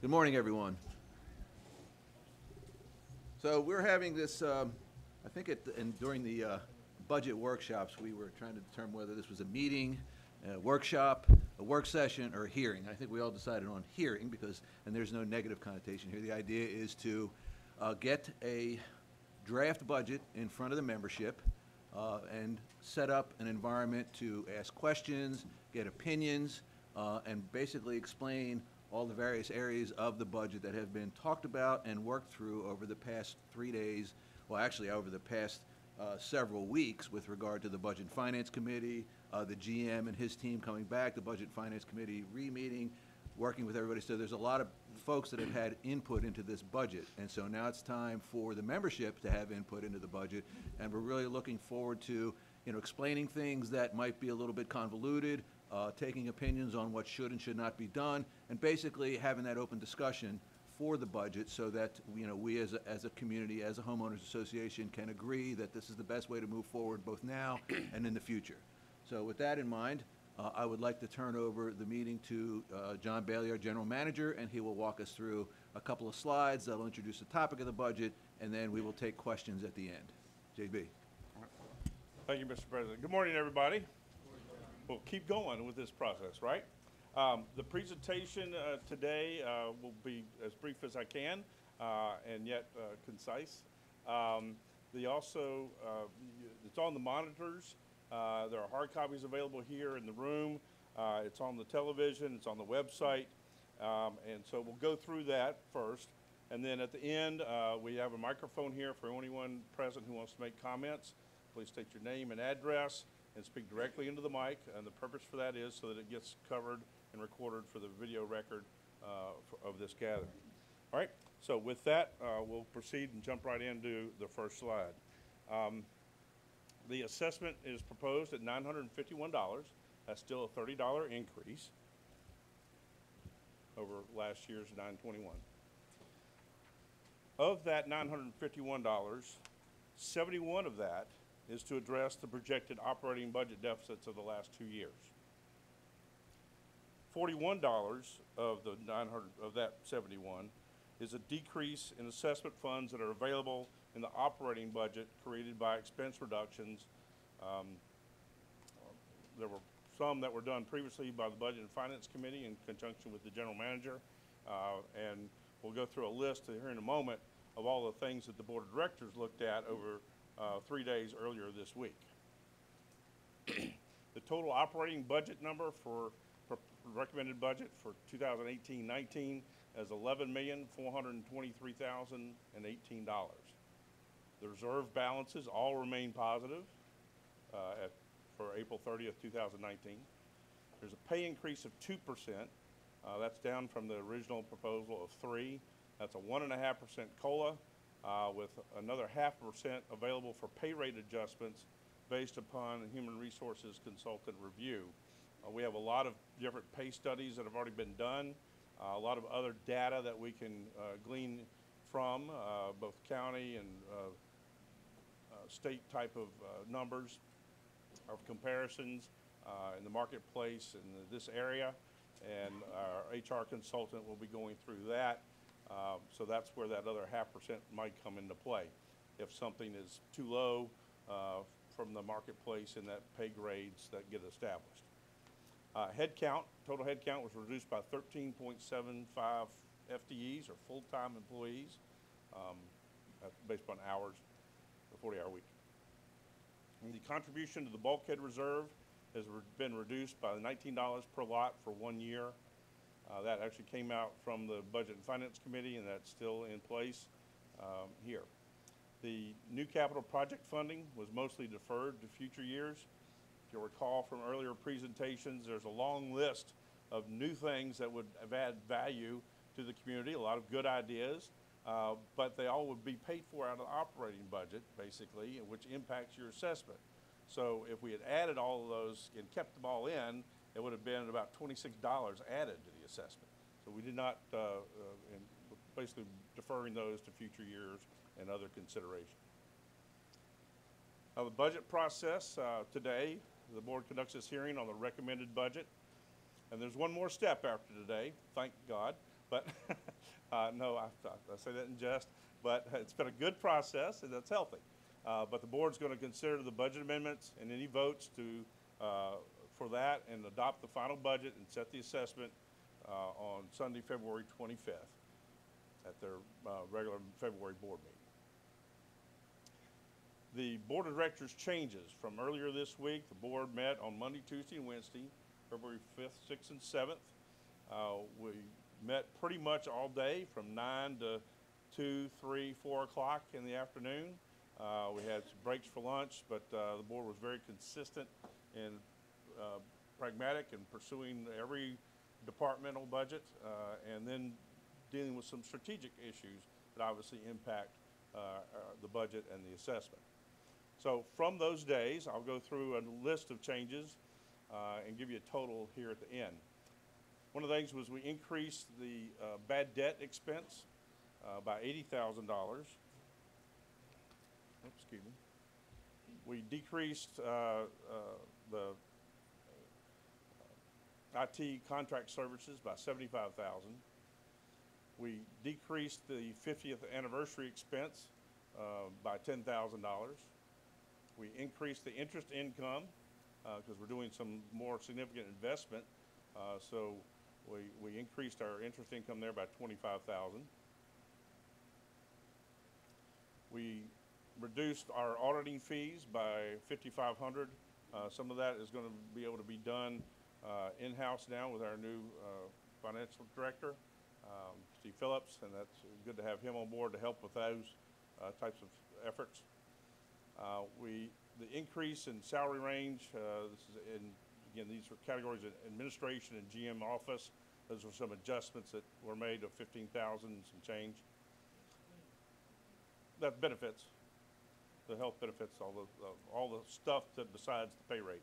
Good morning, everyone. So we're having this, I think during the budget workshops, we were trying to determine whether this was a meeting, a workshop, a work session, or a hearing. I think we all decided on hearing and there's no negative connotation here. The idea is to get a draft budget in front of the membership and set up an environment to ask questions, get opinions, and basically explain all the various areas of the budget that have been talked about and worked through over the past 3 days, well, actually over the past several weeks with regard to the Budget and Finance Committee, the GM and his team coming back, the Budget and Finance Committee re-meeting, working with everybody. So there's a lot of folks that have had input into this budget. And so now it's time for the membership to have input into the budget. And we're really looking forward to, explaining things that might be a little bit convoluted, taking opinions on what should and should not be done, and basically having that open discussion for the budget so that, we as a community, as a homeowners association can agree that this is the best way to move forward both now and in the future. So with that in mind, I would like to turn over the meeting to John Bailey, our general manager, and he will walk us through a couple of slides that'll introduce the topic of the budget, and then we will take questions at the end. JB. Thank you, Mr. President. Good morning, everybody. We'll keep going with this process, right? The presentation today will be as brief as I can and yet concise. It's on the monitors. There are hard copies available here in the room. It's on the television. It's on the website. And so we'll go through that first. And then at the end, we have a microphone here for anyone present who wants to make comments. Please state your name and address and speak directly into the mic. And the purpose for that is so that it gets covered and recorded for the video record of this gathering. All right, so with that, we'll proceed and jump right into the first slide. The assessment is proposed at $951. That's still a $30 increase over last year's $921. Of that $951, 71 of that is to address the projected operating budget deficits of the last 2 years. $41 of that 71 is a decrease in assessment funds that are available in the operating budget created by expense reductions. There were some that were done previously by the Budget and Finance Committee in conjunction with the General Manager, and we'll go through a list here in a moment of all the things that the Board of Directors looked at over 3 days earlier this week. The total operating budget number for recommended budget for 2018-19 is $11,423,018. The reserve balances all remain positive for April 30th, 2019. There's a pay increase of 2%. That's down from the original proposal of 3%. That's a 1.5% COLA with another 0.5% available for pay rate adjustments based upon a human resources consultant review. We have a lot of different pay studies that have already been done, a lot of other data that we can glean from both county and state type of numbers of comparisons in the marketplace in this area, and our HR consultant will be going through that. So that's where that other 0.5% might come into play. If something is too low from the marketplace in that pay grades that get established. Total head count was reduced by 13.75 FTEs or full-time employees based upon hours, a 40-hour week. And the contribution to the bulkhead reserve has been reduced by $19 per lot for 1 year. That actually came out from the Budget and Finance Committee, and that's still in place here. The new capital project funding was mostly deferred to future years. If you'll recall from earlier presentations, there's a long list of new things that would add value to the community, a lot of good ideas, but they all would be paid for out of the operating budget, basically, which impacts your assessment. So if we had added all of those and kept them all in, it would have been about $26 added to the assessment. So we did not, basically deferring those to future years and other consideration. Now the budget process today, the board conducts this hearing on the recommended budget. And there's one more step after today, thank God. But No, I say that in jest, but it's been a good process, and that's healthy. But the board's going to consider the budget amendments and any votes for that and adopt the final budget and set the assessment on Sunday, February 25th at their regular February board meeting. The board of directors changes from earlier this week. The board met on Monday, Tuesday, and Wednesday, February 5th, 6th, and 7th. We met pretty much all day from 9 to 2, 3, 4 o'clock in the afternoon. We had some breaks for lunch, but the board was very consistent and pragmatic in pursuing every departmental budget and then dealing with some strategic issues that obviously impact the budget and the assessment. So from those days, I'll go through a list of changes and give you a total here at the end. One of the things was we increased the bad debt expense by $80,000. Excuse me. We decreased the IT contract services by $75,000. We decreased the 50th anniversary expense by $10,000. We increased the interest income because we're doing some more significant investment. So we increased our interest income there by $25,000. We reduced our auditing fees by $5,500. Some of that is going to be able to be done in-house now with our new financial director, Steve Phillips, and that's good to have him on board to help with those types of efforts. The increase in salary range, again, these are categories of administration and GM office. Those were some adjustments that were made of $15,000 and some change. That benefits, the health benefits, all the stuff that besides the pay rate.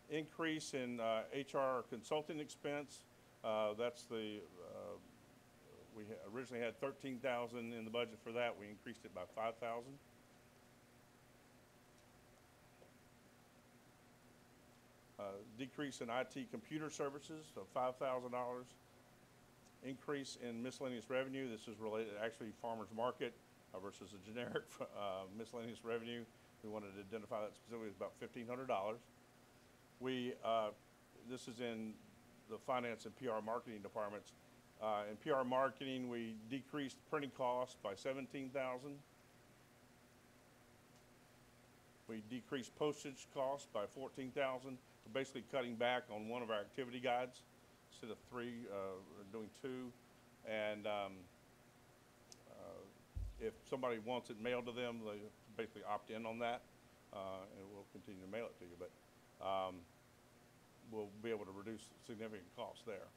Increase in HR consulting expense. That's the we originally had $13,000 in the budget for that. We increased it by $5,000. Decrease in IT computer services of $5,000. Increase in miscellaneous revenue. This is related to actually farmers market versus a generic miscellaneous revenue. We wanted to identify that specifically as about $1,500. This is in the finance and PR marketing departments. In PR marketing, we decreased printing costs by $17,000. We decreased postage costs by $14,000. We're basically cutting back on one of our activity guides. Instead of 3, we're doing 2. And if somebody wants it mailed to them, they basically opt in on that, and we'll continue to mail it to you. But we'll be able to reduce significant costs there.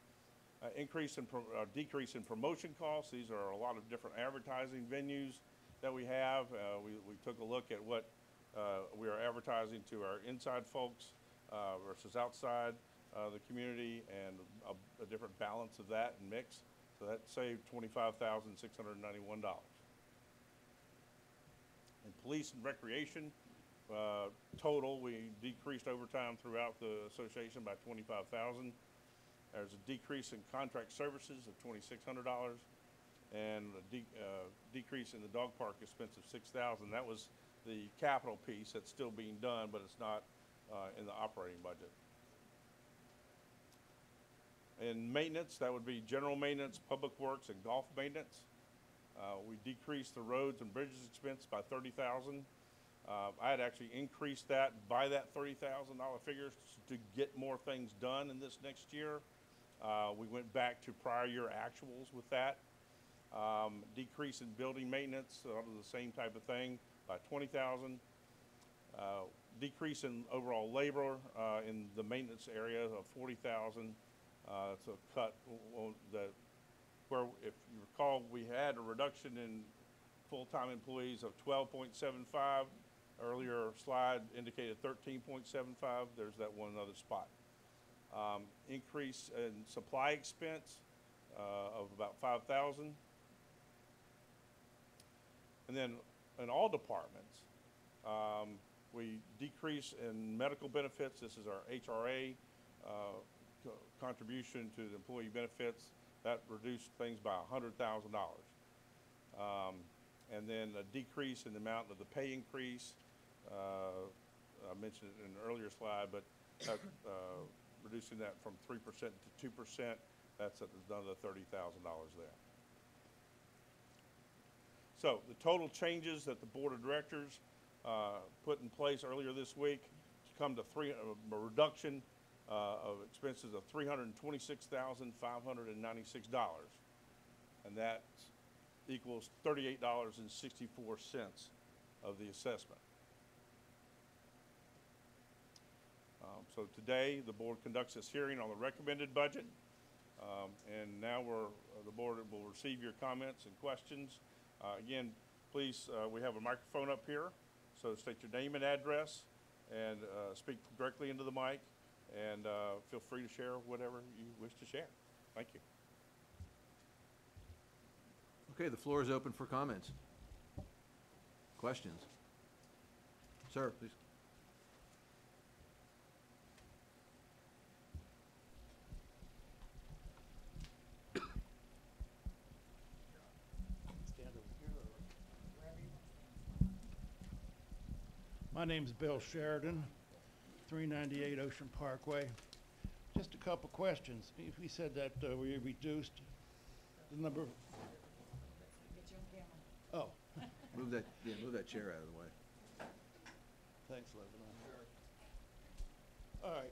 Decrease in promotion costs. These are a lot of different advertising venues that we have. We took a look at what we are advertising to our inside folks versus outside the community, and a different balance of that and mix. So that saved $25,691. In police and recreation, total, we decreased overtime throughout the association by $25,000. There's a decrease in contract services of $2,600, and a decrease in the dog park expense of $6,000. That was the capital piece that's still being done, but it's not in the operating budget. In maintenance, that would be general maintenance, public works, and golf maintenance. We decreased the roads and bridges expense by $30,000. I had actually increased that by that $30,000 figure to get more things done in this next year. We went back to prior year actuals with that. Decrease in building maintenance, the same type of thing, by $20,000. Decrease in overall labor in the maintenance area of $40,000. It's a cut where, if you recall, we had a reduction in full-time employees of 12.75. Earlier slide indicated 13.75. There's that one other spot. Increase in supply expense of about $5,000. And then in all departments, we decrease in medical benefits. This is our HRA contribution to the employee benefits. that reduced things by $100,000. And then a decrease in the amount of the pay increase. I mentioned it in an earlier slide, but reducing that from 3% to 2%, that's another $30,000 there. So the total changes that the Board of Directors put in place earlier this week to come to a reduction of expenses of $326,596, and that equals $38.64 of the assessment. So today, the board conducts this hearing on the recommended budget, and now the board will receive your comments and questions. Again, please, we have a microphone up here, so state your name and address, and speak directly into the mic, and feel free to share whatever you wish to share. Thank you. Okay, the floor is open for comments. Questions? Sir, please. My name's Bill Sheridan, 398 Ocean Parkway. Just a couple questions. We said that we reduced the number of... Oh, Move that chair out of the way. thanks, Lebanon. All right.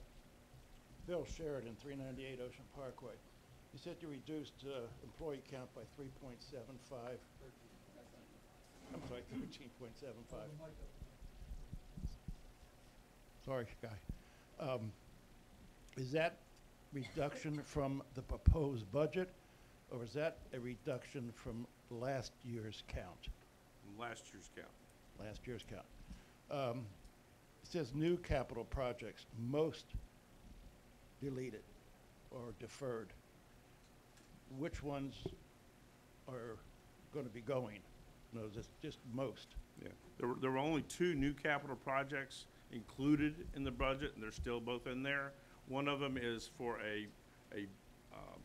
Bill Sheridan, 398 Ocean Parkway. You said you reduced employee count by 3.75. I'm sorry, 13.75. Sorry, Guy. Is that reduction from the proposed budget, or is that a reduction from last year's count? Last year's count. Last year's count. It says new capital projects, most deleted or deferred. Which ones are going to be going? No, just most. Yeah, there were only 2 new capital projects included in the budget, and they're still both in there. One of them is for a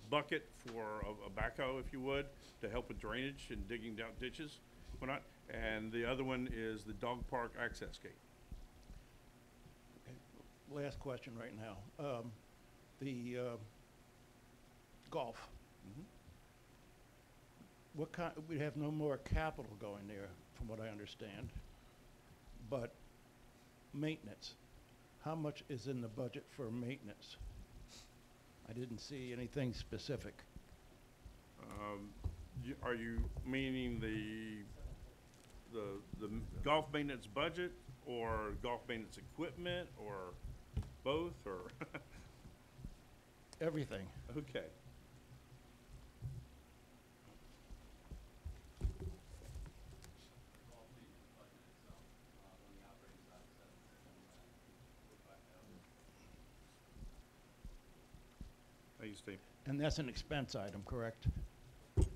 bucket for a backhoe, if you would, to help with drainage and digging down ditches, whatnot. And the other one is the dog park access gate. Okay. Last question right now. The golf. Mhm. What kind? We have no more capital going there, from what I understand. But maintenance. How much is in the budget for maintenance? I didn't see anything specific. Are you meaning the golf maintenance budget, or golf maintenance equipment, or both, or? Everything. Okay. Thank you, Steve. And that's an expense item, correct? Okay.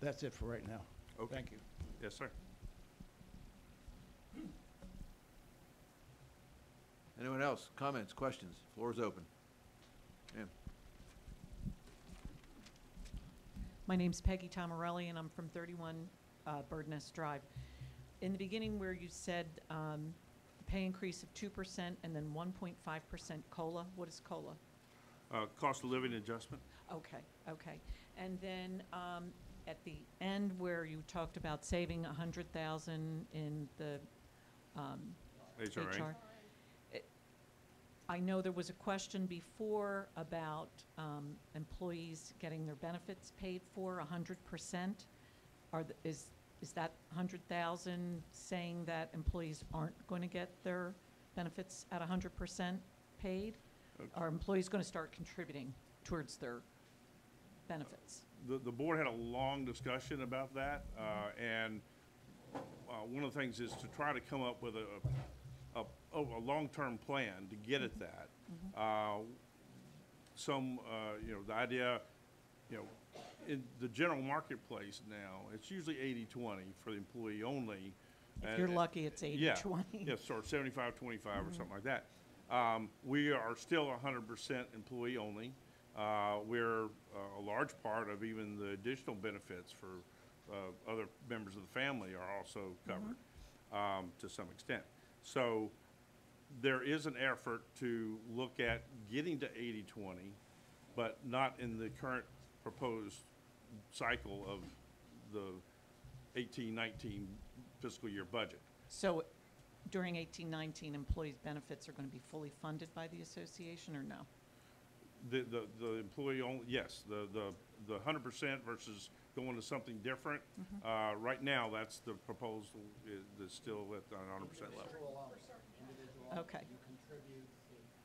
That's it for right now. Okay. Thank you. Yes, sir. Anyone else? Comments, questions? Floor is open. Ma'am. My name's Peggy Tomarelli, and I'm from 31 Bird Nest Drive. In the beginning where you said pay increase of 2% and then 1.5% COLA, what is COLA? Cost of living adjustment? Okay, okay. And then at the end where you talked about saving $100,000 in the HRA? HR. I know there was a question before about employees getting their benefits paid for 100%. Is that 100,000 saying that employees aren't going to get their benefits at 100% paid? Okay. Are employees going to start contributing towards their benefits? The board had a long discussion about that, and one of the things is to try to come up with a long-term plan to get at that. The idea, in the general marketplace now, it's usually 80-20 for the employee only. If you're lucky, it's 80-20. Yeah, sort of 75-25 or something like that. We are still 100% employee only. We're a large part of even the additional benefits for other members of the family are also covered to some extent. So there is an effort to look at getting to 80-20, but not in the current proposed cycle of the 18-19 fiscal year budget. So during 18-19, employees' benefits are going to be fully funded by the association, or no? The employee only, yes, the 100% versus going to something different. Right now, that's the proposal that's still at the 100% level. Okay. You contribute,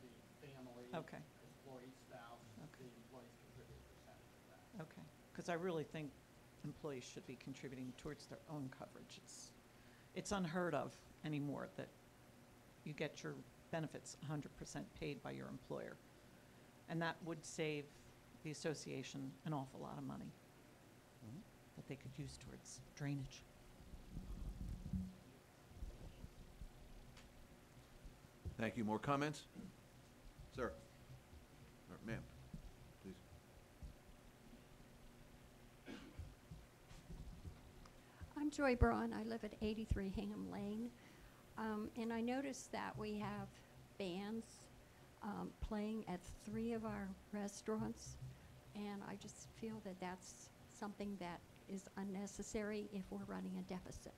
the family. Okay. Employee, spouse, Okay. the employees contribute a percentage of that. Okay, because I really think employees should be contributing towards their own coverage. It's unheard of anymore that you get your benefits 100% paid by your employer. And that would save the association an awful lot of money that they could use towards drainage. Thank you. More comments? Sir? Or ma'am, please. I'm Joy Braun. I live at 83 Hingham Lane. And I noticed that we have bands playing at 3 of our restaurants. And I just feel that that's something that is unnecessary if we're running a deficit.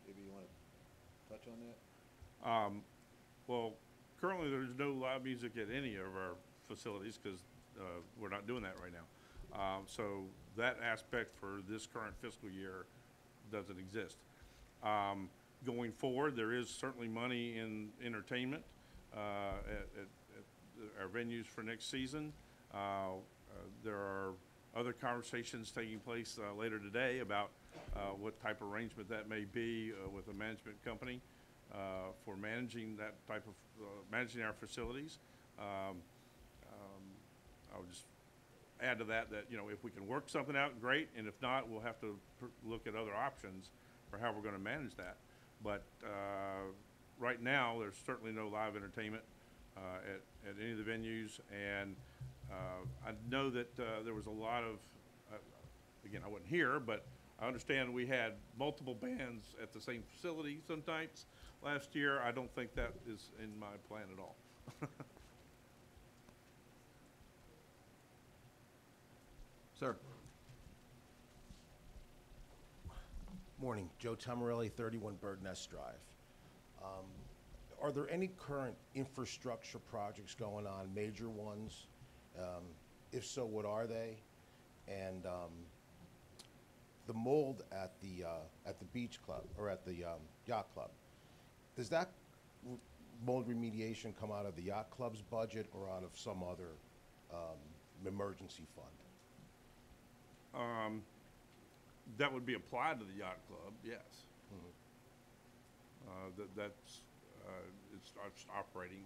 Maybe you want to touch on that? Well, currently, there's no live music at any of our facilities because we're not doing that right now. So that aspect for this current fiscal year doesn't exist. Going forward, there is certainly money in entertainment at our venues for next season. There are other conversations taking place later today about what type of arrangement that may be with a management company for managing that type of, managing our facilities. I would just add to that, you know, if we can work something out, great, and if not, we'll have to look at other options for how we're going to manage that. But right now, there's certainly no live entertainment at any of the venues, and I know that there was a lot of, again, I wasn't here, but I understand we had multiple bands at the same facility sometimes last year. I don't think that is in my plan at all. Sir? Morning, Joe Tomarelli, 31 Bird Nest Drive. Are there any current infrastructure projects going on, major ones? If so, what are they? And the mold at the beach club, or at the yacht club, does that mold remediation come out of the yacht club's budget or out of some other emergency fund? That would be applied to the yacht club, yes. It's operating,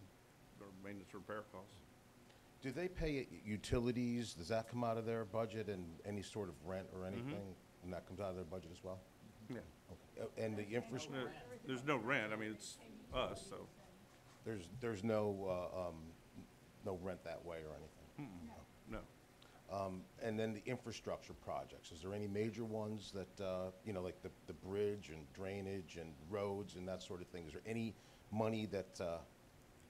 their maintenance repair costs. Do they pay utilities? Does that come out of their budget, and any sort of rent or anything? And that comes out of their budget as well? Yeah. Okay. And the infrastructure, There's no rent, I mean, it's us, so. there's no rent that way or anything? No. And then the infrastructure projects, is there any major ones that, you know, like the bridge and drainage and roads and that sort of thing? Is there any money that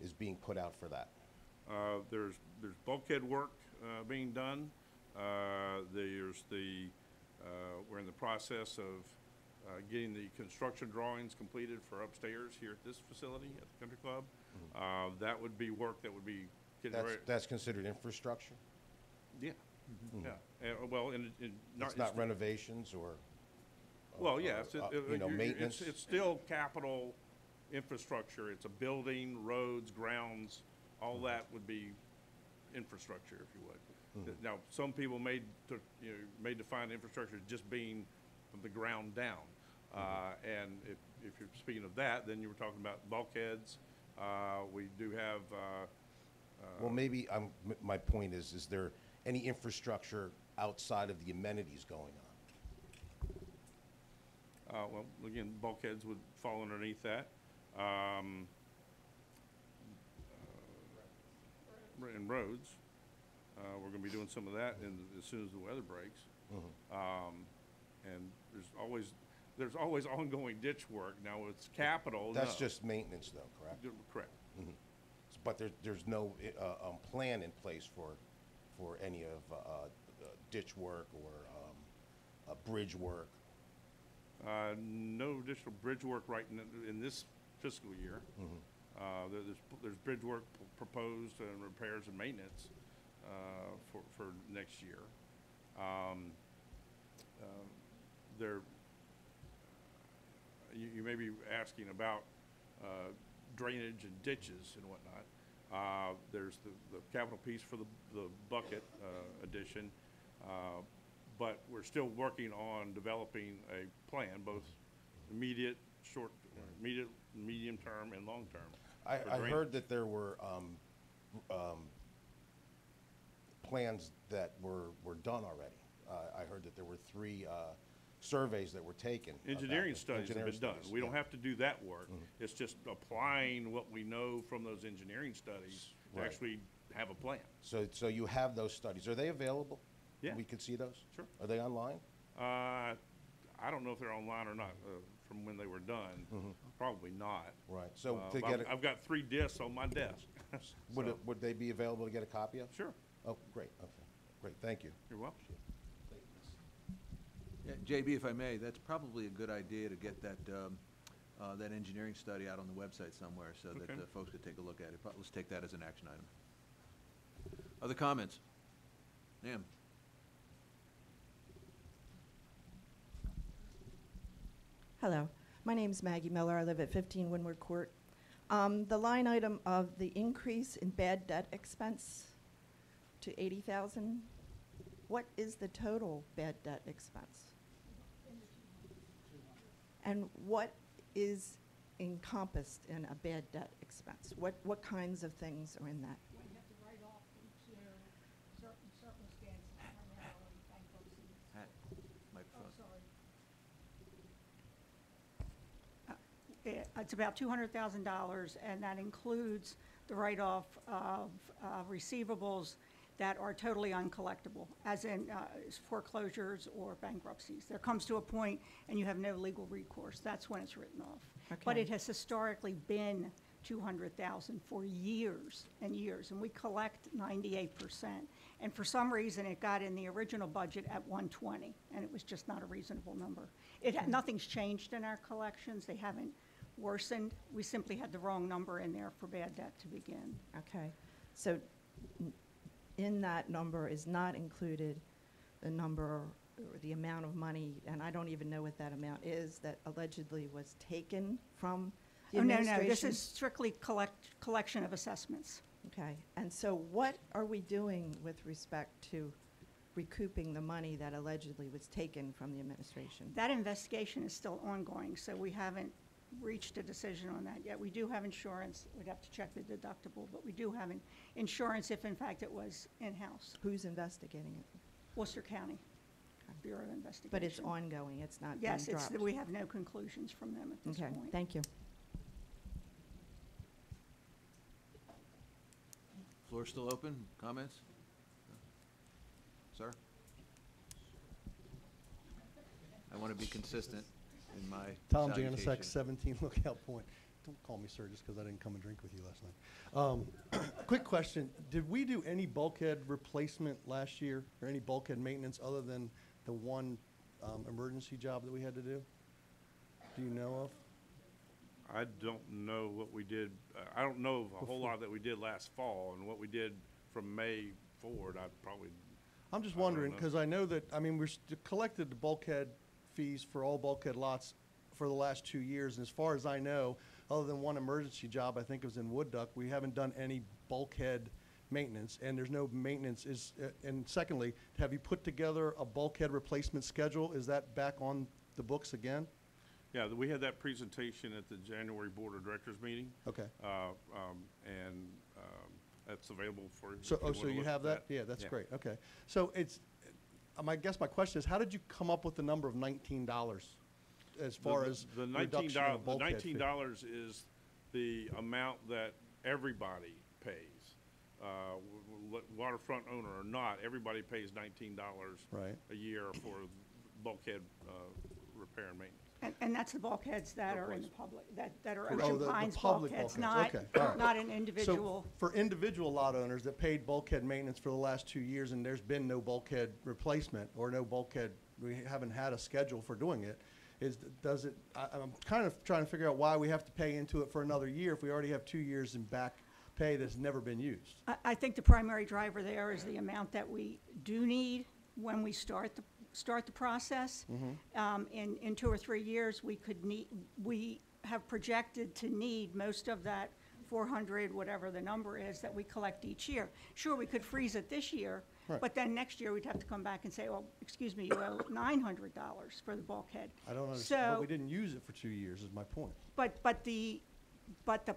is being put out for that? There's bulkhead work being done. We're in the process of getting the construction drawings completed for upstairs here at this facility at the Country Club. That would be work that would be getting ready. That's considered infrastructure? Yeah, yeah. Well, It's not renovations or? Well, yes, you know, maintenance? it's still capital infrastructure. It's a building, roads, grounds, all that would be infrastructure, if you would. Now, some people may define infrastructure as just being from the ground down. And if you're speaking of that, then you were talking about bulkheads. We do have. Well, maybe my point is there any infrastructure outside of the amenities going on? Well, again, bulkheads would fall underneath that. And roads, we're gonna be doing some of that as soon as the weather breaks. And there's always ongoing ditch work. Now, it's capital, That's no. just maintenance though, correct? Correct. But there's no plan in place for any of ditch work or bridge work? No additional bridge work right in this fiscal year. There's bridge work proposed and repairs and maintenance for next year. You may be asking about drainage and ditches and whatnot. There's the capital piece for the bucket addition, but we're still working on developing a plan, both immediate, medium term, and long term. I for heard drainage. that there were plans that were done already. I heard that there were 3 surveys that were taken. Engineering about studies have been done. studies, We don't yeah. have to do that work. It's just applying what we know from those engineering studies to Right. actually have a plan. So you have those studies. Are they available? Yeah. We could see those? Sure. Are they online? I don't know if they're online or not from when they were done. Probably not. Right. So Uh, to but get I've got 3 discs on my desk. So, would they be available to get a copy of? Sure, Oh, great. Okay. Great. Thank you. you're welcome. Yeah, JB, if I may, that's probably a good idea to get that, that engineering study out on the website somewhere so that Okay. folks could take a look at it. Let's take that as an action item. Other comments? Ma'am? Hello, my name's Maggie Miller. I live at 15 Windward Court. The line item of the increase in bad debt expense to 80,000, what is the total bad debt expense? And what is encompassed in a bad debt expense? What kinds of things are in that? We have to write off due to certain circumstances, primarily bankruptcy. Hat, microphone. Sorry. It's about $200,000, and that includes the write-off of receivables that are totally uncollectible, as in foreclosures or bankruptcies. There comes to a point and you have no legal recourse. That's when it's written off. But Okay. it has historically been $200,000 for years and years, and we collect 98%. And for some reason, it got in the original budget at 120, and it was just not a reasonable number. Nothing's changed in our collections. They haven't worsened. We simply had the wrong number in there for bad debt to begin. Okay, so in that number is not included the number or the amount of money, and I don't even know what that amount is, that allegedly was taken from the Oh, no, administration? no, this is strictly collection of assessments. Okay, and so what are we doing with respect to recouping the money that allegedly was taken from the administration? That investigation is still ongoing, so we haven't reached a decision on that yet. We do have insurance. We'd have to check the deductible, but we do have insurance if in fact it was in-house. Who's investigating it? Worcester County Bureau of Investigation. But it's ongoing, it's not being Yes, dropped? we have no conclusions from them at this Okay, point. thank you. Floor still open? Comments? Sir? I want to be consistent in my Tom salutation. Janusek, 17 Lookout Point. Don't call me sir just because I didn't come and drink with you last night. Quick question, did we do any bulkhead replacement last year, or any bulkhead maintenance other than the one emergency job that we had to do? Do you know of? I don't know what we did, I don't know of a whole lot that we did last fall, and what we did from May forward, I'd probably, I'm just I don't wondering, know. because I know that, I mean, collected the bulkhead fees for all bulkhead lots for the last 2 years, and as far as I know, other than one emergency job, I think it was in Wood Duck, we haven't done any bulkhead maintenance, and there's no maintenance. And secondly, have you put together a bulkhead replacement schedule? Is that back on the books again? yeah, we had that presentation at the January Board of Directors meeting. Okay. And that's available for. if So, wanna so you look have at that? Yeah, that's Yeah. great, okay. So I guess my question is, how did you come up with the number of $19 as far as The reduction of $19, the bulkhead fee? $19 is the amount that everybody pays. Waterfront owner or not, everybody pays $19 Right. a year for bulkhead repair and maintenance. And that's the bulkheads that are in the public, that are Oh, Ocean the Pines public bulkheads, bulkheads. not, Okay, all right. not an individual. So for individual lot owners that paid bulkhead maintenance for the last 2 years and there's been no bulkhead replacement or no bulkhead, we haven't had a schedule for doing it, I'm kind of trying to figure out why we have to pay into it for another year if we already have 2 years in back pay that's never been used. I think the primary driver there is the amount that we do need when we start the process. In 2 or 3 years, we have projected to need most of that 400, whatever the number is, that we collect each year. Sure, we could freeze it this year, Right. but then next year, we'd have to come back and say, well, excuse me, you owe $900 for the bulkhead. I don't understand, but So- we didn't use it for 2 years is my point. But the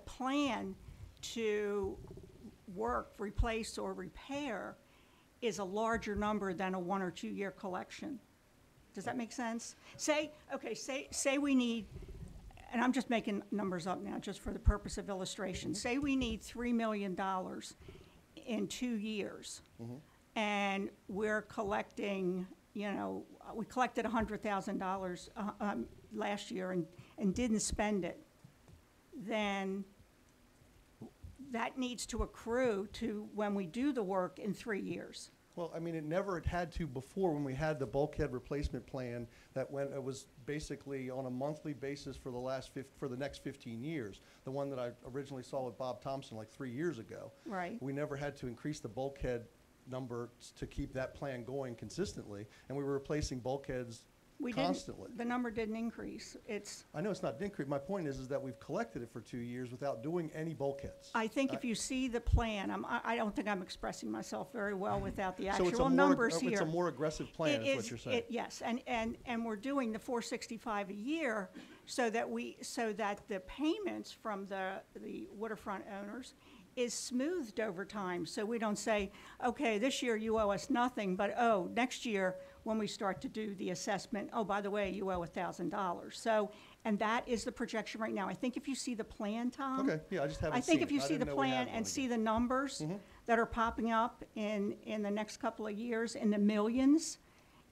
plan to work, replace, or repair is a larger number than a 1 or 2 year collection. Does that make sense? Say we need, and I'm just making numbers up now just for the purpose of illustration. Say we need $3 million in 2 years. And we're collecting, we collected $100,000 last year and didn't spend it. Then that needs to accrue to when we do the work in 3 years. Well, I mean, it never had to before when we had the bulkhead replacement plan that when it was basically on a monthly basis for the next 15 years. The one that I originally saw with Bob Thompson like 3 years ago. Right. We never had to increase the bulkhead number to keep that plan going consistently, and we were replacing bulkheads We didn't- constantly. The number didn't increase. I know it's not increased. My point is that we've collected it for 2 years without doing any bulkheads. I think if you see the plan, I don't think I'm expressing myself very well without the So it's a actual more numbers ag- here. It's a more aggressive plan, is what you're saying. Yes, and we're doing the 465 a year so that the payments from the waterfront owners is smoothed over time. So we don't say, okay, this year you owe us nothing, but next year when we start to do the assessment, oh, by the way, you owe $1,000. So, and that is the projection right now. I think if you see the plan, Tom. Okay, yeah, I just haven't I seen think if it. you I see the didn't know we had plan one and again. see the numbers that are popping up in the next couple of years in the millions,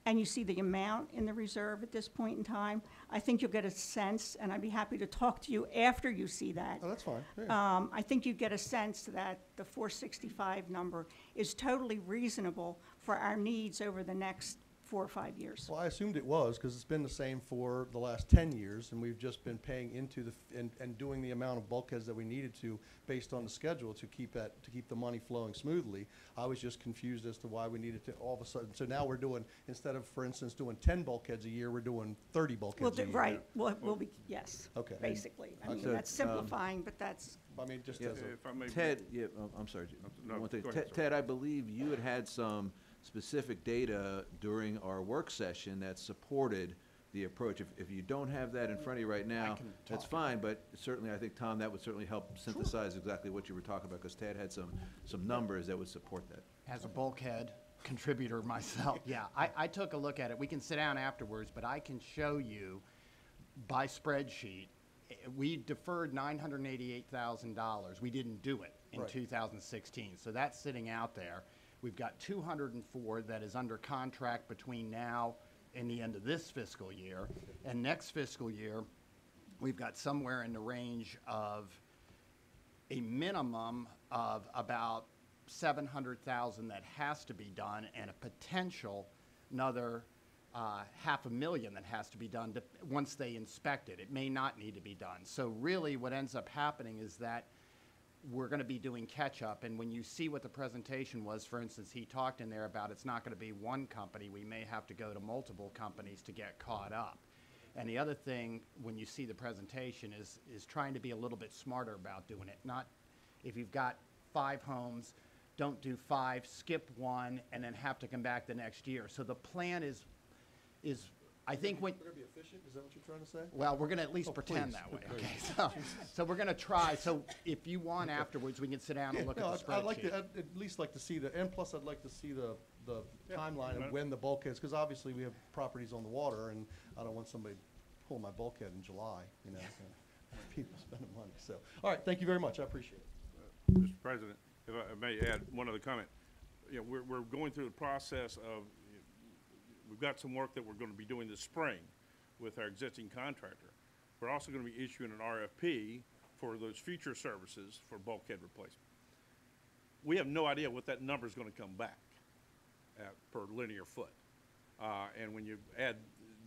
and you see the amount in the reserve at this point in time, I think you'll get a sense, and I'd be happy to talk to you after you see that. Oh, that's fine. Yeah. I think you get a sense that the 465 number is totally reasonable for our needs over the next 4 or 5 years. Well, I assumed it was, because it's been the same for the last 10 years, and we've just been paying into and doing the amount of bulkheads that we needed to based on the schedule to keep the money flowing smoothly. I was just confused as to why we needed to all of a sudden, so now we're doing, instead of, for instance, doing 10 bulkheads a year, we're doing 30 bulkheads a year. Right, we'll be, yes, Okay. basically. I mean, So, that's simplifying, but that's, I mean, just Yeah. as a, If I may. Ted, I'm sorry. No, One thing. go ahead, sir. Ted, I believe you had some specific data during our work session that supported the approach. If you don't have that in front of you right now, that's fine, but certainly, I think, Tom, that would certainly help synthesize exactly what you were talking about, because Ted had some numbers that would support that. As a bulkhead contributor myself, yeah, I took a look at it. We can sit down afterwards, but I can show you by spreadsheet. We deferred $988,000. We didn't do it in Right. 2016, so that's sitting out there. We've got 204 that is under contract between now and the end of this fiscal year. And next fiscal year, we've got somewhere in the range of a minimum of about 700,000 that has to be done, and a potential another $500,000 that has to be done once they inspect it. It may not need to be done. So really what ends up happening is that we're going to be doing catch-up, and when you see what the presentation was, for instance, he talked in there about it's not going to be one company. We may have to go to multiple companies to get caught up. And the other thing, when you see the presentation, is trying to be a little bit smarter about doing it. Not, if you've got 5 homes, don't do 5, skip 1, and then have to come back the next year. So the plan is I think when, better be efficient, is that what you're trying to say? well, we're going to at least Oh, pretend please. that way, Please. okay? So we're going to try. So if you want afterwards, we can sit down and look No, at the I'd like spreadsheet. to, I'd at least like to see and plus I'd like to see the the Yeah. timeline No. of when the bulkheads, because obviously we have properties on the water, and I don't want somebody pulling my bulkhead in July, you know, so people spending money, so. All right, thank you very much, I appreciate it. Mr. President, if I may add one other comment. You know, we're going through the process of, we've got some work that we're gonna be doing this spring with our existing contractor. We're also gonna be issuing an RFP for those future services for bulkhead replacement. We have no idea what that number's gonna come back at per linear foot. And when you add,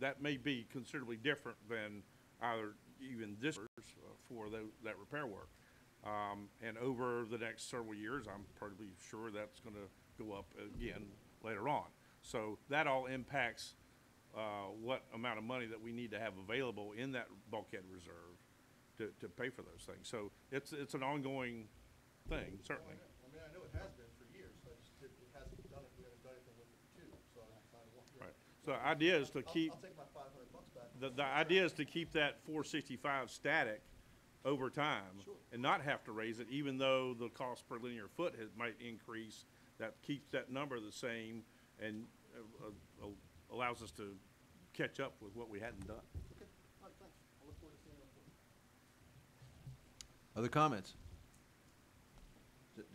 that may be considerably different than either even this for that repair work. And over the next several years, I'm pretty sure that's gonna go up again later on. So that all impacts what amount of money that we need to have available in that bulkhead reserve to pay for those things. So it's an ongoing thing, certainly. I mean, I know it has been for years, I just, it hasn't done it, we haven't done anything with it too, so I'm trying to. Right. So the idea is to keep, I'll take my $500 back. the idea is to keep that 465 static over time and not have to raise it, even though the cost per linear foot might increase. That keeps that number the same and allows us to catch up with what we hadn't done. Okay, all right, thanks. I look forward to seeing that. Other comments? This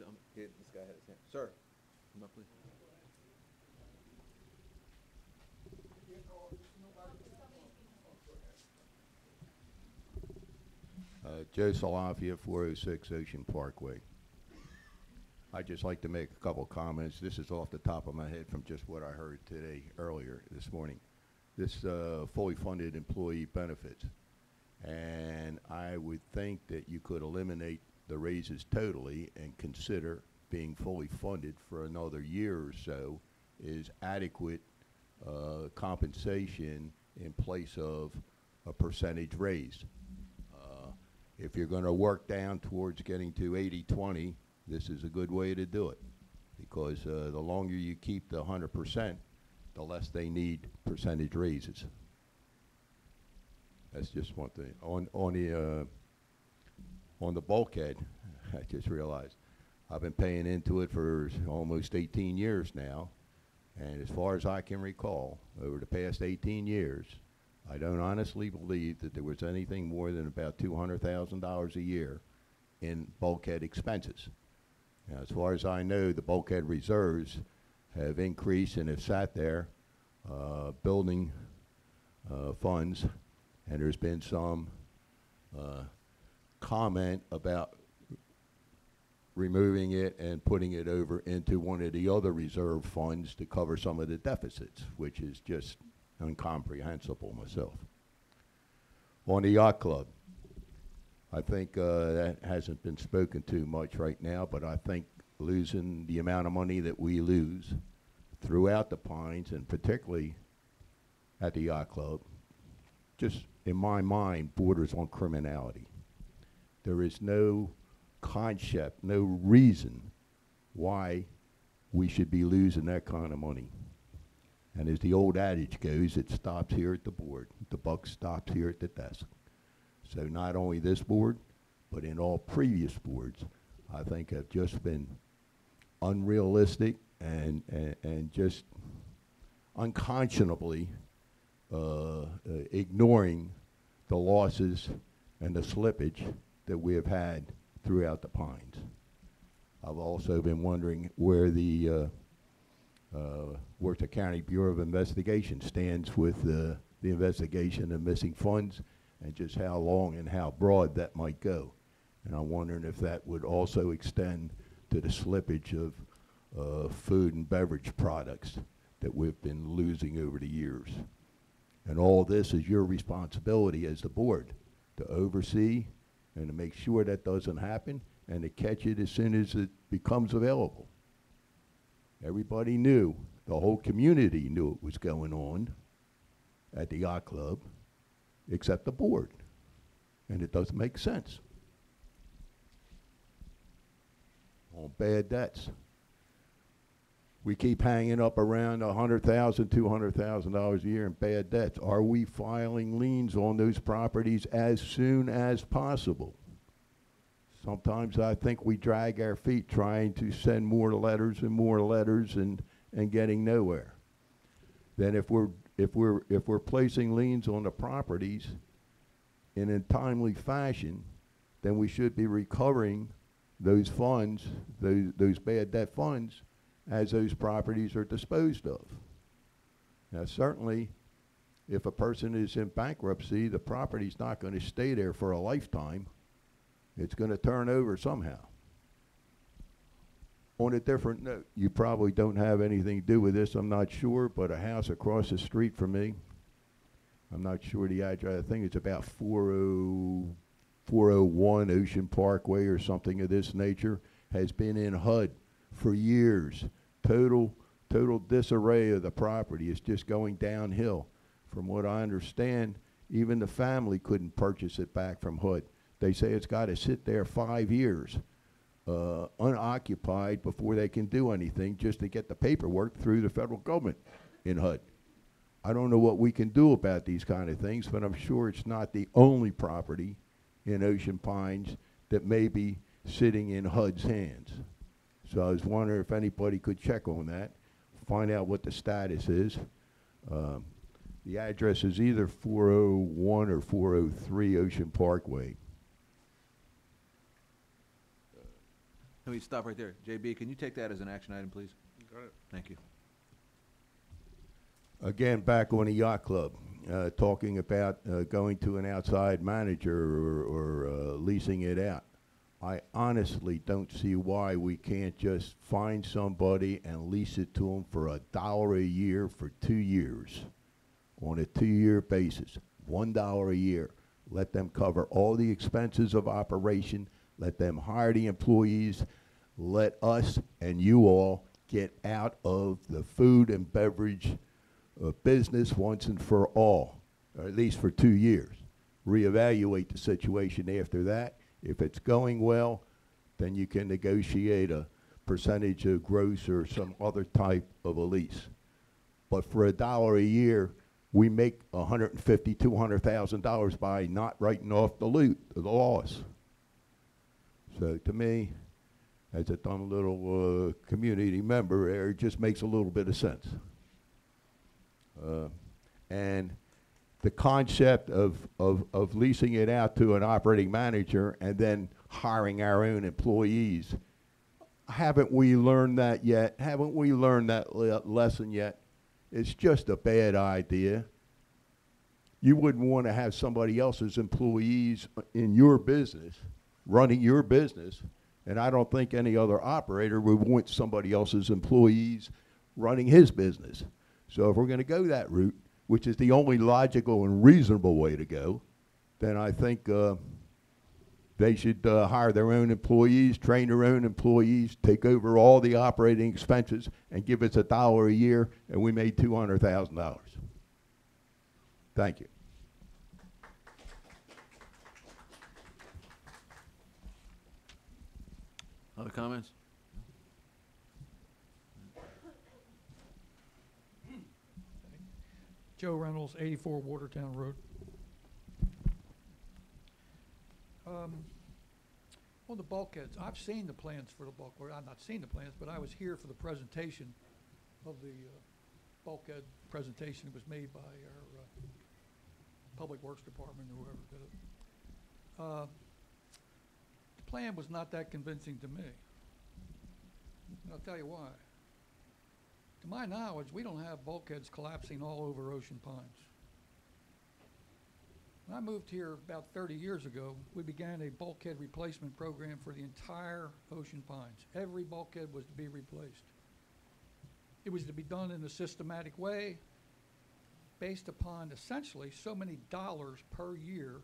guy had his hand. Sir, come up, please. Joe Salafia, 406 Ocean Parkway. I'd just like to make a couple comments. This is off the top of my head from just what I heard today, earlier this morning. This fully funded employee benefits. And I would think that you could eliminate the raises totally and consider being fully funded for another year or so is adequate compensation in place of a percentage raise. If you're going to work down towards getting to 80-20, this is a good way to do it, because the longer you keep the 100%, the less they need percentage raises. That's just one thing. On the bulkhead, I just realized I've been paying into it for almost 18 years now, and as far as I can recall, over the past 18 years, I don't honestly believe that there was anything more than about $200,000 a year in bulkhead expenses. Now, as far as I know, the bulkhead reserves have increased and have sat there building funds, and there's been some comment about removing it and putting it over into one of the other reserve funds to cover some of the deficits, which is just incomprehensible myself. On the yacht club, I think that hasn't been spoken to much right now, but I think losing the amount of money that we lose throughout the Pines, and particularly at the yacht club, just in my mind borders on criminality. There is no concept, no reason why we should be losing that kind of money. And as the old adage goes, it stops here at the board. The buck stops here at the desk. So not only this board, but in all previous boards, I think have just been unrealistic and just unconscionably ignoring the losses and the slippage that we have had throughout the Pines. I've also been wondering where the Worcester County Bureau of Investigation stands with the investigation of missing funds, and just how long and how broad that might go. And I'm wondering if that would also extend to the slippage of food and beverage products that we've been losing over the years. And all this is your responsibility as the board to oversee and to make sure that doesn't happen and to catch it as soon as it becomes available. Everybody knew, the whole community knew it was going on at the yacht club, except the board. And it doesn't make sense. On bad debts, we keep hanging up around $100,000, $200,000 a year in bad debts. Are we filing liens on those properties as soon as possible? Sometimes I think we drag our feet trying to send more letters and and getting nowhere. Then if we're placing liens on the properties in a timely fashion, then we should be recovering those funds, those bad debt funds, as those properties are disposed of. Now, certainly, if a person is in bankruptcy, the property's not going to stay there for a lifetime. It's going to turn over somehow. On a different note, you probably don't have anything to do with this, I'm not sure, but a house across the street from me, I'm not sure the address, I think it's about 401 Ocean Parkway or something of this nature, has been in HUD for years. Total disarray of the property. Is just going downhill. From what I understand, even the family couldn't purchase it back from HUD. They say it's got to sit there 5 years unoccupied before they can do anything, just to get the paperwork through the federal government in HUD. I don't know what we can do about these kind of things, but I'm sure it's not the only property in Ocean Pines that may be sitting in HUD's hands. So I was wondering if anybody could check on that, find out what the status is. The address is either 401 or 403 Ocean Parkway. Let me stop right there. JB, can you take that as an action item, please? Got it. Thank you. Again, back on the yacht club, talking about going to an outside manager or leasing it out. I honestly don't see why we can't just find somebody and lease it to them for $1 a year for 2 years on a 2-year basis, $1 a year. Let them cover all the expenses of operation. Let them hire the employees. Let us and you all get out of the food and beverage business once and for all, or at least for 2 years. Reevaluate the situation after that. If it's going well, then you can negotiate a percentage of gross or some other type of a lease. But for $1 a year, we make $150,000, $200,000 by not writing off the loss. So to me, as a dumb little community member, it just makes a little bit of sense. And the concept of leasing it out to an operating manager and then hiring our own employees, haven't we learned that yet? Haven't we learned that lesson yet? It's just a bad idea. You wouldn't want to have somebody else's employees in your business, running your business, and I don't think any other operator would want somebody else's employees running his business. So if we're going to go that route, which is the only logical and reasonable way to go, then I think they should hire their own employees, train their own employees, take over all the operating expenses, and give us $1 a year, and we made $200,000. Thank you. Other comments? Joe Reynolds, 84 Watertown Road. On the bulkheads, I've seen the plans for the bulkhead. I've not seen the plans, but I was here for the presentation of the bulkhead presentation. It was made by our Public Works Department or whoever did it. The plan was not that convincing to me. And I'll tell you why. To my knowledge, we don't have bulkheads collapsing all over Ocean Pines. When I moved here about 30 years ago, we began a bulkhead replacement program for the entire Ocean Pines. Every bulkhead was to be replaced. It was to be done in a systematic way based upon essentially so many dollars per year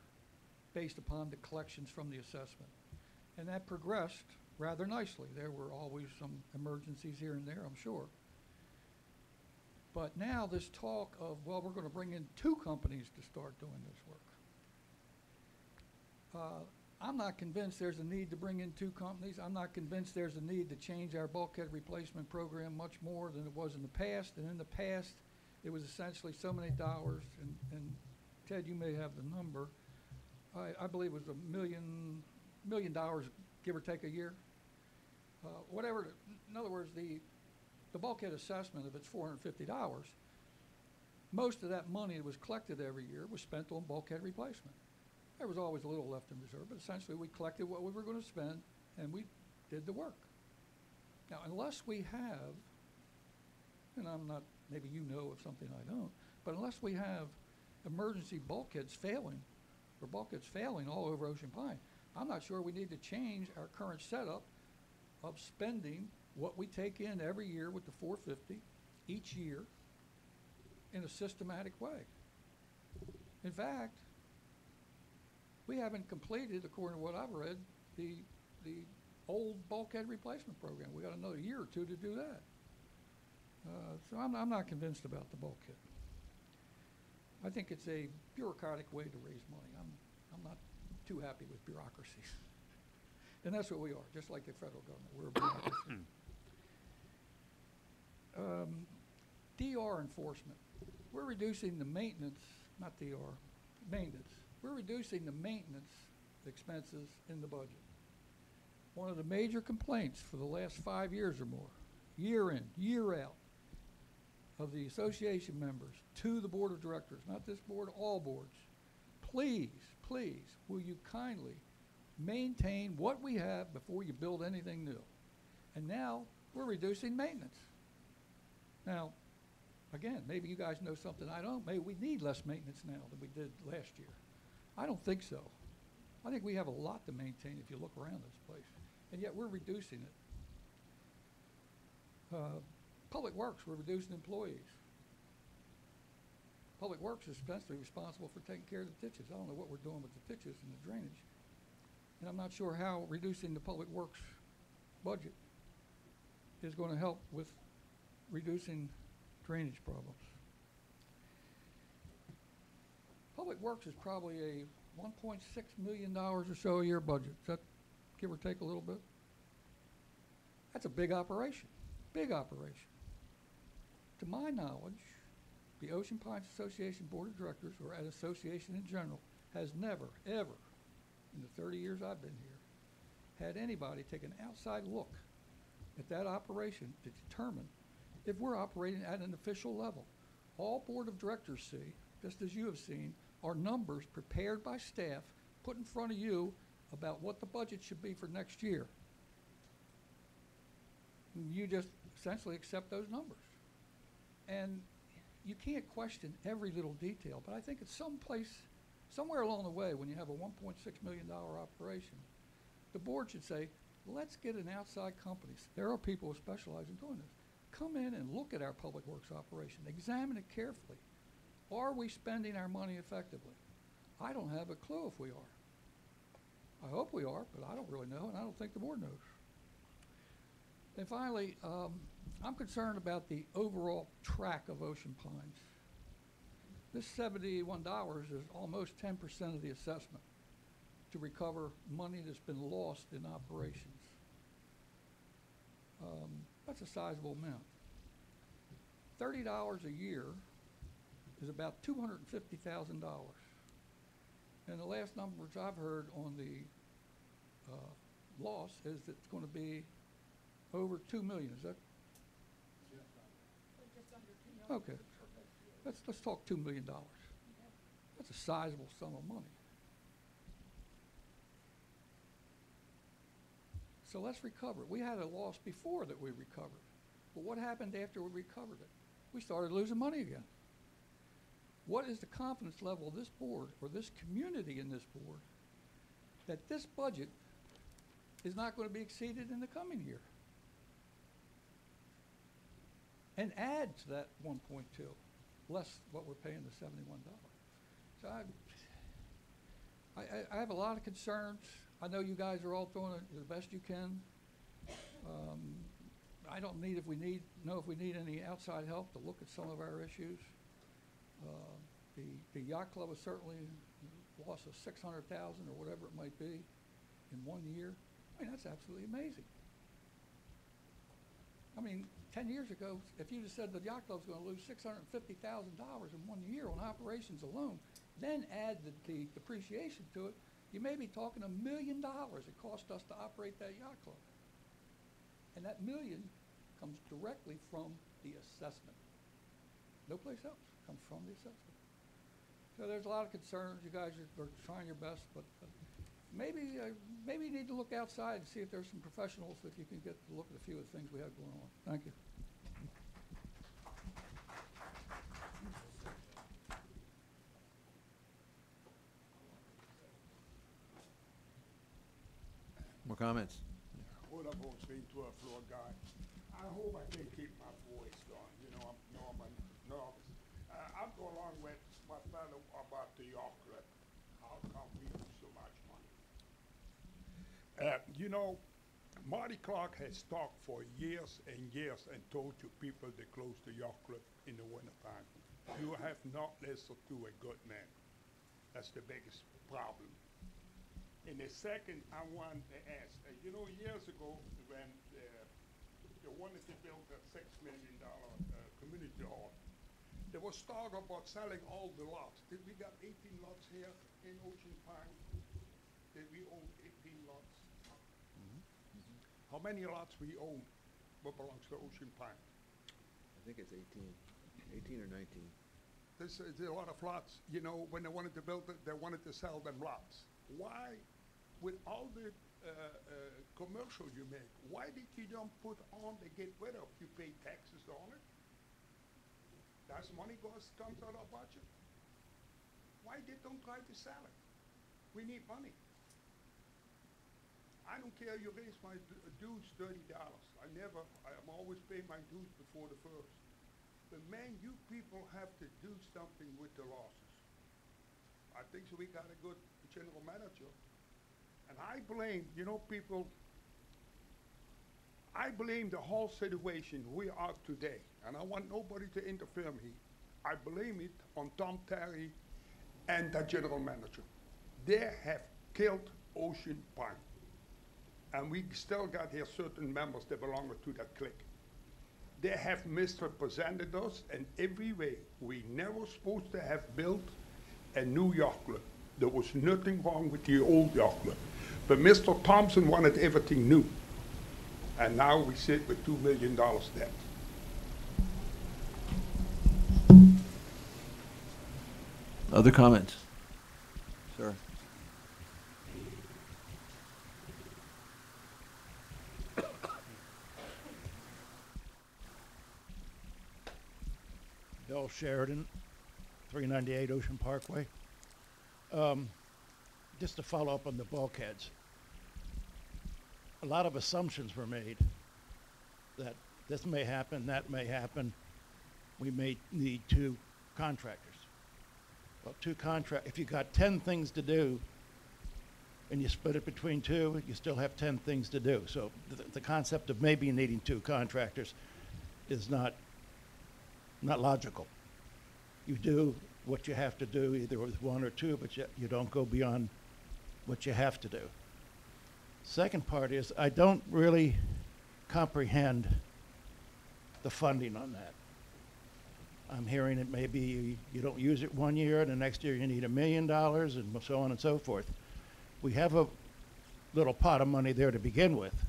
based upon the collections from the assessment. And that progressed rather nicely. There were always some emergencies here and there, I'm sure. But now this talk of, well, we're going to bring in 2 companies to start doing this work. I'm not convinced there's a need to bring in 2 companies. I'm not convinced there's a need to change our bulkhead replacement program much more than it was in the past. And in the past, it was essentially so many dollars, and Ted, you may have the number. I believe it was $1 million, give or take a year. Whatever, in other words, the bulkhead assessment, if it's $450, most of that money that was collected every year was spent on bulkhead replacement. There was always a little left in reserve, but essentially we collected what we were going to spend and we did the work. Now, unless we have, and I'm not, maybe you know of something I don't, but unless we have emergency bulkheads failing, or bulkheads failing all over Ocean Pine, I'm not sure we need to change our current setup of spending what we take in every year with the 450 each year in a systematic way. In fact, we haven't completed, according to what I've read, the old bulkhead replacement program. We got another year or two to do that. So I'm not convinced about the bulkhead. I think it's a bureaucratic way to raise money. I'm not too happy with bureaucracy. And that's what we are, just like the federal government. We're a bureaucracy. DR enforcement. We're reducing the maintenance, not DR, maintenance. We're reducing the maintenance expenses in the budget. One of the major complaints for the last 5 years or more, year in, year out, of the association members to the board of directors, not this board, all boards, please, please, will you kindly maintain what we have before you build anything new? And now we're reducing maintenance. Now, again, maybe you guys know something I don't. Maybe we need less maintenance now than we did last year. I don't think so. I think we have a lot to maintain if you look around this place, and yet we're reducing it. Public Works, we're reducing employees. Public Works is essentially responsible for taking care of the ditches. I don't know what we're doing with the ditches and the drainage. And I'm not sure how reducing the Public Works budget is going to help with reducing drainage problems. Public Works is probably a $1.6 million or so a year budget. Is that give or take a little bit? That's a big operation, big operation. To my knowledge, the Ocean Pines Association Board of Directors, or an association in general, has never, ever, in the 30 years I've been here, had anybody take an outside look at that operation to determine if we're operating at an official level. All Board of Directors see, just as you have seen, are numbers prepared by staff, put in front of you about what the budget should be for next year. You just essentially accept those numbers. And you can't question every little detail, but I think it's somewhere along the way, when you have a $1.6 million operation, the board should say, let's get an outside company. There are people who specialize in doing this. Come in and look at our public works operation. Examine it carefully. Are we spending our money effectively? I don't have a clue if we are. I hope we are, but I don't really know, and I don't think the board knows. And finally, I'm concerned about the overall track of Ocean Pines. This $71 is almost 10% of the assessment to recover money that's been lost in operations. That's a sizable amount. $30 a year is about $250,000. And the last numbers I've heard on the loss is that it's going to be over $2 million. Is that? Okay. Let's talk $2 million. That's a sizable sum of money. So let's recover it. We had a loss before that we recovered. But what happened after we recovered it? We started losing money again. What is the confidence level of this board, or this community in this board, that this budget is not going to be exceeded in the coming year? And add to that 1.2, less what we're paying the $71. So I have a lot of concerns. I know you guys are all doing the best you can. I don't know if we need any outside help to look at some of our issues. The yacht club has certainly lost us $600,000 or whatever it might be in 1 year. I mean, that's absolutely amazing. I mean, 10 years ago, if you just said the yacht club's going to lose $650,000 in 1 year on operations alone, then add the depreciation to it, you may be talking $1 million it cost us to operate that yacht club. And that million comes directly from the assessment. No place else, comes from the assessment. So there's a lot of concerns, you guys are trying your best, but maybe you need to look outside and see if there's some professionals that you can get to look at a few of the things we have going on. Thank you. More comments? What I'm going to say to a floor guy, I hope I can keep my voice going. You know, I'm nervous. I'll go along with my fellow about the York Club. How come we lose so much money? You know, Marty Clark has talked for years and years and told you people to close the York Club in the wintertime. You have not listened to a good man. That's the biggest problem. And the second, I want to ask, you know, years ago when they wanted to build a $6 million community hall, there was talk about selling all the lots. Did we got 18 lots here in Ocean Pine? Did we own 18 lots? How many lots we own what belongs to Ocean Pine? I think it's 18 or 19. There's a lot of lots. You know, when they wanted to build it, they wanted to sell them lots. Why, with all the commercial you make, why did you don't put on to get rid of? You pay taxes on it. That's money comes out of our budget. Why they don't try to sell it? We need money. I don't care you raise my dues $30. I'm always paying my dues before the first. But man, you people have to do something with the losses. I think so we got a good general manager. And I blame, you know, people, I blame the whole situation we are today. And I want nobody to interfere me. I blame it on Tom Terry and the general manager. They have killed Ocean Pine. And we still got here certain members that belong to that clique. They have misrepresented us in every way. We never supposed to have built a new yacht club. There was nothing wrong with the old yacht club. But Mr. Thompson wanted everything new. And now we sit with $2 million debt. Other comments? Sir? Bill Sheridan, 398 Ocean Parkway. Just to follow up on the bulkheads, a lot of assumptions were made that this may happen, that may happen. We may need 2 contractors. Well, if you got 10 things to do and you split it between 2, you still have 10 things to do. So the concept of maybe needing 2 contractors is not logical. You do what you have to do either with 1 or 2, but you don't go beyond what you have to do. Second part is I don't really comprehend the funding on that. I'm hearing it maybe you don't use it 1 year and the next year you need $1 million and so on and so forth. We have a little pot of money there to begin with.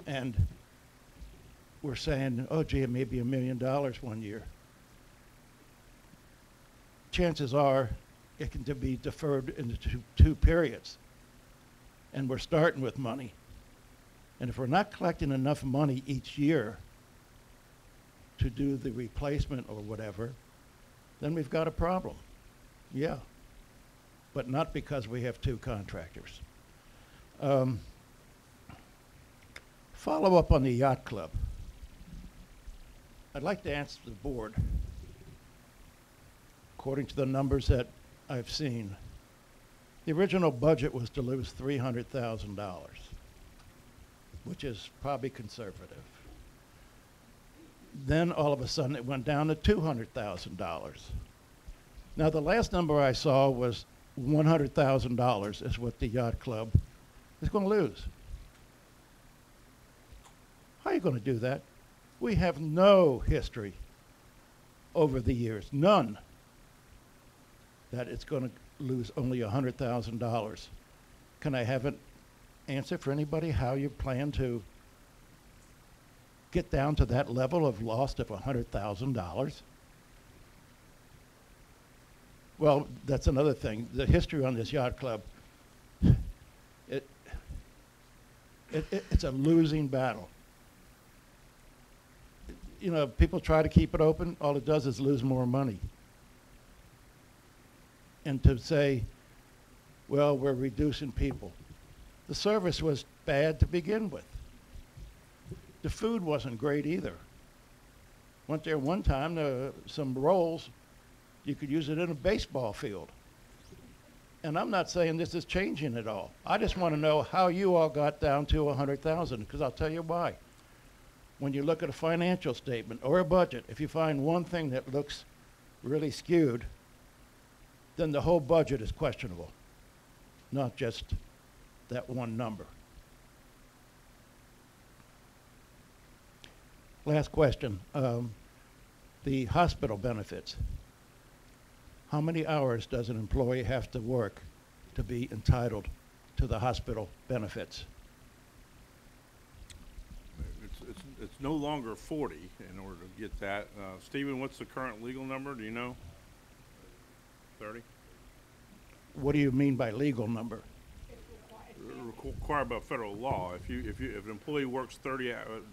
And we're saying, oh gee, it may be $1 million 1 year. Chances are it can be deferred into two periods. And we're starting with money. And if we're not collecting enough money each year to do the replacement or whatever, then we've got a problem. Yeah. But not because we have 2 contractors. Follow up on the yacht club. I'd like to answer the board. According to the numbers that I've seen, the original budget was to lose $300,000, which is probably conservative. Then all of a sudden it went down to $200,000. Now the last number I saw was $100,000 is what the yacht club is going to lose. How are you going to do that? We have no history over the years, none, that it's going to lose only $100,000. Can I have an answer for anybody how you plan to get down to that level of loss of $100,000? Well, that's another thing. The history on this yacht club, it's a losing battle. You know, people try to keep it open, all it does is lose more money. And to say, well, we're reducing people. The service was bad to begin with. The food wasn't great either. Went there one time, some rolls, you could use it in a baseball field. And I'm not saying this is changing at all. I just want to know how you all got down to 100,000, because I'll tell you why. When you look at a financial statement or a budget, if you find one thing that looks really skewed, then the whole budget is questionable, not just that one number. Last question. The hospital benefits. How many hours does an employee have to work to be entitled to the hospital benefits? It's no longer 40 in order to get that. Stephen, what's the current legal number? Do you know? 30? What do you mean by legal number? Required by federal law. If an employee works 30 hours,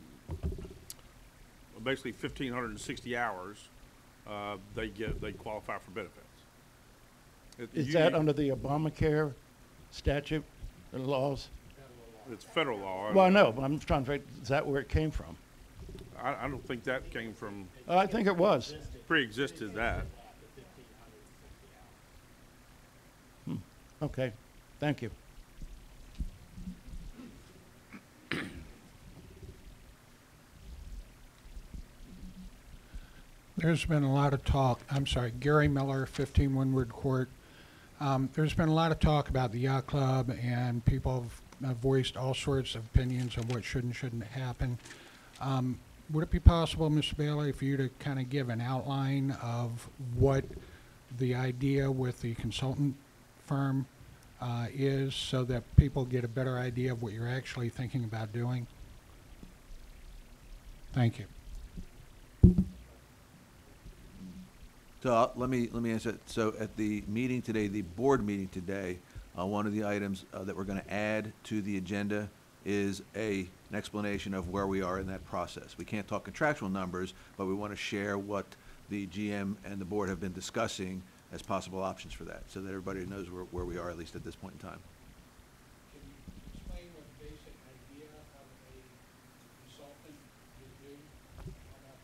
basically 1,560 hours, they qualify for benefits. Is that under the Obamacare statute and laws? It's federal law. Well, I know, but I'm trying to figure, is that where it came from? I don't think that came from, I think it was. pre-existed that. Okay, thank you. There's been a lot of talk, I'm sorry, Gary Miller, 15 Windward Court. There's been a lot of talk about the yacht club, and people have voiced all sorts of opinions on what should and shouldn't happen. Would it be possible, Mr. Bailey, for you to kind of give an outline of what the idea with the consultant firm is, so that people get a better idea of what you're actually thinking about doing? Thank you. So let me answer it. So at the meeting today, the board meeting today, one of the items that we're going to add to the agenda is an explanation of where we are in that process. We can't talk contractual numbers, but we want to share what the GM and the board have been discussing as possible options for that, so that everybody knows where we are, at least at this point in time. Can you explain what the basic idea of a consultant would do, how that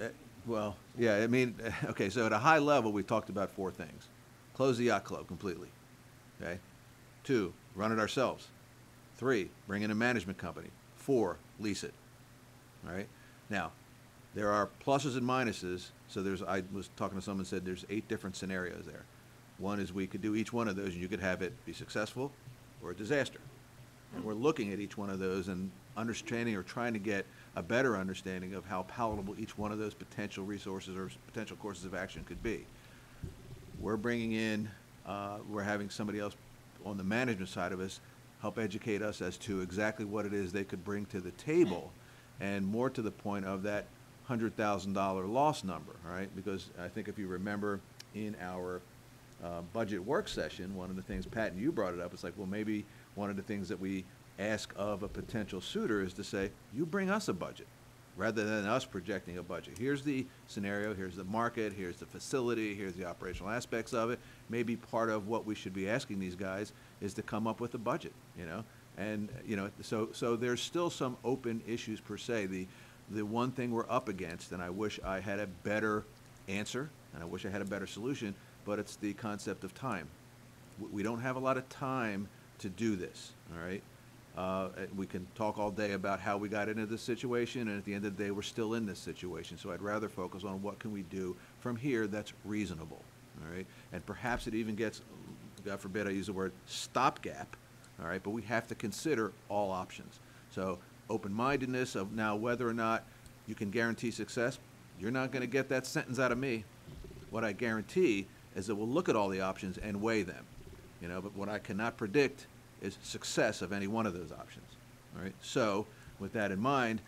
would work? Well, yeah, I mean, okay, so at a high level, we talked about 4 things. Close the yacht club completely, okay? 2, run it ourselves. 3, bring in a management company. 4, lease it, all right? Now, there are pluses and minuses, so I was talking to someone and said there's 8 different scenarios there. One is we could do each one of those and you could have it be successful or a disaster. And we're looking at each one of those and understanding or trying to get a better understanding of how palatable each one of those potential resources or potential courses of action could be. We're bringing in, we're having somebody else on the management side of us help educate us as to exactly what it is they could bring to the table, and more to the point of that $100,000 loss number, right? Because I think if you remember in our budget work session, one of the things, Pat, and you brought it up, it's like, well, maybe one of the things that we ask of a potential suitor is to say, you bring us a budget, rather than us projecting a budget. Here's the scenario, here's the market, here's the facility, here's the operational aspects of it. Maybe part of what we should be asking these guys is to come up with a budget, you know? And, you know, so there's still some open issues per se. The one thing we're up against, and I wish I had a better answer, and I wish I had a better solution, but it's the concept of time. We don't have a lot of time to do this, all right? We can talk all day about how we got into this situation, and at the end of the day, we're still in this situation. So I'd rather focus on what can we do from here that's reasonable, all right? And perhaps it even gets, God forbid I use the word stopgap, all right? But we have to consider all options. So open-mindedness of now whether or not you can guarantee success, you're not going to get that sentence out of me. What I guarantee is that we'll look at all the options and weigh them, you know, but what I cannot predict is success of any one of those options. all right? So, with that in mind,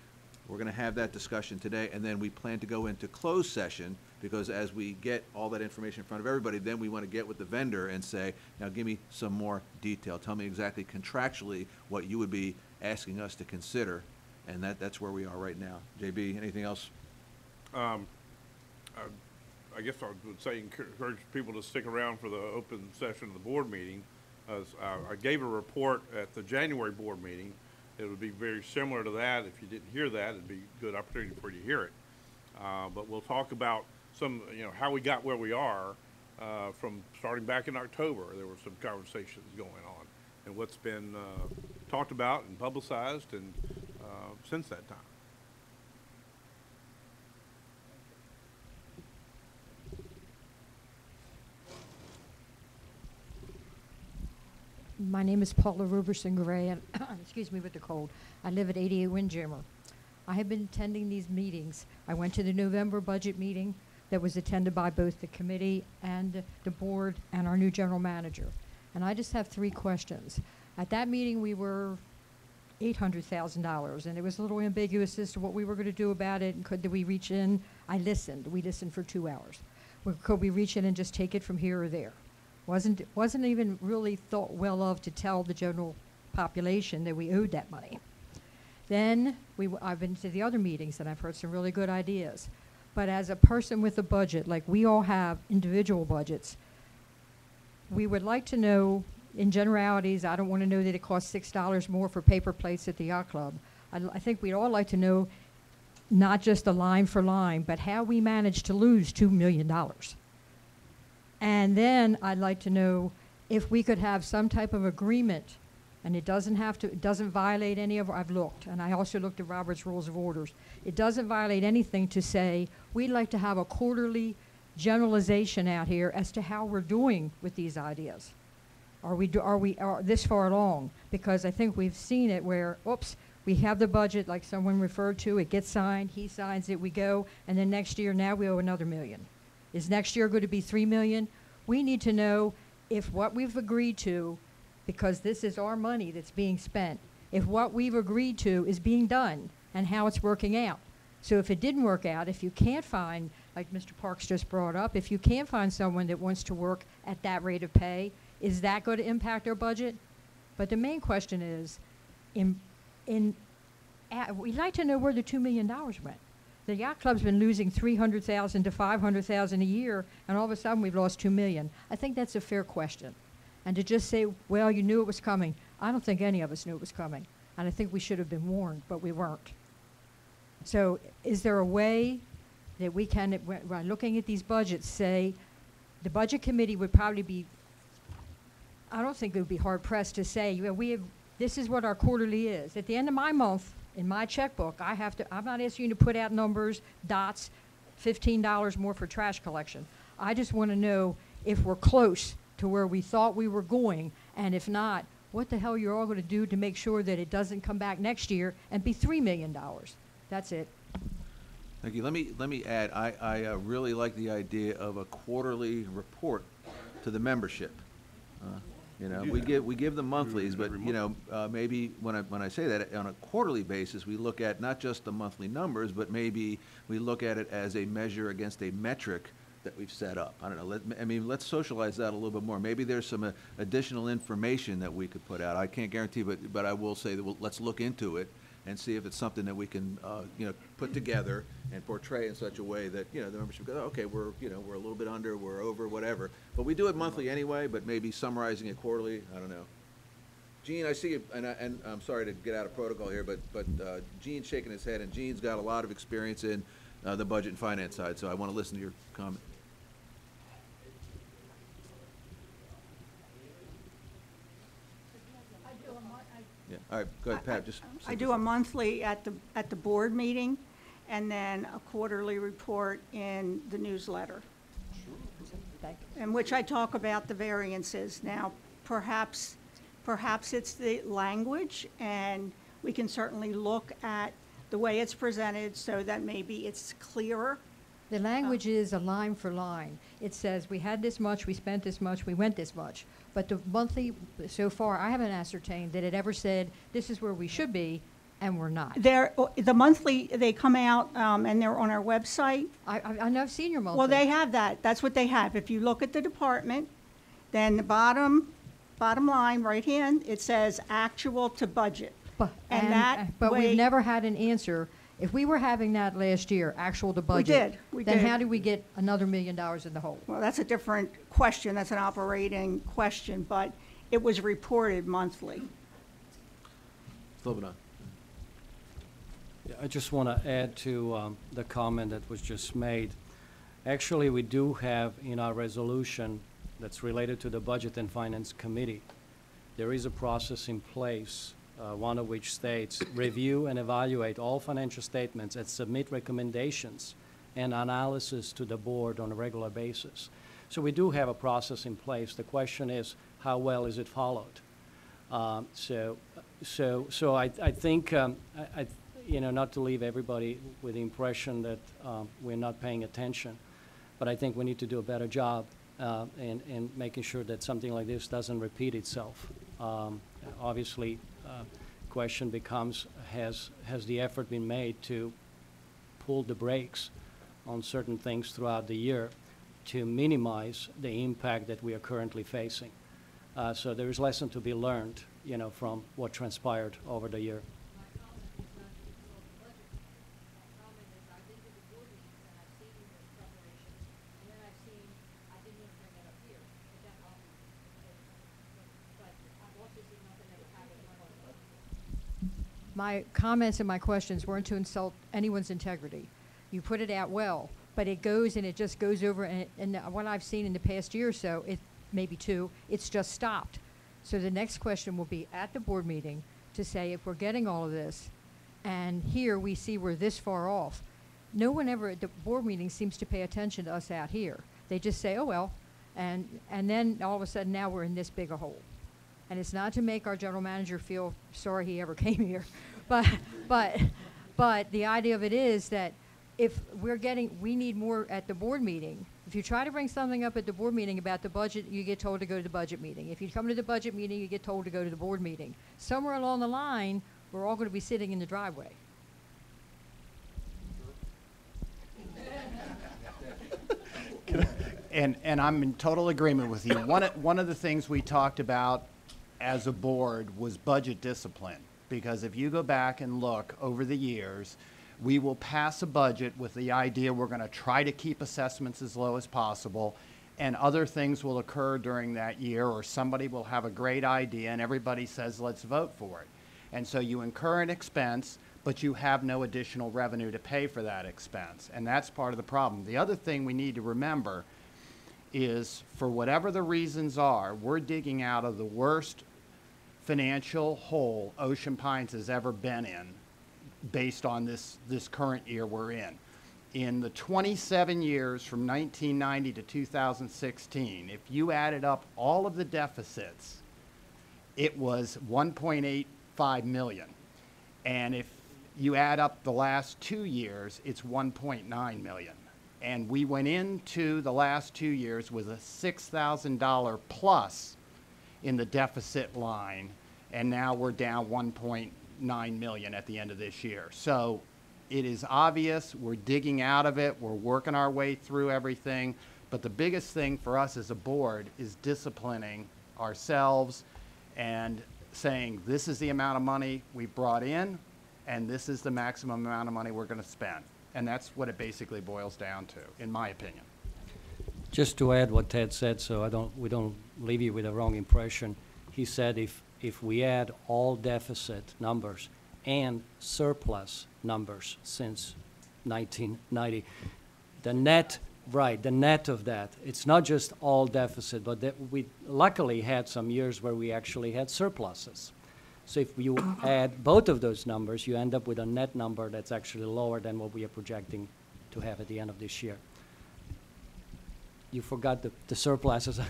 we're gonna have that discussion today, and then we plan to go into closed session, because as we get all that information in front of everybody, then we wanna get with the vendor and say, now give me some more detail. Tell me exactly contractually what you would be asking us to consider, and that's where we are right now. JB, anything else? I guess I would say encourage people to stick around for the open session of the board meeting. As I gave a report at the January board meeting. It would be very similar to that. If you didn't hear that, it'd be a good opportunity for you to hear it. But we'll talk about some, how we got where we are from starting back in October. There were some conversations going on, and what's been talked about and publicized and since that time. My name is Paula Roberson Gray, and excuse me with the cold. I live at 88 Windjammer. I have been attending these meetings. I went to the November budget meeting that was attended by both the committee and the board and our new general manager. And I just have 3 questions. At that meeting, we were $800,000, and it was a little ambiguous as to what we were going to do about it, and could we reach in? I listened. We listened for 2 hours. Could we reach in and just take it from here or there? Wasn't even really thought well of to tell the general population that we owed that money. Then I've been to the other meetings and I've heard some really good ideas. But as a person with a budget, like we all have individual budgets, we would like to know, in generalities, I don't want to know that it costs $6 more for paper plates at the yacht club. I think we'd all like to know not just a line for line, but how we managed to lose $2 million. And then I'd like to know if we could have some type of agreement, and it doesn't violate any of, I've looked, and I also looked at Robert's Rules of Orders. It doesn't violate anything to say, we'd like to have a quarterly generalization out here as to how we're doing with these ideas. Are we this far along? Because I think we've seen it where, oops, we have the budget, like someone referred to, it gets signed, he signs it, we go, and then next year, now we owe another $1 million. Is next year going to be $3 million? We need to know if what we've agreed to, because this is our money that's being spent, if what we've agreed to is being done and how it's working out. So if it didn't work out, if you can't find, like Mr. Parks just brought up, if you can't find someone that wants to work at that rate of pay, is that going to impact our budget? But the main question is, we'd like to know where the $2 million went. The yacht club's been losing $300,000 to $500,000 a year, and all of a sudden we've lost $2 million. I think that's a fair question. And to just say, well, you knew it was coming, I don't think any of us knew it was coming. And I think we should have been warned, but we weren't. So is there a way that we can, when looking at these budgets, say the budget committee would probably be, I don't think it would be hard pressed to say, this is what our quarterly is. At the end of my month, in my checkbook, I'm not asking you to put out numbers, dots, $15 more for trash collection. I just want to know if we're close to where we thought we were going, and if not, what the hell you're all going to do to make sure that it doesn't come back next year and be $3 million. That's it. Thank you. Let me add, I really like the idea of a quarterly report to the membership. We give them monthlies, but maybe when I say that, on a quarterly basis, we look at not just the monthly numbers, but maybe we look at it as a measure against a metric that we've set up. I don't know. Let's socialize that a little bit more. Maybe there's some additional information that we could put out. I can't guarantee, but I will say that let's look into it and see if it's something that we can put together and portray in such a way that the membership goes, okay, we're a little bit under, we're over, whatever. But we do it monthly anyway. But maybe summarizing it quarterly, I don't know. Gene, I see you, and I'm sorry to get out of protocol here, but Gene's shaking his head, and Gene's got a lot of experience in the budget and finance side, so I want to listen to your comment. Yeah. All right, go ahead, Pat. I do a monthly at the board meeting, and then a quarterly report in the newsletter, in which I talk about the variances. Now, perhaps it's the language, and we can certainly look at the way it's presented so that maybe it's clearer The language is a line for line. It says, we had this much, we spent this much, we went this much. But the monthly, so far, I haven't ascertained that it ever said, this is where we should be, and we're not. The monthly, they come out, and they're on our website. I know, I've seen your monthly. Well, they have that. That's what they have. If you look at the department, then the bottom line, right hand, it says actual to budget. But we've never had an answer. If we were having that last year, actual to budget. We Then did. how did we get another $1 million in the hole? Well, that's a different question. That's an operating question, but it was reported monthly. Slobodan. Yeah, I just want to add to the comment that was just made. Actually, we do have in our resolution that's related to the Budget and Finance Committee, there is a process in place, one of which states, review and evaluate all financial statements and submit recommendations and analysis to the board on a regular basis. So we do have a process in place. The question is, how well is it followed? So I think, you know, not to leave everybody with the impression that we're not paying attention, but I think we need to do a better job in making sure that something like this doesn't repeat itself. Obviously, question becomes, has the effort been made to pull the brakes on certain things throughout the year to minimize the impact that we are currently facing? So there is lesson to be learned, you know, from what transpired over the year. My comments and my questions weren't to insult anyone's integrity. You put it out well, but it goes and it just goes over, and what I've seen in the past year or so, maybe two, it's just stopped. So the next question will be at the board meeting to say, if we're getting all of this, and here we see we're this far off, no one ever at the board meeting seems to pay attention to us out here. They just say, oh, well, and then all of a sudden now we're in this big a hole. And it's not to make our general manager feel sorry he ever came here, but the idea of it is that if we need more at the board meeting. If you try to bring something up at the board meeting about the budget, you get told to go to the budget meeting. If you come to the budget meeting, you get told to go to the board meeting. Somewhere along the line, we're all going to be sitting in the driveway. And I'm in total agreement with you. One of the things we talked about as a board was budget discipline. Because if you go back and look over the years, we will pass a budget with the idea we're going to try to keep assessments as low as possible, and other things will occur during that year, or somebody will have a great idea and everybody says, let's vote for it. And so you incur an expense, but you have no additional revenue to pay for that expense. And that's part of the problem. The other thing we need to remember is, for whatever the reasons are, we're digging out of the worst financial hole Ocean Pines has ever been in, based on this current year we're in. In the 27 years from 1990 to 2016, if you added up all of the deficits, it was 1.85 million. And if you add up the last 2 years, it's 1.9 million. And we went into the last 2 years with a $6,000 plus in the deficit line, and now we're down 1.9 million at the end of this year. So it is obvious we're digging out of it, we're working our way through everything, but the biggest thing for us as a board is disciplining ourselves and saying, this is the amount of money we brought in, and this is the maximum amount of money we're going to spend. And that's what it basically boils down to, in my opinion. Just to add what Ted said, so we don't leave you with a wrong impression. He said if we add all deficit numbers and surplus numbers since 1990, the net of that, it's not just all deficit, but that we luckily had some years where we actually had surpluses. So if you add both of those numbers, you end up with a net number that's actually lower than what we are projecting to have at the end of this year. You forgot the surpluses,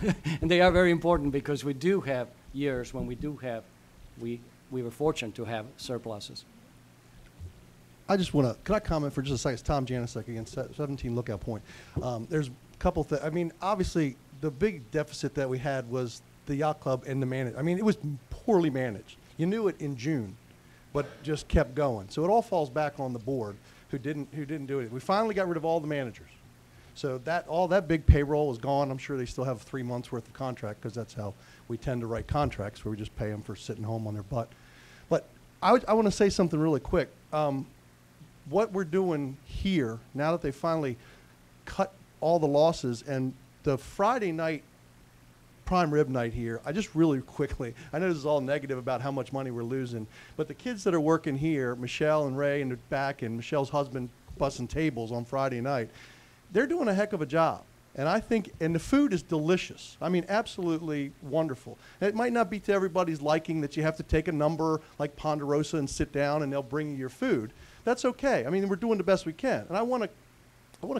and they are very important because we do have years when we were fortunate to have surpluses. I just want to, can I comment for just a second? It's Tom Janicek again, 17 Lookout Point. There's a couple things. I mean, obviously, the big deficit that we had was the yacht club and the management. I mean, it was poorly managed. You knew it in June, but just kept going. So it all falls back on the board who didn't do it. We finally got rid of all the managers. So all that big payroll is gone. I'm sure they still have 3 months worth of contract because that's how we tend to write contracts, where we just pay them for sitting home on their butt. But I want to say something really quick. What we're doing here, now that they finally cut all the losses, and the Friday night prime rib night here, I just really quickly, I know this is all negative about how much money we're losing, but the kids that are working here, Michelle and Ray in the back, and Michelle's husband bussing tables on Friday night, they're doing a heck of a job. And I think, and the food is delicious. I mean, absolutely wonderful. And it might not be to everybody's liking that you have to take a number like Ponderosa and sit down and they'll bring you your food. That's okay. I mean, we're doing the best we can. And I want to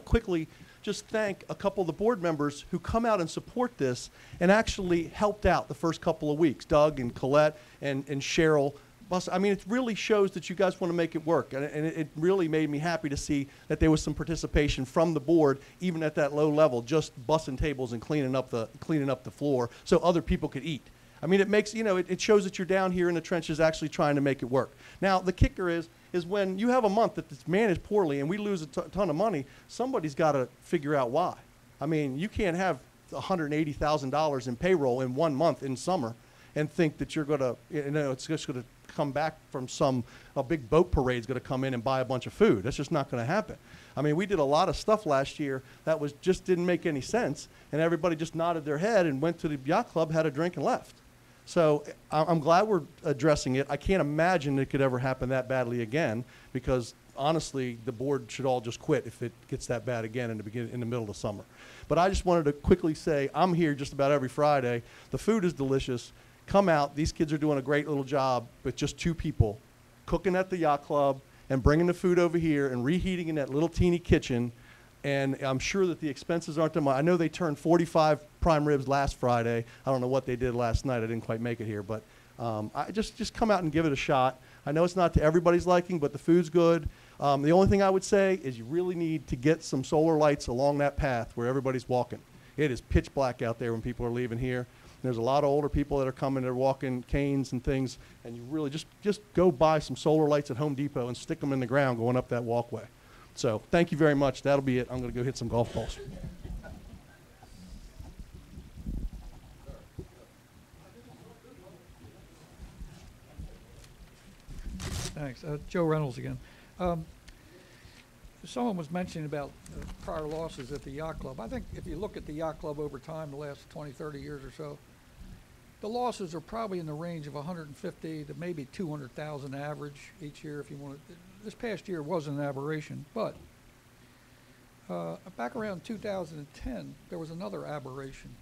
quickly just thank a couple of the board members who come out and support this and actually helped out the first couple of weeks, Doug and Colette and Cheryl. I mean, it really shows that you guys want to make it work, and it really made me happy to see that there was some participation from the board, even at that low level, just bussing tables and cleaning up the floor so other people could eat. I mean, it makes, it shows that you're down here in the trenches actually trying to make it work. Now, the kicker is when you have a month that's managed poorly and we lose a ton of money, somebody's got to figure out why. I mean, you can't have $180,000 in payroll in 1 month in summer and think that you're going to, it's just going to come back from a big boat parade's going to come in and buy a bunch of food. That's just not going to happen. I mean, we did a lot of stuff last year that just didn't make any sense, and everybody just nodded their head and went to the yacht club, had a drink, and left. So I'm glad we're addressing it. I can't imagine it could ever happen that badly again, because honestly, the board should all just quit if it gets that bad again in the middle of the summer. But I just wanted to quickly say I'm here just about every Friday. The food is delicious. Come out. These kids are doing a great little job with just 2 people, cooking at the yacht club and bringing the food over here and reheating in that little teeny kitchen. And I'm sure that the expenses aren't that much. I know they turned 45 prime ribs last Friday. I don't know what they did last night. I didn't quite make it here. But I just come out and give it a shot. I know it's not to everybody's liking, but the food's good. The only thing I would say is you really need to get some solar lights along that path where everybody's walking. It is pitch black out there when people are leaving here. There's a lot of older people that are coming, they're walking canes and things, and you really just go buy some solar lights at Home Depot and stick them in the ground going up that walkway. So thank you very much. That'll be it. I'm going to go hit some golf balls. Thanks. Joe Reynolds again. Someone was mentioning about prior losses at the yacht club. I think if you look at the yacht club over time, the last 20, 30 years or so, the losses are probably in the range of 150 to maybe 200,000 average each year. If you want to, this past year wasn't an aberration, but back around 2010, there was another aberration,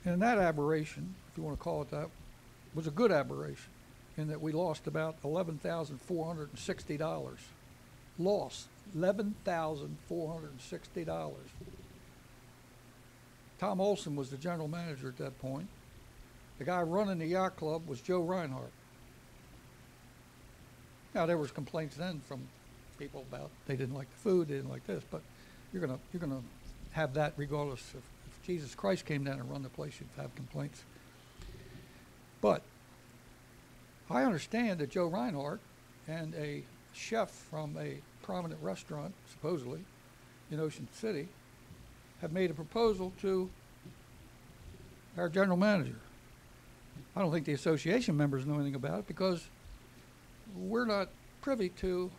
and that aberration, if you want to call it that, was a good aberration, in that we lost about $11,460. Lost $11,460. Tom Olson was the general manager at that point. The guy running the yacht club was Joe Reinhardt. Now there was complaints then from people about they didn't like the food, they didn't like this, but you're gonna have that regardless. If Jesus Christ came down and run the place, you'd have complaints. But I understand that Joe Reinhardt and a chef from a prominent restaurant, supposedly, in Ocean City, have made a proposal to our general manager. I don't think the association members know anything about it because we're not privy to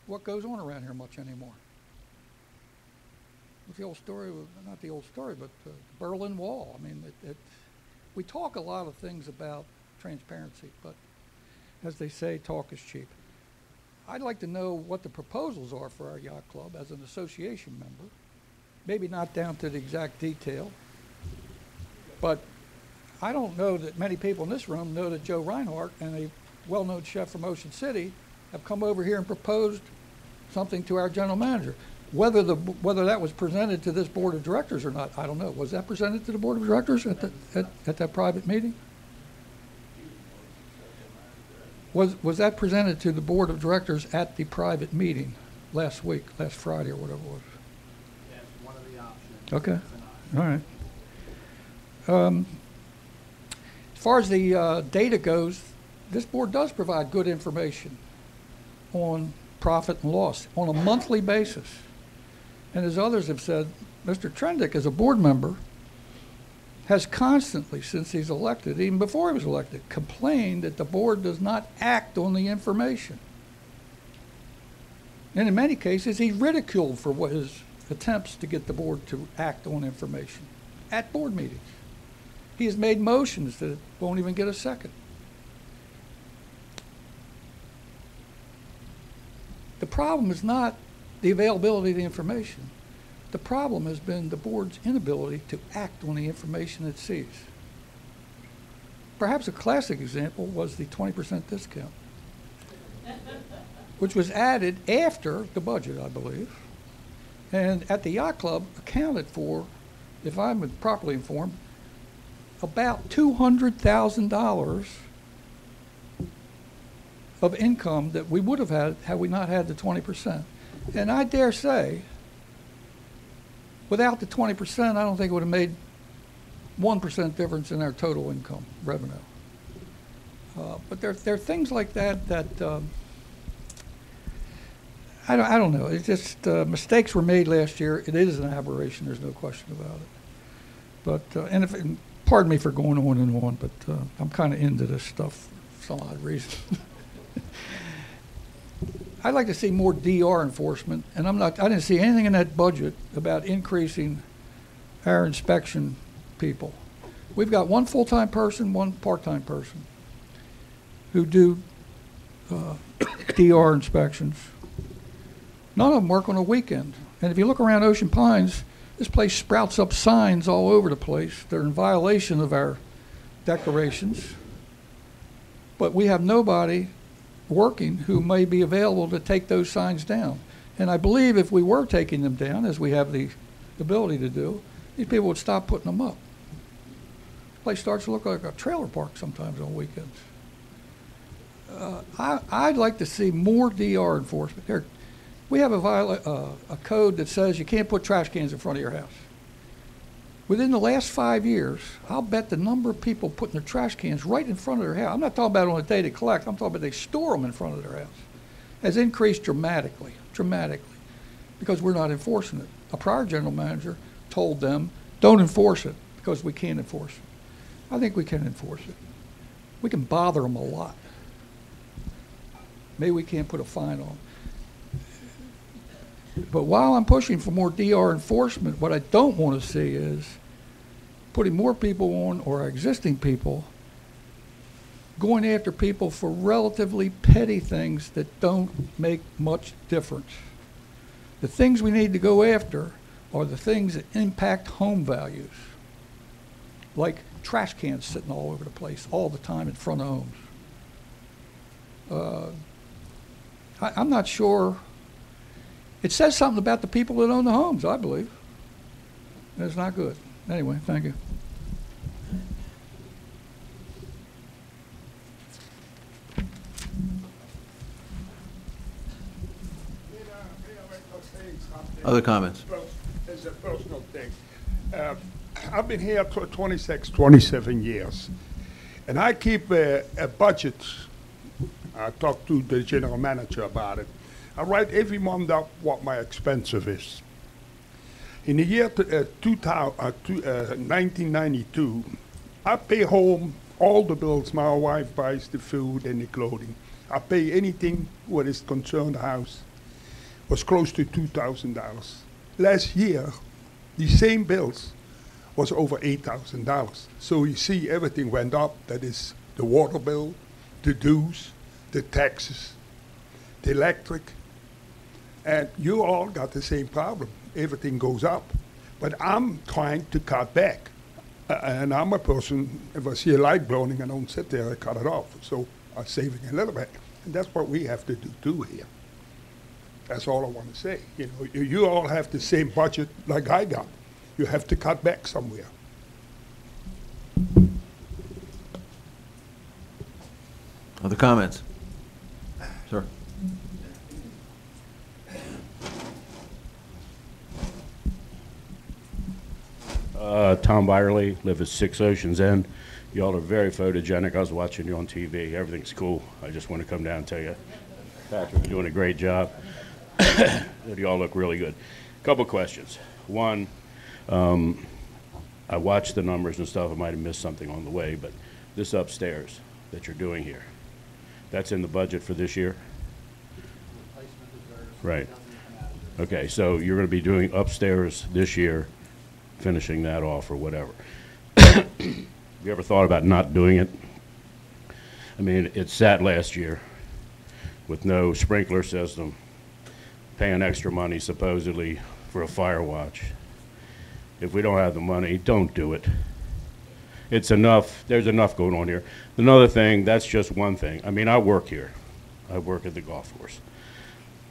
what goes on around here much anymore. What's the old story? Not the old story, but the Berlin Wall. I mean, we talk a lot of things about transparency, but as they say, talk is cheap. I'd like to know what the proposals are for our yacht club as an association member. Maybe not down to the exact detail, but I don't know that many people in this room know that Joe Reinhardt and a well-known chef from Ocean City have come over here and proposed something to our general manager. Whether that was presented to this board of directors or not, I don't know. Was that presented to the board of directors at that private meeting? Was that presented to the Board of Directors at the private meeting last week, last Friday or whatever it was? That's one of the options. Okay, all right. As far as the data goes, this board does provide good information on profit and loss on a monthly basis. And as others have said, Mr. Trendick, as a board member, has constantly, since he's elected, even before he was elected, complained that the board does not act on the information. And in many cases, he's ridiculed for what his attempts to get the board to act on information at board meetings. He has made motions that won't even get a second. The problem is not the availability of the information. The problem has been the board's inability to act on the information it sees. Perhaps a classic example was the 20% discount, which was added after the budget, I believe, and at the yacht club accounted for, if I'm properly informed, about $200,000 of income that we would have had we not had the 20%. And I dare say, without the 20%, I don't think it would have made 1% difference in our total income revenue. But there are things like that I don't know. It's just mistakes were made last year. It is an aberration. There's no question about it. But and pardon me for going on and on, but I'm kind of into this stuff for some odd reason. I'd like to see more DR enforcement, and I didn't see anything in that budget about increasing our inspection people. We've got one full-time person, one part-time person who do DR inspections. None of them work on a weekend. And if you look around Ocean Pines, this place sprouts up signs all over the place. They're in violation of our declarations. But we have nobody working who may be available to take those signs down. And I believe if we were taking them down, as we have the ability to do, these people would stop putting them up. The place starts to look like a trailer park sometimes on weekends. I'd like to see more DR enforcement. We have a code that says you can't put trash cans in front of your house. Within the last 5 years, I'll bet the number of people putting their trash cans right in front of their house, I'm not talking about on the day they collect, I'm talking about they store them in front of their house, has increased dramatically, because we're not enforcing it. A prior general manager told them, don't enforce it, because we can't enforce it. I think we can enforce it. We can bother them a lot. Maybe we can't put a fine on them. But while I'm pushing for more DR enforcement, what I don't want to see is putting more people on, or existing people, going after people for relatively petty things that don't make much difference. The things we need to go after are the things that impact home values, like trash cans sitting all over the place all the time in front of homes. I'm not sure. It says something about the people that own the homes, I believe. It's not good. Anyway, thank you. Other comments? It's a personal thing. I've been here for 27 years, and I keep a budget. I talked to the general manager about it. I write every month up what my expenses is. In the year 1992, I pay home all the bills. My wife buys the food and the clothing. I pay anything what is concerned the house. Was close to $2,000. Last year, the same bills was over $8,000. So you see everything went up. That is the water bill, the dues, the taxes, the electric. And you all got the same problem. Everything goes up. But I'm trying to cut back. And I'm a person, if I see a light burning, I don't sit there, I cut it off. So I'm saving a little bit. And that's what we have to do here. That's all I want to say. You know, you all have the same budget like I got. You have to cut back somewhere. Other comments? Sir? Tom Byerly, live at 6 Oceans End. Y'all are very photogenic. I was watching you on TV. Everything's cool. I just want to come down and tell you, Patrick, you're doing a great job. Y'all look really good. Couple questions. One, I watched the numbers and stuff. I might have missed something on the way, but this upstairs that you're doing here, that's in the budget for this year? Right. Okay, so you're going to be doing upstairs this year, finishing that off or whatever. You ever thought about not doing it? I mean, it sat last year with no sprinkler system, paying extra money supposedly for a fire watch. If we don't have the money, don't do it. It's enough, there's enough going on here. Another thing, that's just one thing. I mean, I work here. I work at the golf course.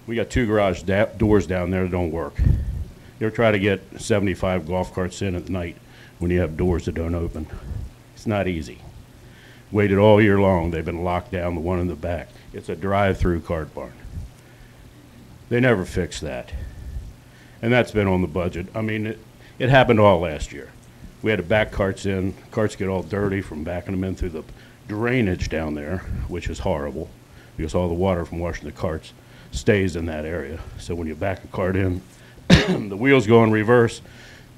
We got 2 garage doors down there that don't work. You ever try to get 75 golf carts in at night when you have doors that don't open? It's not easy. Waited all year long. They've been locked down, the one in the back. It's a drive-through cart barn. They never fixed that. And that's been on the budget. I mean, it happened all last year. We had to back carts in. Carts get all dirty from backing them in through the drainage down there, which is horrible because all the water from washing the carts stays in that area. So when you back a cart in, the wheels go in reverse,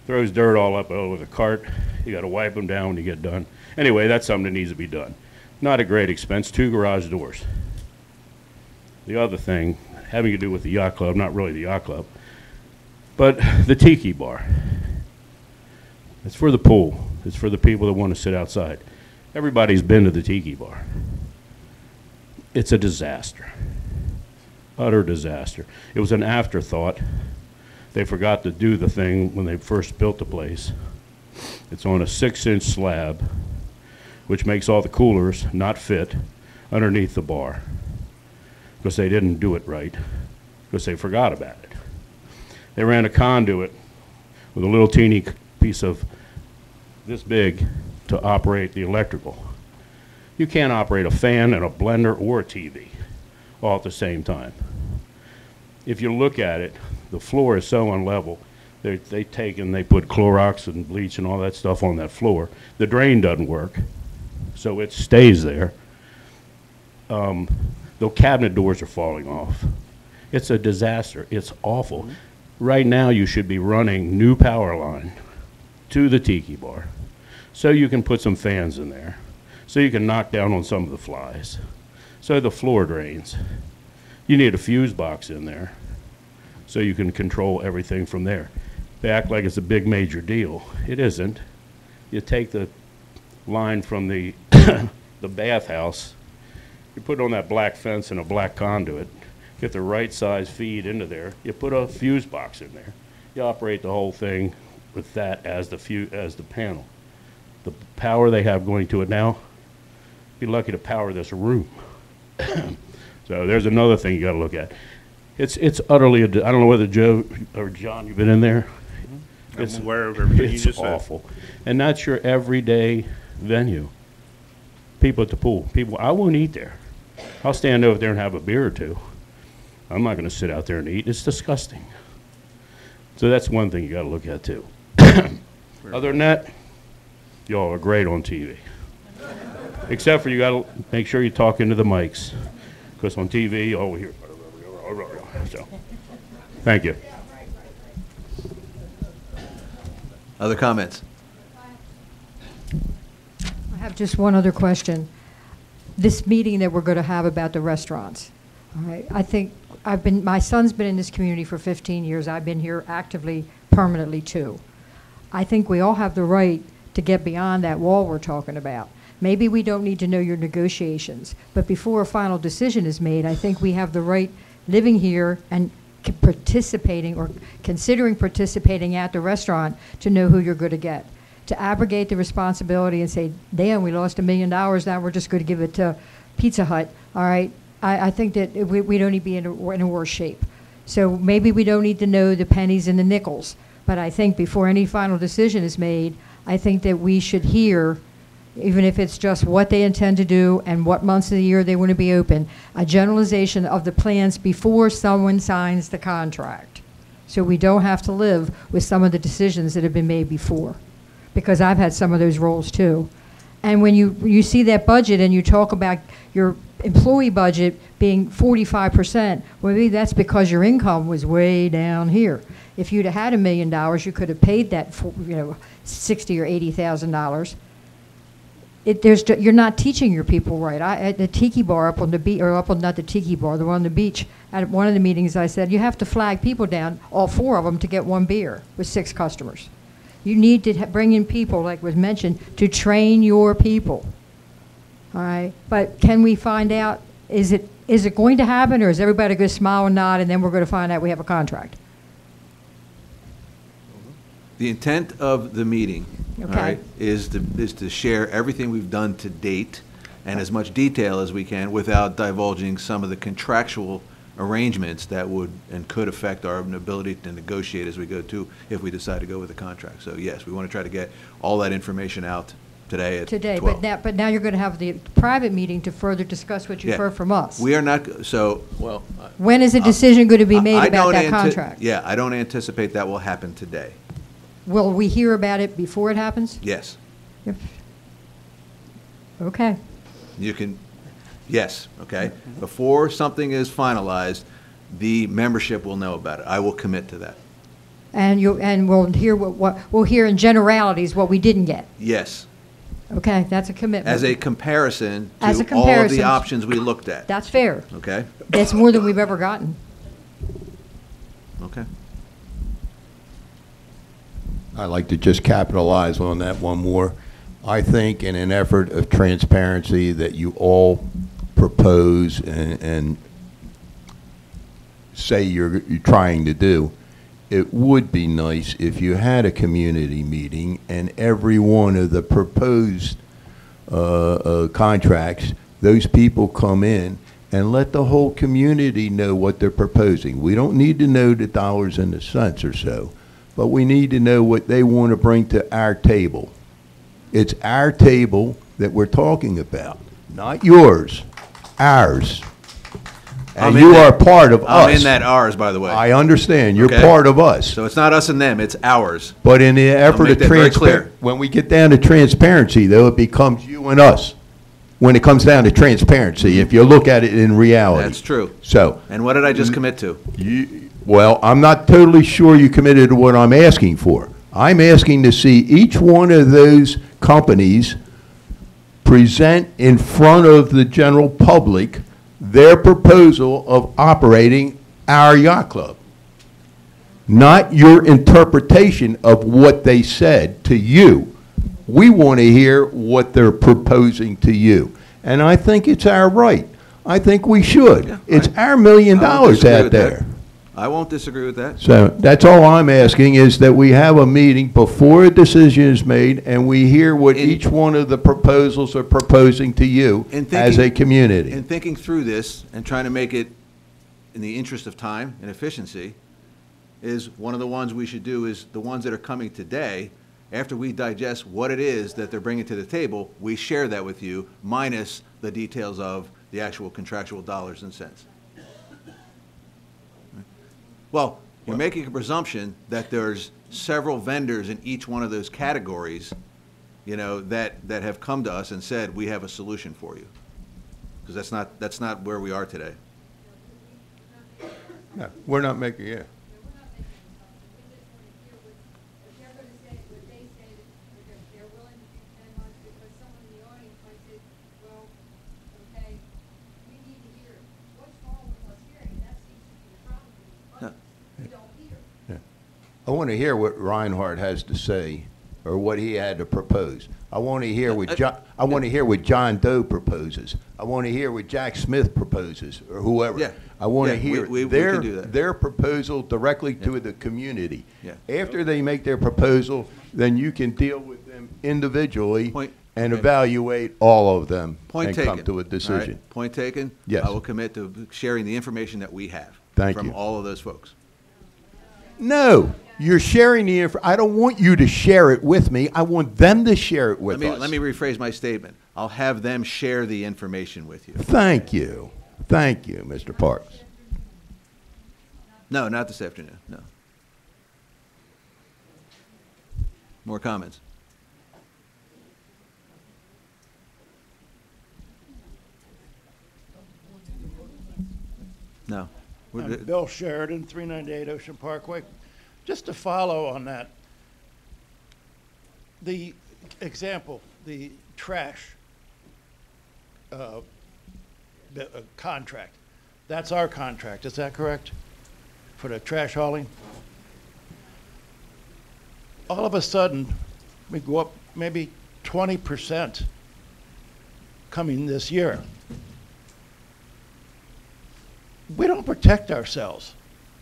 throws dirt all up over the cart. You got to wipe them down when you get done. Anyway, that's something that needs to be done. Not a great expense, 2 garage doors. The other thing, having to do with the yacht club, not really the yacht club, but the tiki bar. It's for the pool. It's for the people that want to sit outside. Everybody's been to the tiki bar. It's a disaster. Utter disaster. It was an afterthought. They forgot to do the thing when they first built the place. It's on a 6-inch slab, which makes all the coolers not fit underneath the bar because they didn't do it right, because they forgot about it. They ran a conduit with a little teeny piece of this big to operate the electrical. You can't operate a fan and a blender or a TV all at the same time. If you look at it, the floor is so unlevel. They take and they put Clorox and bleach and all that stuff on that floor. The drain doesn't work, so it stays there. The cabinet doors are falling off. It's a disaster. It's awful. Right now, you should be running new power line to the tiki bar so you can put some fans in there, so you can knock down on some of the flies, so the floor drains. You need a fuse box in there so you can control everything from there. They act like it's a big major deal. It isn't. You take the line from the the bathhouse, you put it on that black fence and a black conduit, get the right size feed into there, you put a fuse box in there. You operate the whole thing with that as the panel. The power they have going to it now, be lucky to power this room. So there's another thing you got to look at. It's utterly, I don't know whether Joe or John, you've been in there. I'm aware of everything you just said. It's awful. And that's your everyday venue. People at the pool. People, I won't eat there. I'll stand over there and have a beer or two. I'm not going to sit out there and eat. It's disgusting. So that's one thing you got to look at too. Other than that, y'all are great on TV. Except for you got to make sure you talk into the mics, because on TV you always hear. So, thank you. Other comments? I have just one other question. This meeting that we're going to have about the restaurants, all right, I think my son's been in this community for 15 years. I've been here actively, permanently too. I think we all have the right to get beyond that wall we're talking about. Maybe we don't need to know your negotiations, but before a final decision is made, I think we have the right, living here and participating or considering participating at the restaurant, to know who you're going to get. To abrogate the responsibility and say, damn, we lost $1 million, now we're just going to give it to Pizza Hut, all right? I think that we don't need to be in a worse shape. So maybe we don't need to know the pennies and the nickels, but I think before any final decision is made, I think that we should hear even if it's just what they intend to do and what months of the year they want to be open, a generalization of the plans before someone signs the contract. So we don't have to live with some of the decisions that have been made before, because I've had some of those roles too. And when you see that budget and you talk about your employee budget being 45%, well, maybe that's because your income was way down here. If you'd have had $1 million, you could have paid that for, $60,000 or $80,000. You're not teaching your people right. At the tiki bar up on the beach, or not the tiki bar, the one on the beach, at one of the meetings I said, you have to flag people down, all 4 of them, to get 1 beer with 6 customers. You need to bring in people, like was mentioned, to train your people. All right, but can we find out, is it going to happen, or is everybody going to smile and nod, and then we're going to find out we have a contract? The intent of the meeting, all Okay. right, is to share everything we've done to date and as much detail as we can without divulging some of the contractual arrangements that would and could affect our ability to negotiate as we go to, if we decide to go with a contract. So yes, we want to try to get all that information out today at 12. But now you're going to have the private meeting to further discuss what you've Yeah. heard from us. We are not, so, well. When is a decision going to be made I about don't that contract? Yeah, I don't anticipate that will happen today. Will we hear about it before it happens? Yes. Yep. Okay. You can, yes, okay? Before something is finalized, the membership will know about it. I will commit to that. And we'll hear we'll hear in generalities what we didn't get. Yes, Okay, that's a commitment. as a comparison As a to all of the comparison. options we looked at, That's fair. okay? That's more than we've ever gotten. Okay. I'd like to just capitalize on that one more. I think in an effort of transparency that you all propose and say you're trying to do, it would be nice if you had a community meeting and every one of the proposed contracts, those people come in and let the whole community know what they're proposing. We don't need to know the dollars and the cents or so, but we need to know what they want to bring to our table. It's our table that we're talking about, not yours, ours. And I'm in you that- are part of us. I'm in that ours, by the way. I understand, you're Okay? part of us. So it's not us and them, it's ours. But in the effort make of that very clear. transparency, when we get down to transparency, though, it becomes you and us. When it comes down to transparency, if you look at it in reality. That's true. So, And what did I just commit to? well, I'm not totally sure you committed to what I'm asking for. I'm asking to see each one of those companies present in front of the general public their proposal of operating our yacht club. Not your interpretation of what they said to you. We want to hear what they're proposing to you. And I think it's our right. I think we should. Yeah, It's I- our $1 million I won't disagree out with that. there. I won't disagree with that. So that's all I'm asking, is that we have a meeting before a decision is made, and we hear what each one of the proposals are proposing to you In as thinking- a community. In thinking through this and trying to make it in the interest of time and efficiency, is one of the ones we should do is the ones that are coming today, after we digest what it is that they're bringing to the table, we share that with you, minus the details of the actual contractual dollars and cents. Well, you're making a presumption that there's several vendors in each one of those categories, that have come to us and said, we have a solution for you. Because that's not where we are today. No, we're not making, yeah. I want to hear what Reinhardt has to say, or what he had to propose. I want to hear what John Doe proposes. I want to hear what Jack Smith proposes, or whoever. Yeah. I want to Yeah, hear we their can do that. their proposal directly to the community. Yeah. After they make their proposal, then you can deal with them individually Point- and okay. evaluate all of them Point and taken. come to a All right? decision. Point taken. Yes. I will commit to sharing the information that we have. Thank From you. all of those folks. No, you're sharing the I don't want you to share it with me. I want them to share it with us. Let me rephrase my statement. I'll have them share the information with you. Thank you. Thank you, Mr. Parks. No, not this afternoon, no. More comments? No. I'm Bill Sheridan, 398 Ocean Parkway. Just to follow on that, the example, the trash contract, that's our contract, is that correct? For the trash hauling? All of a sudden, we go up maybe 20% coming this year. We don't protect ourselves.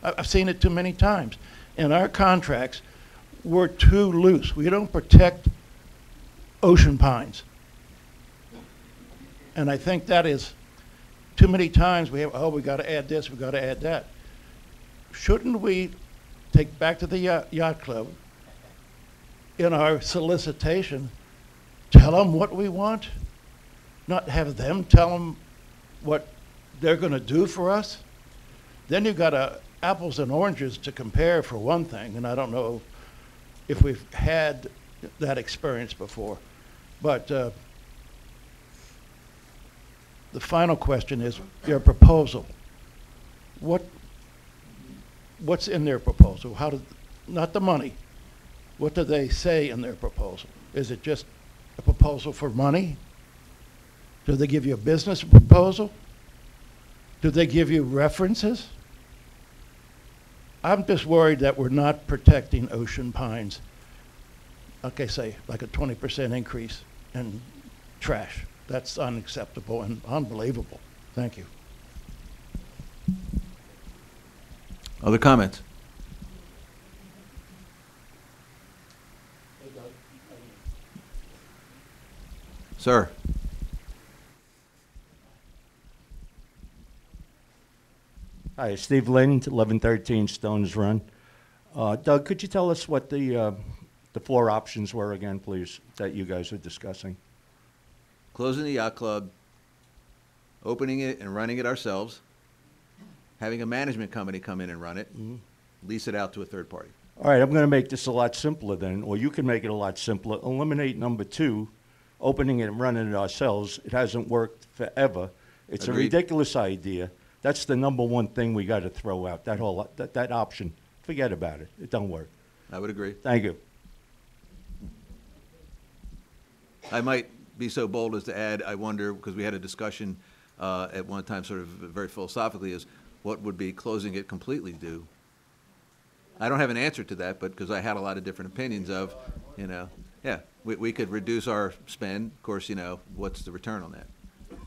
I've seen it too many times. In our contracts, we're too loose. We don't protect ocean pines. And I think that is too many times we have, oh, we got to add this, we got to add that. Shouldn't we take back to the yacht club in our solicitation, tell them what we want, not have them tell them what they're going to do for us? Then you've got apples and oranges to compare for one thing, and I don't know if we've had that experience before. But the final question is your proposal. What's in their proposal? Not the money. What do they say in their proposal? Is it just a proposal for money? Do they give you a business proposal? Do they give you references? I'm just worried that we're not protecting ocean pines. Okay, say like a 20% increase in trash. That's unacceptable and unbelievable. Thank you. Other comments? Sir? Hi, Steve Lind, 1113 Stones Run. Doug, could you tell us what the floor options were again, please, that you guys are discussing? Closing the yacht club, opening it and running it ourselves, having a management company come in and run it, lease it out to a third party. All right, I'm going to make this a lot simpler then, or you can make it a lot simpler. Eliminate number 2, opening it and running it ourselves. It hasn't worked forever. It's Agreed. a ridiculous idea. That's the number one thing we got to throw out, that whole that option. Forget about it. It don't work. I would agree. Thank you. I might be so bold as to add, I wonder, because we had a discussion at one time sort of very philosophically, is what would be closing it completely do? I don't have an answer to that, but because I had a lot of different opinions of, yeah, we could reduce our spend. Of course, what's the return on that?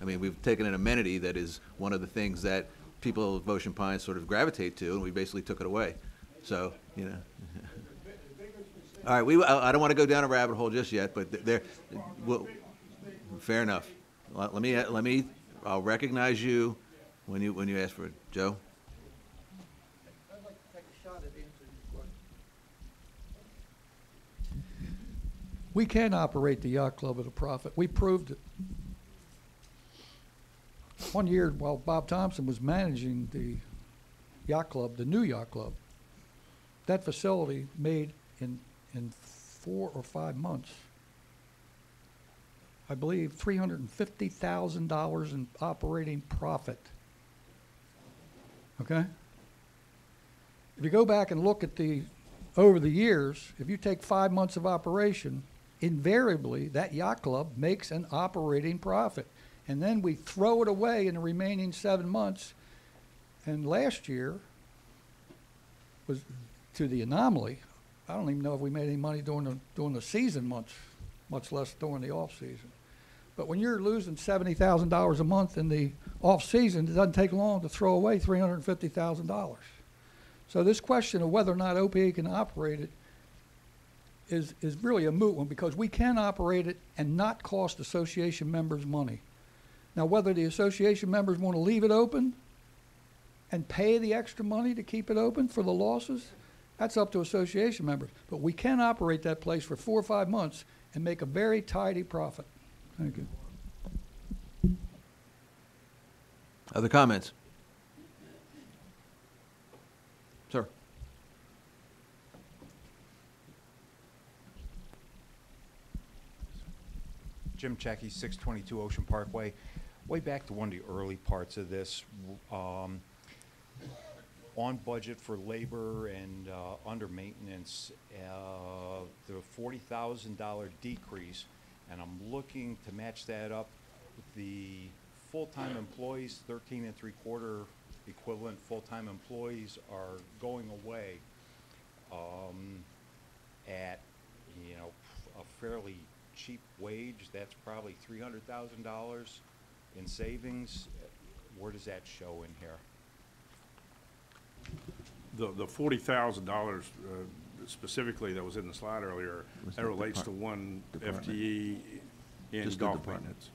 I mean, we've taken an amenity that is one of the things that people of Ocean Pines sort of gravitate to, and we basically took it away. So, All right, I don't want to go down a rabbit hole just yet, but fair enough. I'll recognize you when you ask for it. Joe? I'd like to take a shot at answering the question. We can operate the yacht club at a profit. We proved it. One year while Bob Thompson was managing the yacht club, the new yacht club, that facility made in 4 or 5 months, I believe, $350,000 in operating profit. Okay? If you go back and look at over the years, if you take 5 months of operation, invariably that yacht club makes an operating profit. And then we throw it away in the remaining 7 months. And last year was to the anomaly. I don't even know if we made any money during the season months, much less during the off season. But when you're losing $70,000 a month in the off season, it doesn't take long to throw away $350,000. So this question of whether or not OPE can operate it is really a moot one, because we can operate it and not cost association members money. Now, whether the association members want to leave it open and pay the extra money to keep it open for the losses, That's up to association members. But we can operate that place for 4 or 5 months and make a very tidy profit. Thank you. Other comments? Sir? Jim Checky, 622 Ocean Parkway. Way back to one of the early parts of this, on budget for labor and under maintenance, the $40,000 decrease, and I'm looking to match that up with the full-time employees, 13 3/4 equivalent full-time employees are going away at, you know, a fairly cheap wage. That's probably $300,000 in savings. Where does that show in here? The $40,000 specifically that was in the slide earlier, Was that that relates to one department? FTE in Just the golf department. maintenance.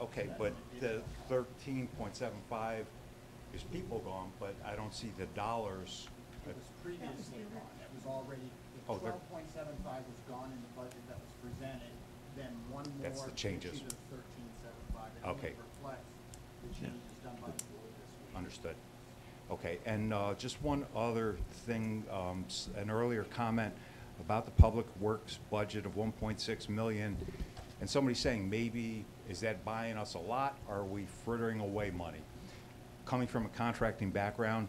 Okay, but the 13.75 is people gone, but I don't see the dollars. It was previously gone, it was already, the Oh, there- 12.75 was gone in the budget that was presented, then one more. That's the changes. To the 13.75, it Okay. only reflects the changes done by the board this week. Understood. Okay, and just one other thing, an earlier comment about the Public Works budget of 1.6 million, and somebody saying maybe, is that buying us a lot, or are we frittering away money? Coming from a contracting background,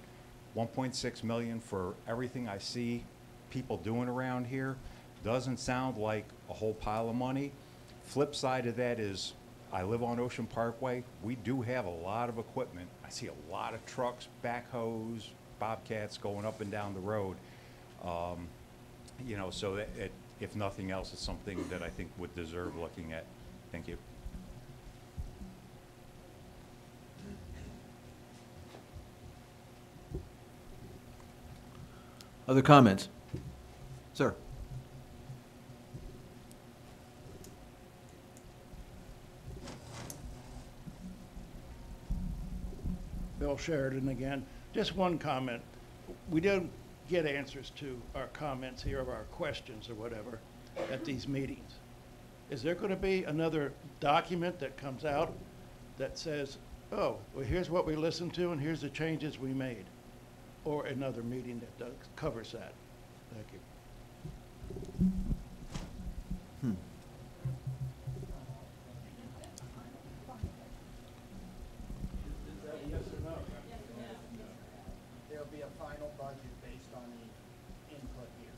1.6 million for everything I see people doing around here doesn't sound like a whole pile of money. Flip side of that is, I live on Ocean Parkway. We do have a lot of equipment. I see a lot of trucks, backhoes, bobcats going up and down the road. You know, so that if nothing else, it's something that I think would deserve looking at. Thank you. Other comments? Sir? Bill Sheridan again. Just one comment. We don't get answers to our comments here or our questions or whatever at these meetings. Is there going to be another document that comes out that says, oh, well, here's what we listened to and here's the changes we made? Or another meeting that covers that? Thank you. Yes or no? There'll be a final budget based on the input here.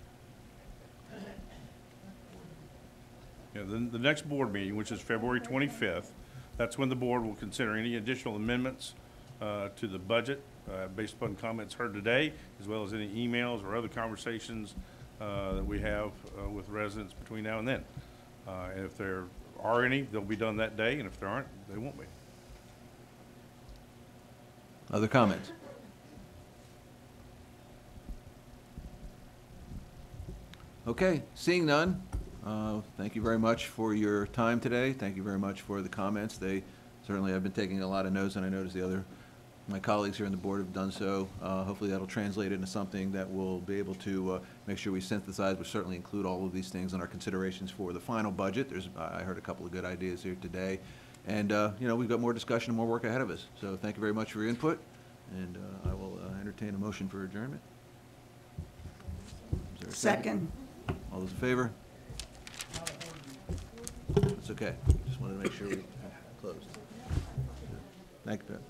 Yeah, the next board meeting, which is February 25th, that's when the board will consider any additional amendments to the budget based upon comments heard today, as well as any emails or other conversations that we have with residents between now and then. And if there are any, they'll be done that day, and if there aren't, they won't be. Other comments? Okay, seeing none, thank you very much for your time today. Thank you very much for the comments. They certainly have been taking a lot of notes, and I noticed my colleagues here on the board have done so. Hopefully that'll translate into something that we'll be able to make sure we synthesize. We certainly include all of these things in our considerations for the final budget. I heard a couple of good ideas here today. And, you know, we've got more discussion and more work ahead of us. So thank you very much for your input, and I will entertain a motion for adjournment. Is there a Second. All those in favor? That's okay. Just wanted to make sure we closed. Thank you, Pat.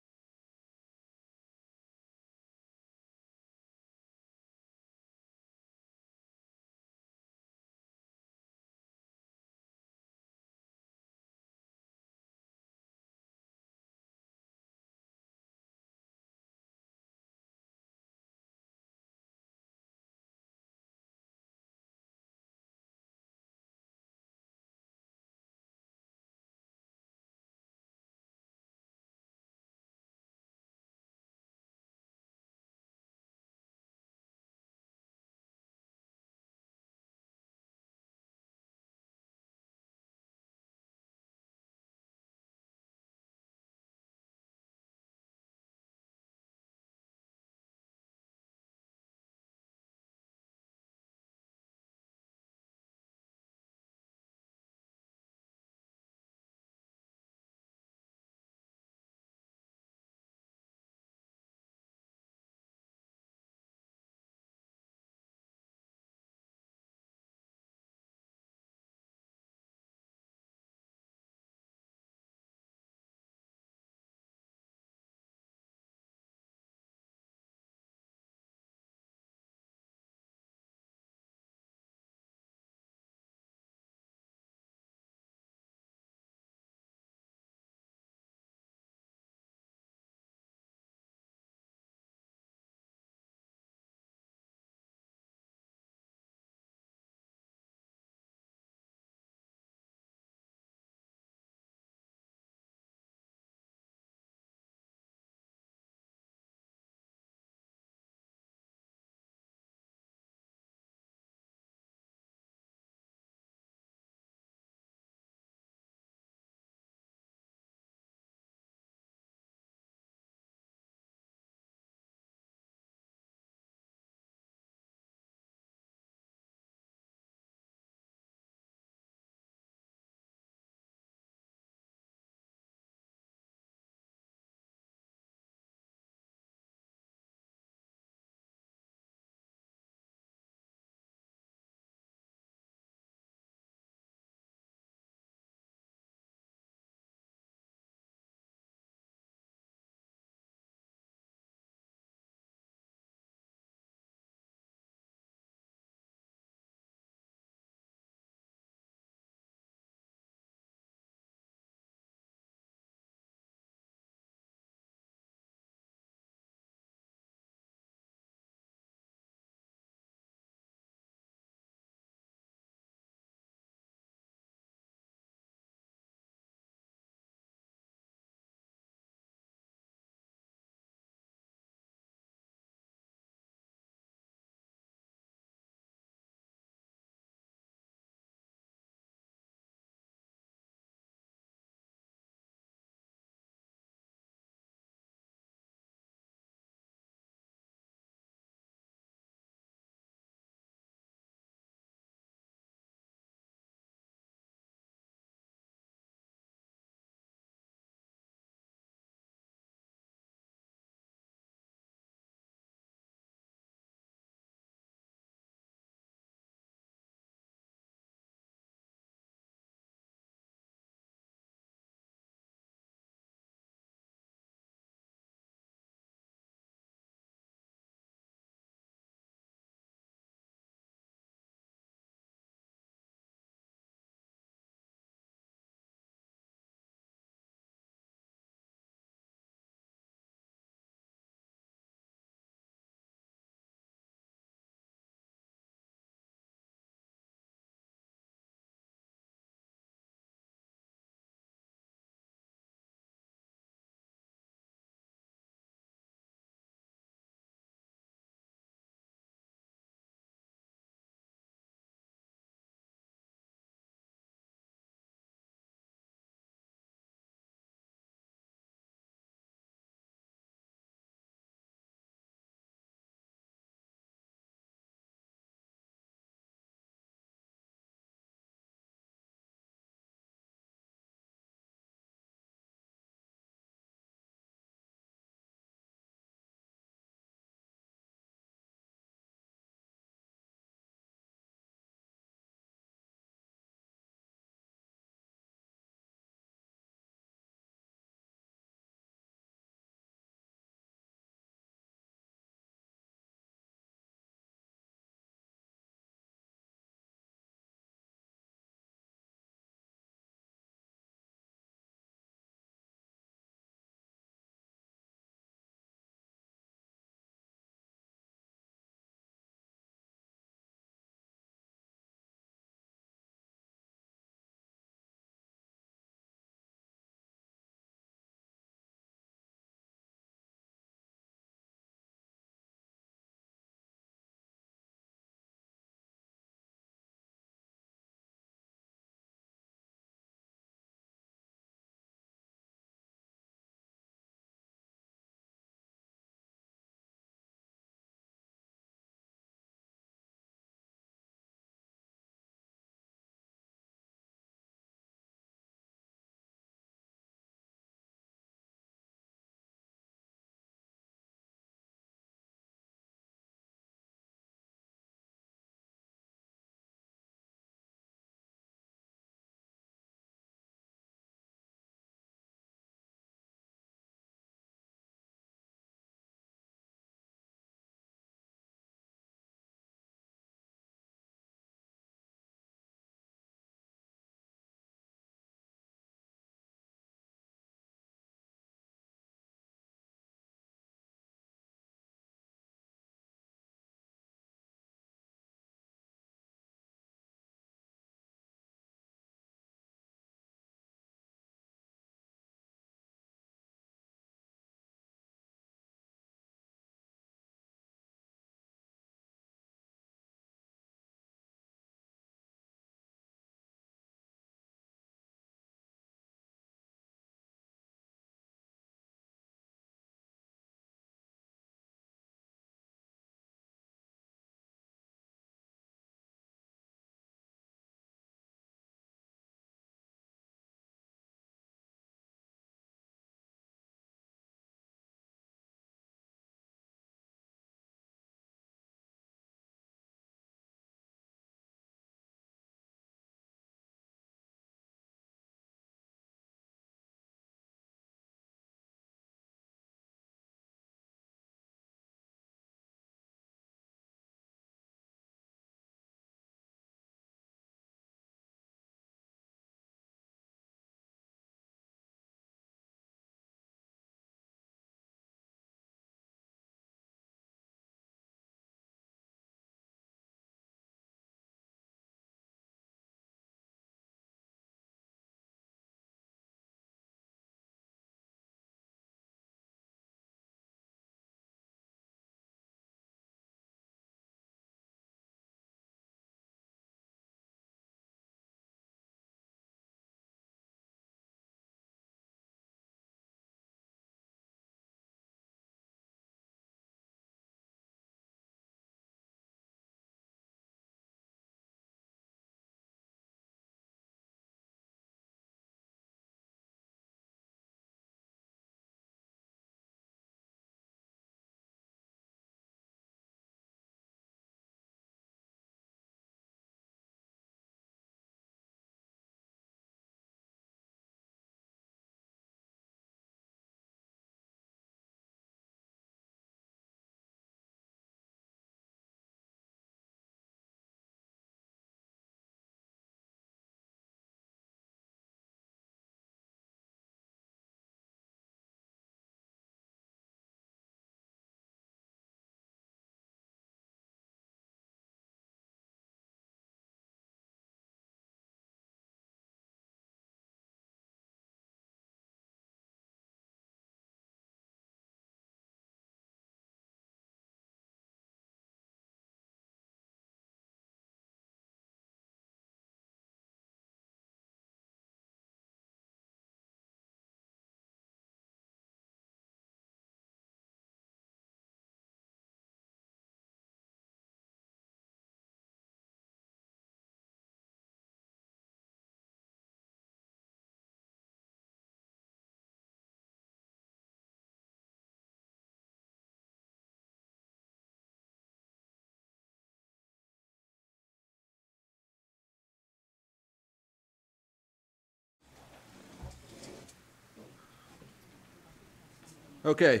Okay,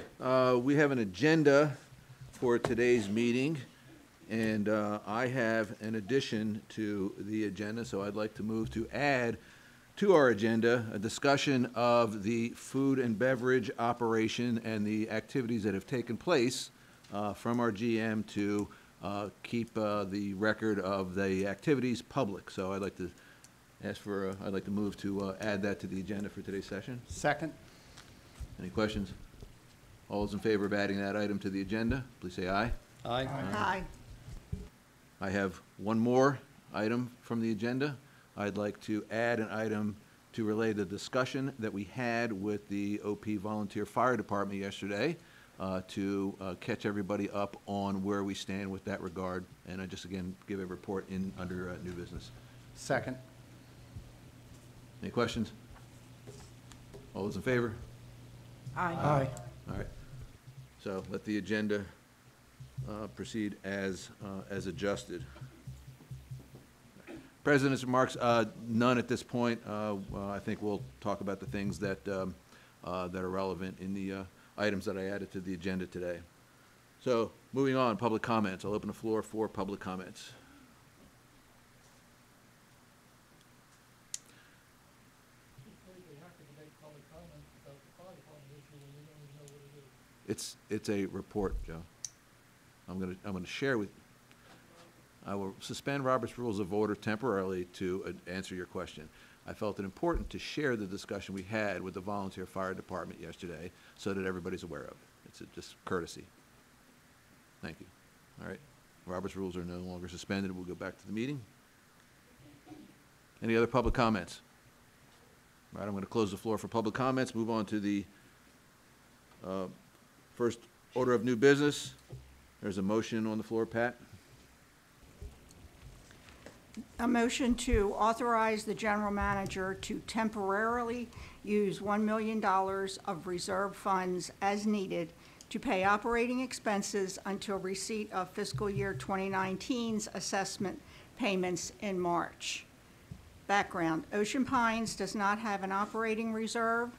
we have an agenda for today's meeting, and I have an addition to the agenda, so I'd like to move to add to our agenda a discussion of the food and beverage operation and the activities that have taken place from our GM to keep the record of the activities public. So I'd like to ask for, I'd like to move to add that to the agenda for today's session. Second. Any questions? All those in favor of adding that item to the agenda, please say aye. Aye. Aye. I have one more item from the agenda. I'd like to add an item to relay the discussion that we had with the OP Volunteer Fire Department yesterday to catch everybody up on where we stand with that regard. And I just, again, give a report in under new business. Second. Any questions? All those in favor? Aye. All right. So let the agenda proceed as adjusted. President's remarks, none at this point. I think we'll talk about the things that that are relevant in the items that I added to the agenda today. So moving on, public comments. I'll open the floor for public comments. It's a report, Joe. I'm gonna share with. I will suspend Robert's Rules of Order temporarily to answer your question. I felt it important to share the discussion we had with the Volunteer Fire Department yesterday so that everybody's aware of it. It's just courtesy. Thank you. All right. Robert's Rules are no longer suspended. We'll go back to the meeting. Any other public comments? All right, I'm going to close the floor for public comments. Move on to the first order of new business. There's a motion on the floor, Pat. A motion to authorize the general manager to temporarily use $1 million of reserve funds as needed to pay operating expenses until receipt of fiscal year 2019's assessment payments in March. Background: Ocean Pines does not have an operating reserve,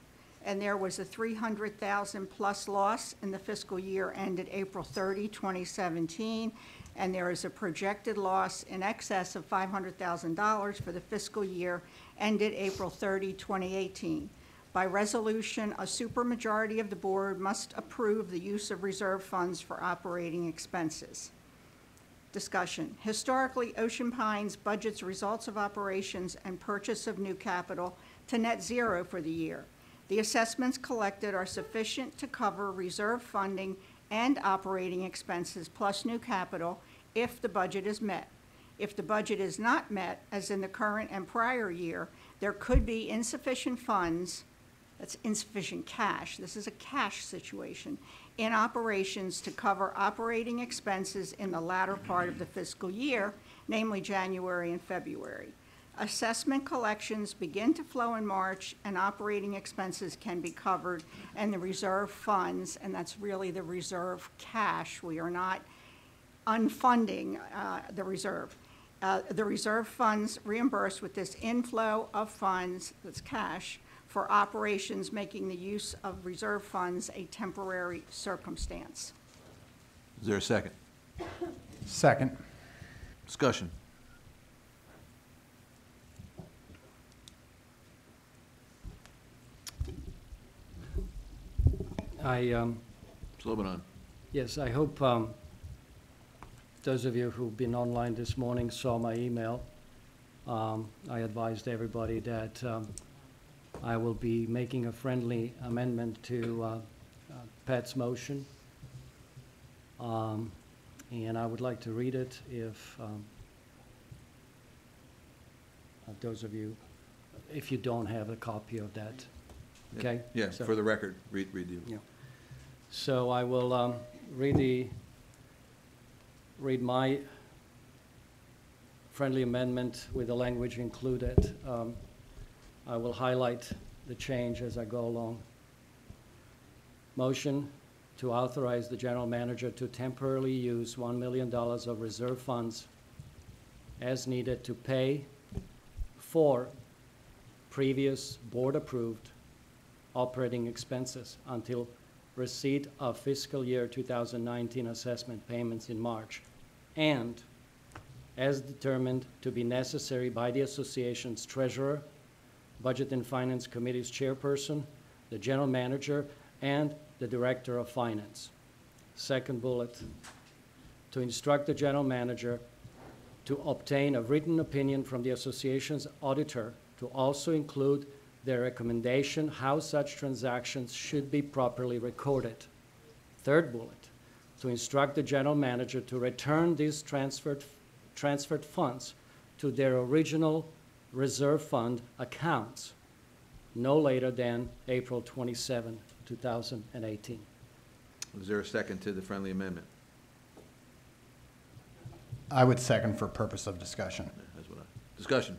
and there was a $300,000 plus loss in the fiscal year ended April 30, 2017, and there is a projected loss in excess of $500,000 for the fiscal year ended April 30, 2018. By resolution, a supermajority of the board must approve the use of reserve funds for operating expenses. Discussion. Historically, Ocean Pines budgets results of operations and purchase of new capital to net zero for the year. The assessments collected are sufficient to cover reserve funding and operating expenses plus new capital if the budget is met. If the budget is not met, as in the current and prior year, there could be insufficient funds, that's insufficient cash, this is a cash situation, in operations to cover operating expenses in the latter part of the fiscal year, namely January and February. Assessment collections begin to flow in March, and operating expenses can be covered, and the reserve funds, and that's really the reserve cash. We are not unfunding the reserve. The reserve funds reimbursed with this inflow of funds, that's cash, for operations, making the use of reserve funds a temporary circumstance. Is there a second? Second. Discussion. Slobodan. Yes, I hope those of you who've been online this morning saw my email. I advised everybody that I will be making a friendly amendment to Pat's motion. And I would like to read it if those of you, if you don't have a copy of that, okay? Yeah, So- for the record, read the. Yeah. So I will read my friendly amendment with the language included. I will highlight the change as I go along. Motion to authorize the general manager to temporarily use $1 million of reserve funds as needed to pay for previous board-approved operating expenses until receipt of fiscal year 2019 assessment payments in March, and as determined to be necessary by the association's treasurer, Budget and Finance Committee's chairperson, the general manager, and the director of finance. Second bullet, to instruct the general manager to obtain a written opinion from the association's auditor to also include their recommendation how such transactions should be properly recorded. Third bullet, to instruct the general manager to return these transferred funds to their original reserve fund accounts no later than April 27, 2018. Is there a second to the friendly amendment? I would second for purpose of discussion. That's what discussion.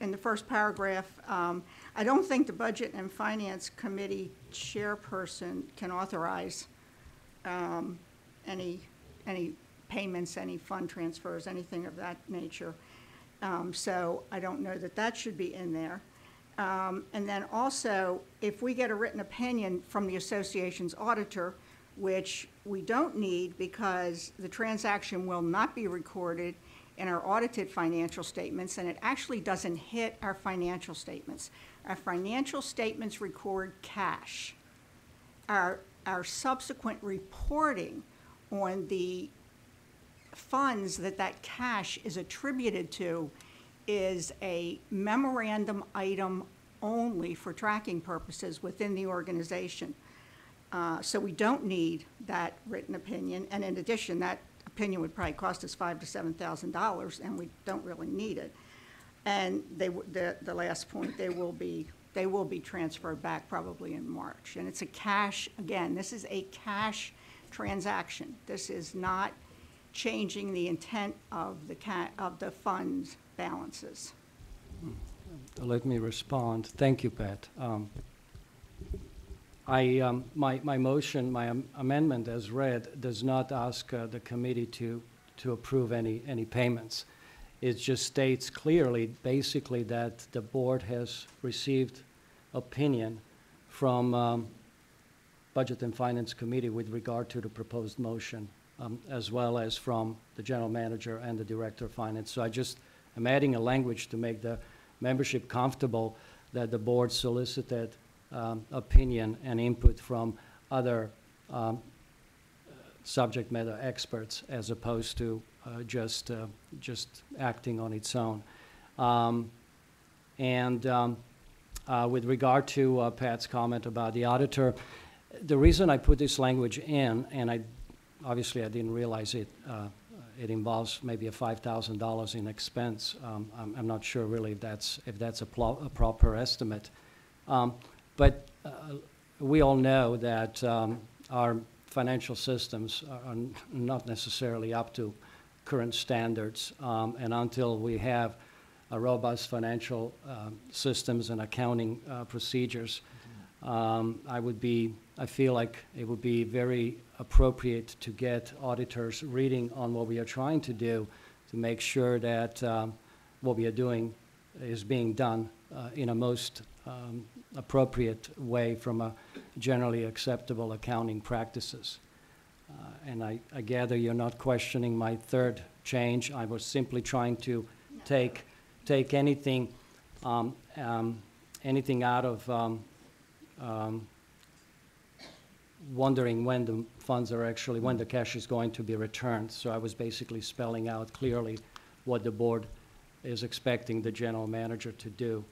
In the first paragraph, I don't think the Budget and Finance Committee chairperson can authorize any payments, any fund transfers, anything of that nature. So I don't know that that should be in there. And then also, if we get a written opinion from the association's auditor, which we don't need because the transaction will not be recorded in our audited financial statements, and it actually doesn't hit our financial statements. Our financial statements record cash. Our subsequent reporting on the funds that cash is attributed to is a memorandum item only for tracking purposes within the organization. So we don't need that written opinion, and in addition, that opinion would probably cost us $5,000 to $7,000, and we don't really need it. And the last point, they will be transferred back probably in March. And it's a cash, again, this is a cash transaction. This is not changing the intent of the fund's balances. Let me respond. Thank you, Pat. My motion, my amendment as read, does not ask the committee to approve any payments. It just states clearly, basically, that the board has received opinion from Budget and Finance Committee with regard to the proposed motion, as well as from the general manager and the director of finance. So I'm adding a language to make the membership comfortable that the board solicited opinion and input from other subject matter experts as opposed to just acting on its own. With regard to Pat's comment about the auditor, the reason I put this language in, and obviously I didn't realize it, it involves maybe a $5,000 in expense. I'm not sure really if that's a proper estimate. But we all know that our financial systems are not necessarily up to current standards, and until we have a robust financial systems and accounting procedures, I feel like it would be very appropriate to get auditors reading on what we are trying to do to make sure that what we are doing is being done in a most appropriate way from a generally acceptable accounting practices. And I gather you're not questioning my third change. I was simply trying to take anything out of wondering when the funds are actually, when the cash is going to be returned. So I was basically spelling out clearly what the board is expecting the general manager to do.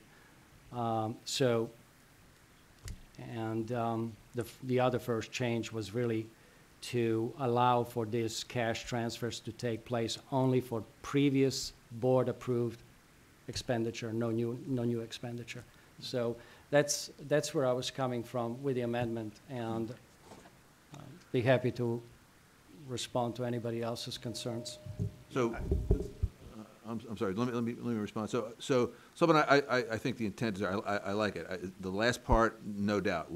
The other first change was really to allow for these cash transfers to take place only for previous board-approved expenditure, no new expenditure. So that's where I was coming from with the amendment, and be happy to respond to anybody else's concerns. So, I'm sorry. Let me respond. So, I think the intent is there. I like it. The last part, no doubt.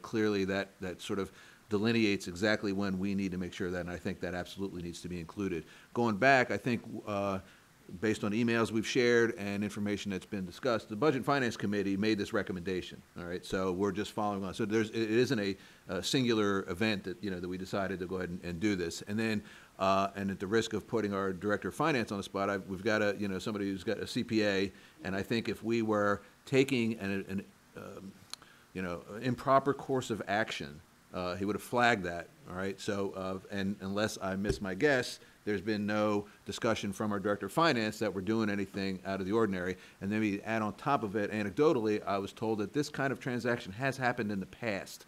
Clearly that sort of delineates exactly when we need to make sure that, and I think that absolutely needs to be included. Going back, I think, based on emails we've shared and information that's been discussed, the Budget and Finance Committee made this recommendation, all right? So we're just following on. So it isn't a singular event that, that we decided to go ahead and do this. And then, and at the risk of putting our Director of Finance on the spot, we've got somebody who's got a CPA, and I think if we were taking an improper course of action, he would have flagged that, all right? So, and unless I miss my guess, there's been no discussion from our Director of Finance that we're doing anything out of the ordinary. And then we add on top of it, anecdotally, I was told that this kind of transaction has happened in the past.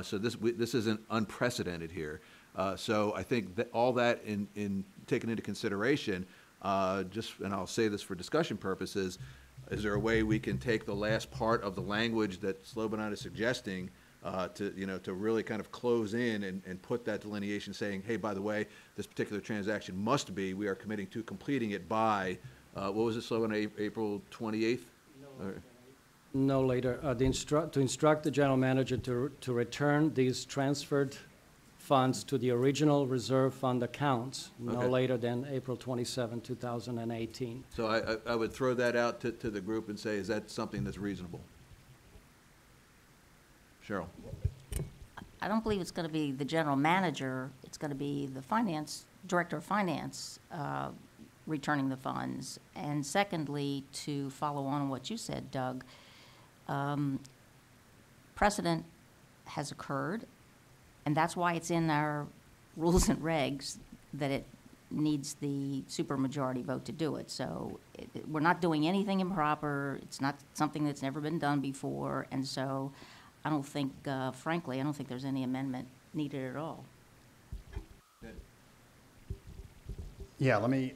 So this isn't unprecedented here. So I think that all that in taken into consideration, and I'll say this for discussion purposes, is there a way we can take the last part of the language that Slobodan is suggesting to really kind of close in and put that delineation saying, hey, by the way, this particular transaction we are committing to completing it by, what was it, Slobodan, April 28th? No later. To instruct the general manager to return these transferred funds to the original reserve fund accounts no later than April 27, 2018. So I would throw that out to the group and say, is that something that's reasonable? Cheryl. I don't believe it's going to be the general manager. It's going to be the director of finance returning the funds. And secondly, to follow on what you said, Doug, precedent has occurred, and that's why it's in our rules and regs that it needs the supermajority vote to do it. So we're not doing anything improper. It's not something that's never been done before, and so I don't think, frankly, I don't think there's any amendment needed at all. Yeah, let me,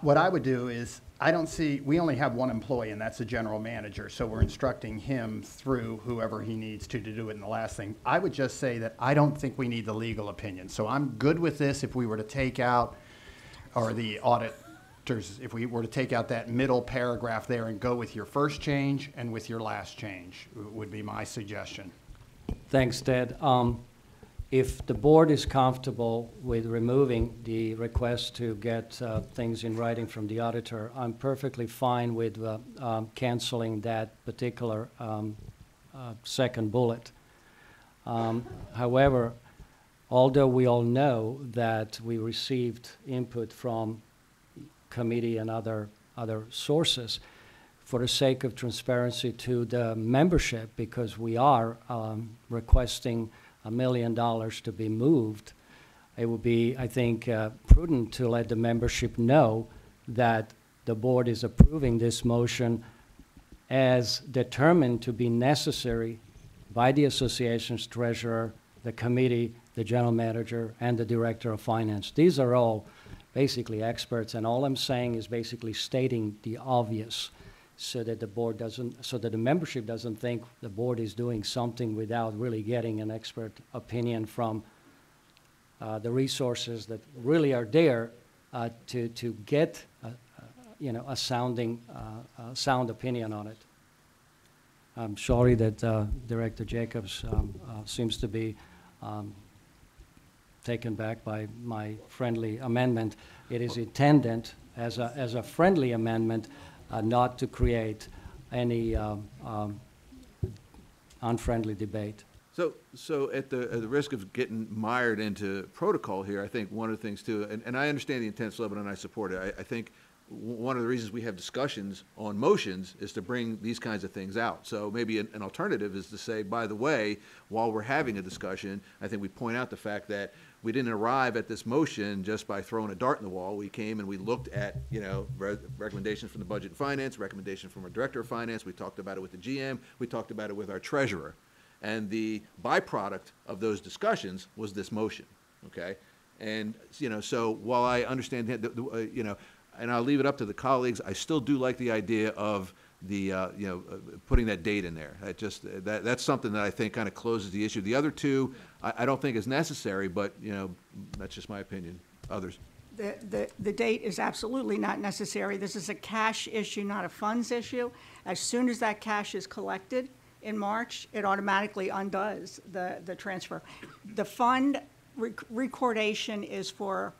what I would do is, we only have one employee, and that's the general manager, so we're instructing him through whoever he needs to do it. And the last thing, I would just say that I don't think we need the legal opinion. So I'm good with this if we were to take out, or the auditors, if we were to take out that middle paragraph there and go with your first change and with your last change, would be my suggestion. Thanks, Ted. If the board is comfortable with removing the request to get things in writing from the auditor, I'm perfectly fine with canceling that particular second bullet. However, although we all know that we received input from committee and other sources, for the sake of transparency to the membership, because we are requesting $1 million to be moved, it would be, I think, prudent to let the membership know that the board is approving this motion as determined to be necessary by the association's treasurer, the committee, the general manager, and the director of finance. These are all basically experts, and all I'm saying is basically stating the obvious, so that the membership doesn't think the board is doing something without really getting an expert opinion from the resources that really are there to get a sound opinion on it. I'm sorry that Director Jacobs seems to be taken back by my friendly amendment. It is intended as a friendly amendment, not to create any unfriendly debate. So at the risk of getting mired into protocol here, I think one of the things too, and I understand the intent, Slobodan, and I support it. I think one of the reasons we have discussions on motions is to bring these kinds of things out. So maybe an alternative is to say, by the way, while we're having a discussion, I think we point out the fact that we didn't arrive at this motion just by throwing a dart in the wall. We came and we looked at, recommendations from the Budget and Finance, recommendations from our Director of Finance. We talked about it with the GM. We talked about it with our treasurer. And the byproduct of those discussions was this motion, okay? And, so while I understand that, and I'll leave it up to the colleagues, I still do like the idea of the, putting that date in there. That's something that I think kind of closes the issue. The other two, I don't think is necessary, but, that's just my opinion. Others? The date is absolutely not necessary. This is a cash issue, not a funds issue. As soon as that cash is collected, in March, it automatically undoes the transfer. The fund recordation is for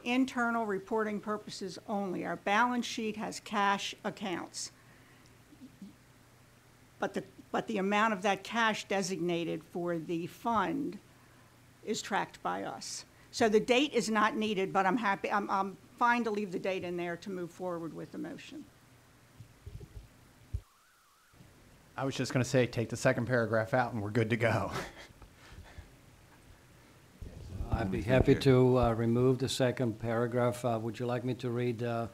internal reporting purposes only. Our balance sheet has cash accounts. But the amount of that cash designated for the fund is tracked by us. So the date is not needed, but I'm fine to leave the date in there to move forward with the motion. I was just going to say, take the second paragraph out and we're good to go. I'd be happy to remove the second paragraph. Would you like me to read the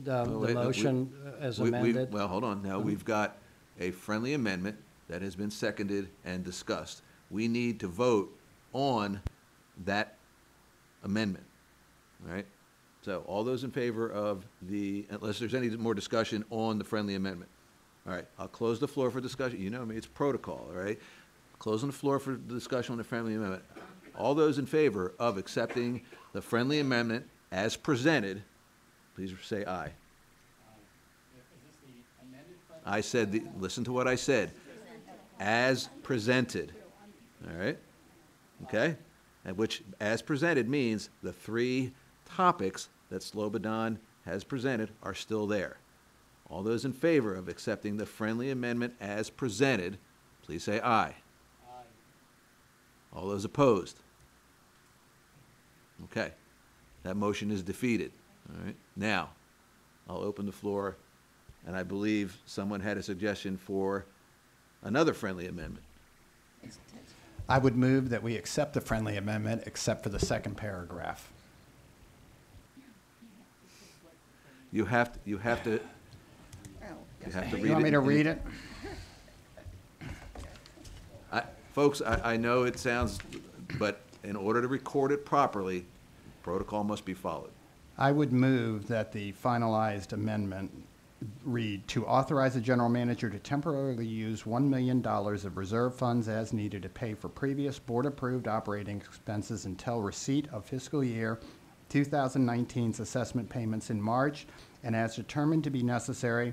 motion as amended? Well, hold on. Now, we've got a friendly amendment that has been seconded and discussed. We need to vote on that amendment, all right? So all those in favor of unless there's any more discussion on the friendly amendment. All right, I'll close the floor for discussion. You know me, it's protocol, all right? Closing the floor for discussion on the friendly amendment. All those in favor of accepting the friendly amendment as presented, please say aye. I said, listen to what I said. As presented, all right? Okay? And which, as presented, means the three topics that Slobodan has presented are still there. All those in favor of accepting the friendly amendment as presented, please say aye. Aye. All those opposed? Okay. That motion is defeated. All right. Now, I'll open the floor, and I believe someone had a suggestion for another friendly amendment. I would move that we accept the friendly amendment except for the second paragraph. You have to read it. You want me to read it? Folks, I know it sounds, but in order to record it properly, protocol must be followed. I would move that the finalized amendment read, to authorize the general manager to temporarily use $1 million of reserve funds as needed to pay for previous board-approved operating expenses until receipt of fiscal year 2019's assessment payments in March, and as determined to be necessary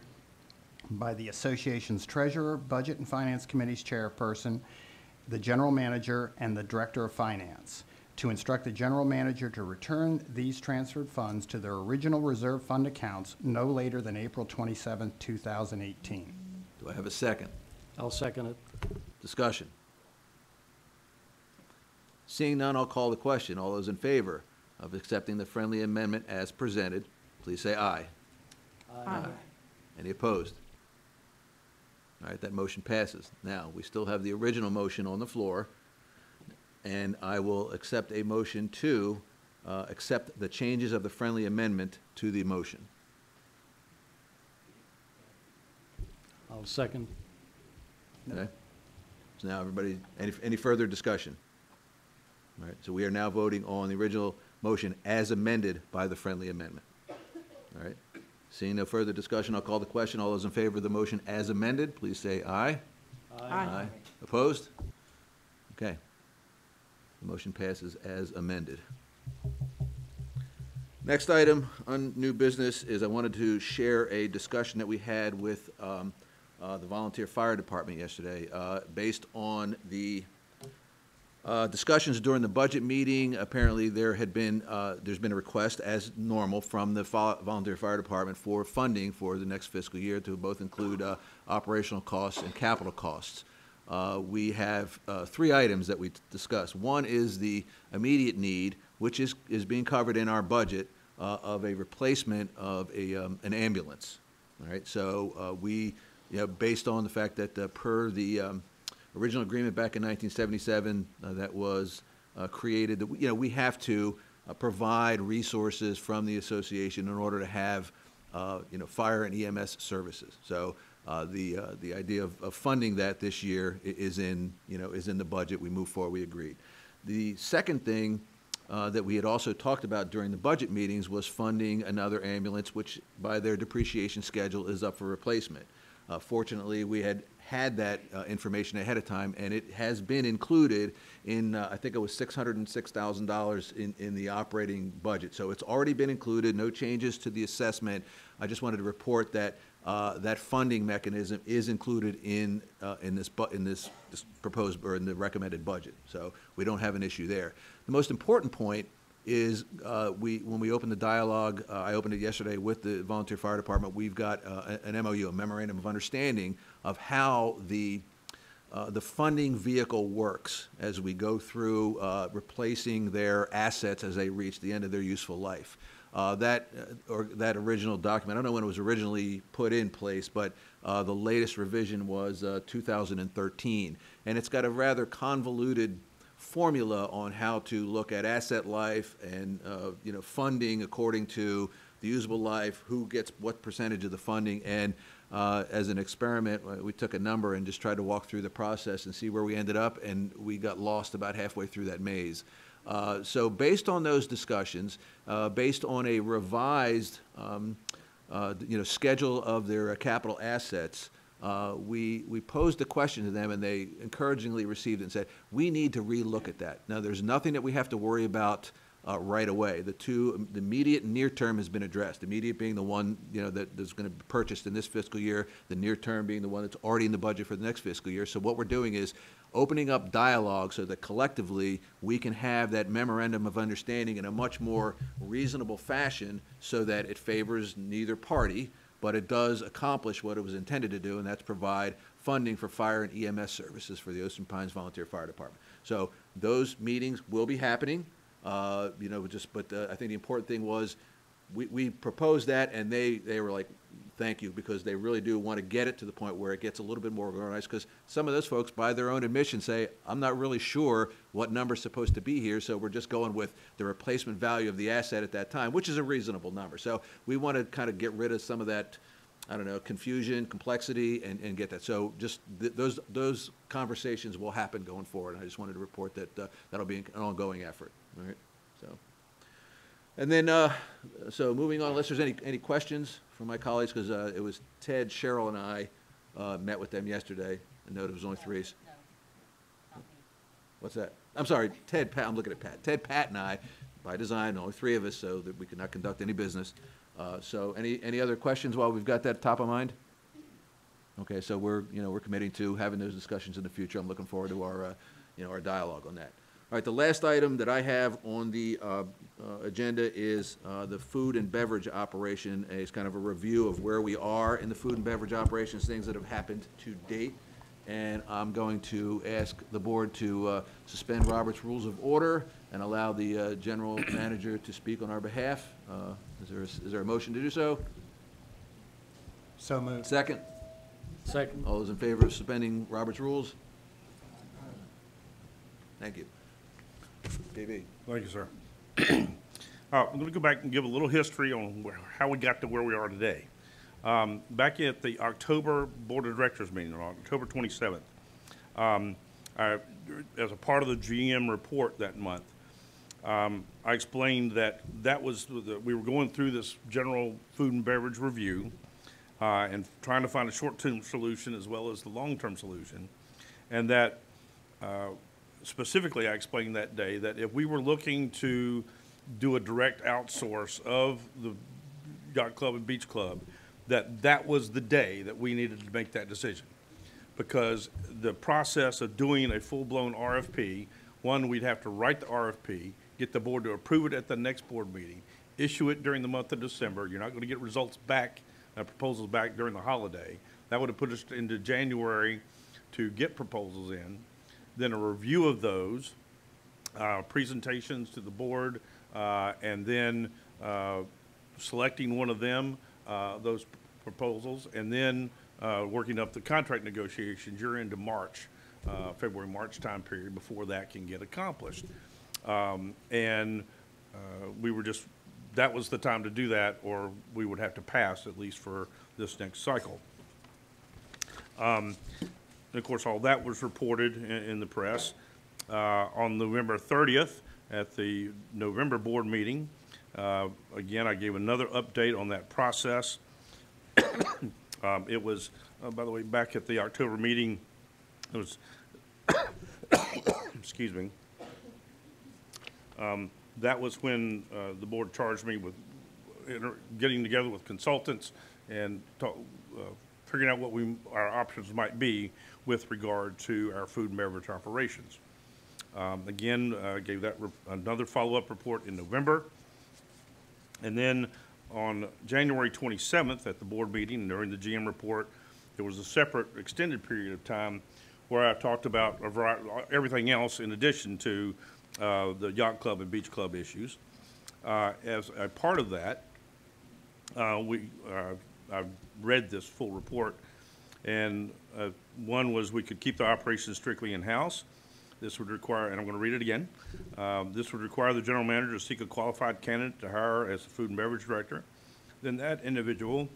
by the association's treasurer, budget and finance committee's chairperson, the general manager, and the director of finance, to instruct the general manager to return these transferred funds to their original reserve fund accounts no later than April 27, 2018. Do I have a second? I'll second it. Discussion. Seeing none, I'll call the question. All those in favor of accepting the friendly amendment as presented, please say aye. Aye. Any opposed? All right, that motion passes. Now, we still have the original motion on the floor, and I will accept a motion to accept the changes of the friendly amendment to the motion. I'll second. Okay? So now, everybody, any further discussion? All right, so we are now voting on the original motion as amended by the friendly amendment. All right? Seeing no further discussion, I'll call the question. All those in favor of the motion as amended, please say aye. Aye. Opposed? Okay. The motion passes as amended. Next item on new business is I wanted to share a discussion that we had with the volunteer fire department yesterday. Based on the discussions during the budget meeting, apparently there's been a request, as normal, from the volunteer fire department for funding for the next fiscal year to both include operational costs and capital costs. We have three items that we discussed. One is the immediate need, which is being covered in our budget of a replacement of an ambulance. All right, so based on the fact that per the original agreement back in 1977 that was created, that we have to provide resources from the association in order to have fire and EMS services. So the idea of funding that this year is in the budget. We move forward. We agreed. The second thing that we had also talked about during the budget meetings was funding another ambulance, which by their depreciation schedule is up for replacement. Fortunately, we had that information ahead of time, and it has been included in, I think it was $606,000 in the operating budget. So it's already been included, no changes to the assessment. I just wanted to report that that funding mechanism is included in this proposed, or in the recommended budget. So we don't have an issue there. The most important point is when we open the dialogue, I opened it yesterday with the volunteer fire department, we've got an MOU, a memorandum of understanding of how the funding vehicle works as we go through replacing their assets as they reach the end of their useful life. That original document, I don't know when it was originally put in place, but the latest revision was 2013. And it's got a rather convoluted formula on how to look at asset life and funding according to the usable life, who gets what percentage of the funding. And as an experiment, we took a number and just tried to walk through the process and see where we ended up, and we got lost about halfway through that maze. So based on those discussions, based on a revised schedule of their capital assets, we posed the question to them, and they encouragingly received it and said, we need to relook at that. Now, there's nothing that we have to worry about right away. The immediate and near term has been addressed. Immediate being the one that is going to be purchased in this fiscal year, the near term being the one that's already in the budget for the next fiscal year. So what we're doing is opening up dialogue so that collectively we can have that memorandum of understanding in a much more reasonable fashion, so that it favors neither party, but it does accomplish what it was intended to do, and that's provide funding for fire and EMS services for the Ocean Pines Volunteer Fire Department. So those meetings will be happening. I think the important thing was we proposed that, and they were like, thank you, because they really do want to get it to the point where it gets a little bit more organized, because some of those folks, by their own admission, say, I'm not really sure what number's supposed to be here, so we're just going with the replacement value of the asset at that time, which is a reasonable number. So we want to kind of get rid of some of that, I don't know, confusion, complexity, and get that. So just those conversations will happen going forward. And I just wanted to report that that'll be an ongoing effort. All right. So, and then so moving on, unless there's any questions from my colleagues, because it was Ted, Cheryl, and I met with them yesterday. I know there was only three. What's that? I'm sorry, Ted, Pat. I'm looking at Pat. Ted, Pat, and I, by design, only three of us, so that we could not conduct any business. So any other questions while we've got that top of mind? Okay, so we're committing to having those discussions in the future. I'm looking forward to our our dialogue on that. All right, the last item that I have on the agenda is the food and beverage operation. It's kind of a review of where we are in the food and beverage operations, things that have happened to date. And I'm going to ask the board to suspend Robert's Rules of Order and allow the general manager to speak on our behalf. Is there a motion to do so? So moved. Second? Second. All those in favor of suspending Robert's Rules? Thank you. PB. Thank you, sir. I'm going to go back and give a little history on how we got to where we are today. Back at the October Board of Directors meeting, on October 27th, as a part of the GM report that month, I explained that we were going through this general food and beverage review and trying to find a short-term solution as well as the long-term solution, and that specifically I explained that day that if we were looking to do a direct outsource of the yacht club and beach club, that was the day that we needed to make that decision, because the process of doing a full-blown RFP, one, we'd have to write the RFP, get the board to approve it at the next board meeting, issue it during the month of December. You're not going to get results back, proposals back during the holiday. That would have put us into January to get proposals in, then a review of those, presentations to the board, and then selecting one of them, those proposals, and then working up the contract negotiations. You're into March, February, March time period before that can get accomplished. We were just, that was the time to do that, or we would have to pass at least for this next cycle. And of course, all that was reported in the press. On November 30th, at the November board meeting, again, I gave another update on that process. It was, by the way, back at the October meeting, it was, excuse me, that was when the board charged me with getting together with consultants and figuring out what our options might be with regard to our food and beverage operations. Again, gave that another follow-up report in November. And then on January 27th at the board meeting during the GM report, there was a separate extended period of time where I talked about everything else in addition to the yacht club and beach club issues. As a part of that, I've read this full report, and one was we could keep the operations strictly in-house. This would require, and I'm going to read it again, this would require the general manager to seek a qualified candidate to hire as the food and beverage director. Then that individual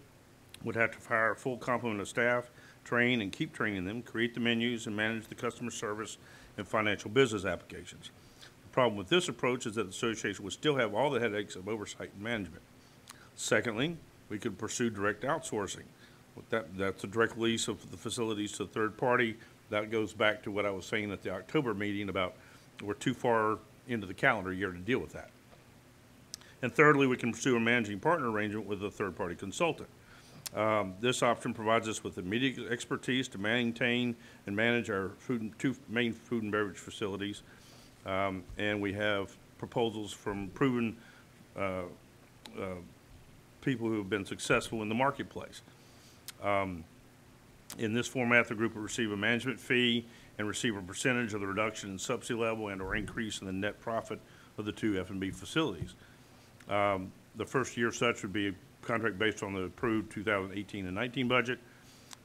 would have to hire a full complement of staff, train and keep training them, create the menus, and manage the customer service and financial business applications. The problem with this approach is that the association would still have all the headaches of oversight and management. Secondly, we could pursue direct outsourcing. That's a direct lease of the facilities to a third party. That goes back to what I was saying at the October meeting about we're too far into the calendar year to deal with that. And thirdly, we can pursue a managing partner arrangement with a third-party consultant. This option provides us with immediate expertise to maintain and manage our two main food and beverage facilities. And we have proposals from proven people who have been successful in the marketplace. In this format, the group will receive a management fee and receive a percentage of the reduction in subsidy level and or increase in the net profit of the two F&B facilities. The first year such would be a contract based on the approved 2018 and 19 budget.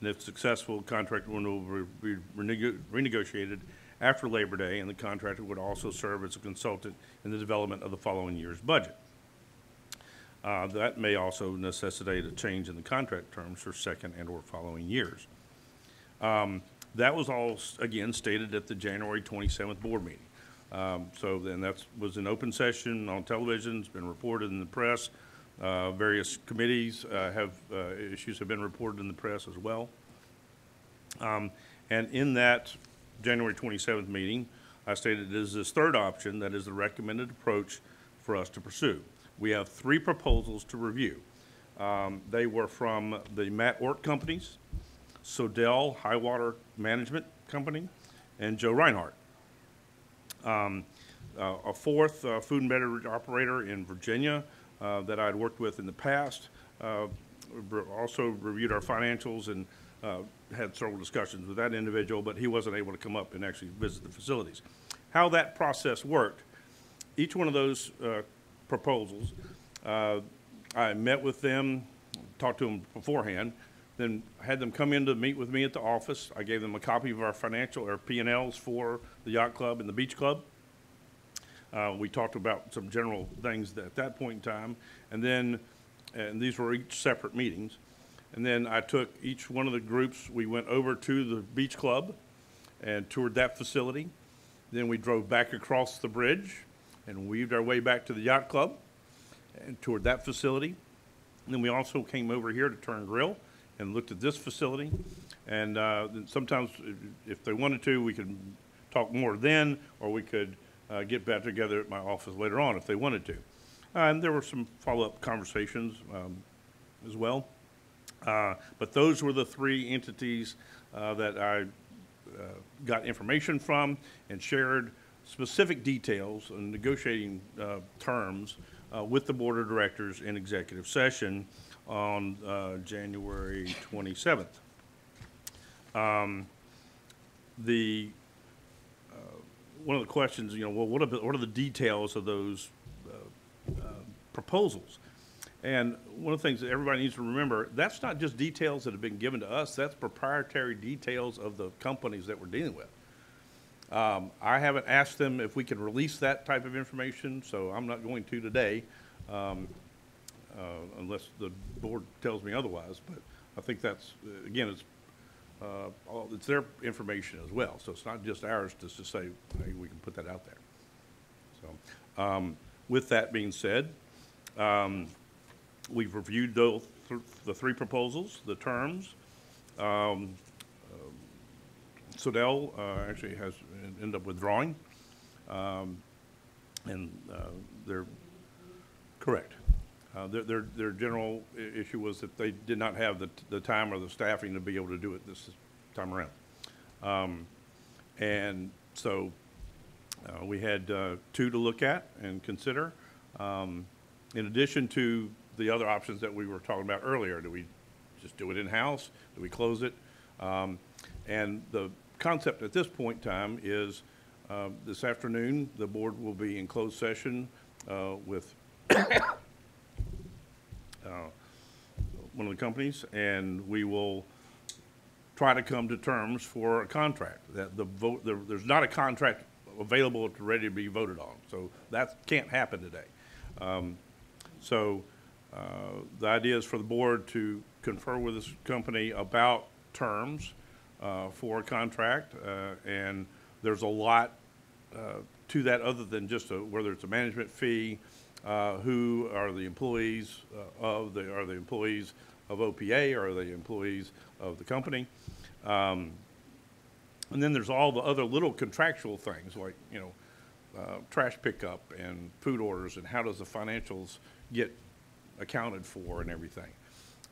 And if successful, contract renewal will be renegotiated after Labor Day, and the contractor would also serve as a consultant in the development of the following year's budget. That may also necessitate a change in the contract terms for second and or following years. That was all, again, stated at the January 27th board meeting. So then that was an open session on television. It's been reported in the press. Various committees issues have been reported in the press as well. And in that January 27th meeting, I stated it is this third option that is the recommended approach for us to pursue. We have 3 proposals to review. They were from the Matt Ort Companies, Sodell Highwater Management Company, and Joe Reinhardt. A fourth food and beverage operator in Virginia that I'd worked with in the past, also reviewed our financials and had several discussions with that individual, but he wasn't able to come up and actually visit the facilities. How that process worked, each one of those proposals, I met with them, talked to them beforehand, then had them come in to meet with me at the office. I gave them a copy of our financial, or P&Ls for the yacht club and the beach club. We talked about some general things at that point in time, and these were each separate meetings. And then I took each one of the groups, we went over to the beach club and toured that facility. Then we drove back across the bridge and weaved our way back to the yacht club and toured that facility. And then we also came over here to Turn Grill and looked at this facility. And then sometimes, if they wanted to, we could talk more then, or we could get back together at my office later on if they wanted to. And there were some follow-up conversations as well. But those were the 3 entities that I got information from and shared specific details and negotiating terms with the board of directors in executive session on January 27th. One of the questions, well, what are the details of those proposals? And one of the things that everybody needs to remember, that's not just details that have been given to us, that's proprietary details of the companies that we're dealing with. I haven't asked them if we can release that type of information, so I'm not going to today, unless the board tells me otherwise. But I think that's, again, it's their information as well, so it's not just ours just to say, hey, we can put that out there. So with that being said, we've reviewed the 3 proposals, the terms. Sodell actually has ended up withdrawing, and they're correct. Their general issue was that they did not have the time or the staffing to be able to do it this time around. And so we had 2 to look at and consider. In addition to the other options that we were talking about earlier, do we just do it in-house? Do we close it? And the concept at this point in time is this afternoon, the board will be in closed session with one of the companies, and we will try to come to terms for a contract. That there's not a contract available ready to be voted on, so that can't happen today. The idea is for the board to confer with this company about terms for a contract, and there's a lot to that other than just whether it's a management fee, who are the employees are the employees of OPA, or are the employees of the company? And then there's all the other little contractual things like, trash pickup and food orders, and how does the financials get accounted for and everything.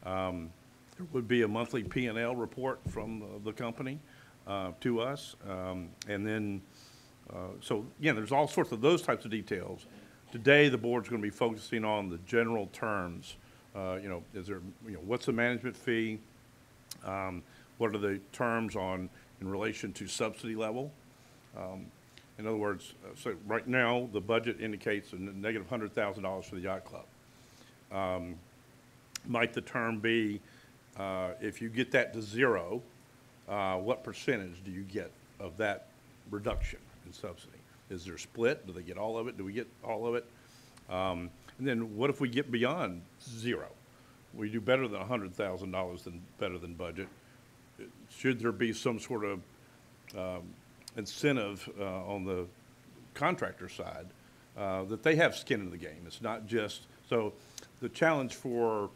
There would be a monthly P&L report from the company to us. And then, so again, there's all sorts of those types of details. Today, the board's going to be focusing on the general terms. Is there, what's the management fee? What are the terms in relation to subsidy level? In other words, so right now, the budget indicates a negative $100,000 for the yacht club. Might the term be, if you get that to 0, what percentage do you get of that reduction in subsidy? Is there a split? Do they get all of it? Do we get all of it? And then what if we get beyond 0? We do better than $100,000 better than budget. Should there be some sort of incentive on the contractor side that they have skin in the game? It's not just, so the challenge for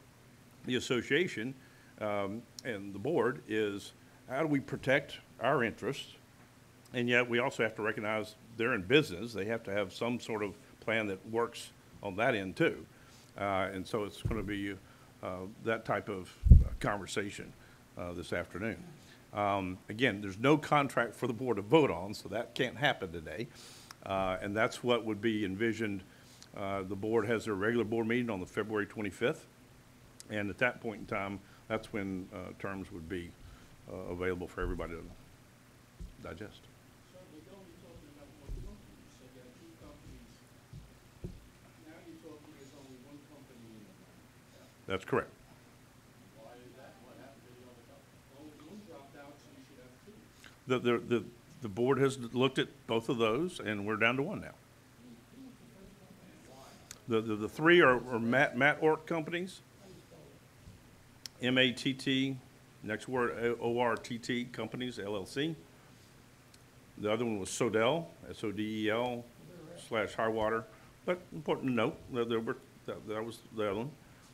the association and the board is, how do we protect our interests? And yet we also have to recognize they're in business. They have to have some sort of plan that works on that end too. And so it's going to be that type of conversation this afternoon. Again, there's no contract for the board to vote on, so that can't happen today. And that's what would be envisioned. The board has their regular board meeting on the February 25th. And at that point in time, that's when terms would be available for everybody to digest. That's correct. Why is that? What happened to the other company? Well, one dropped out, so you should have 2. The board has looked at both of those, and we're down to 1 now. The 3 are Matt Ork companies. M-A-T-T, next word, O-R-T-T companies, LLC. The other one was Sodell, S-O-D-E-L /Highwater. But important to note, that was the other one.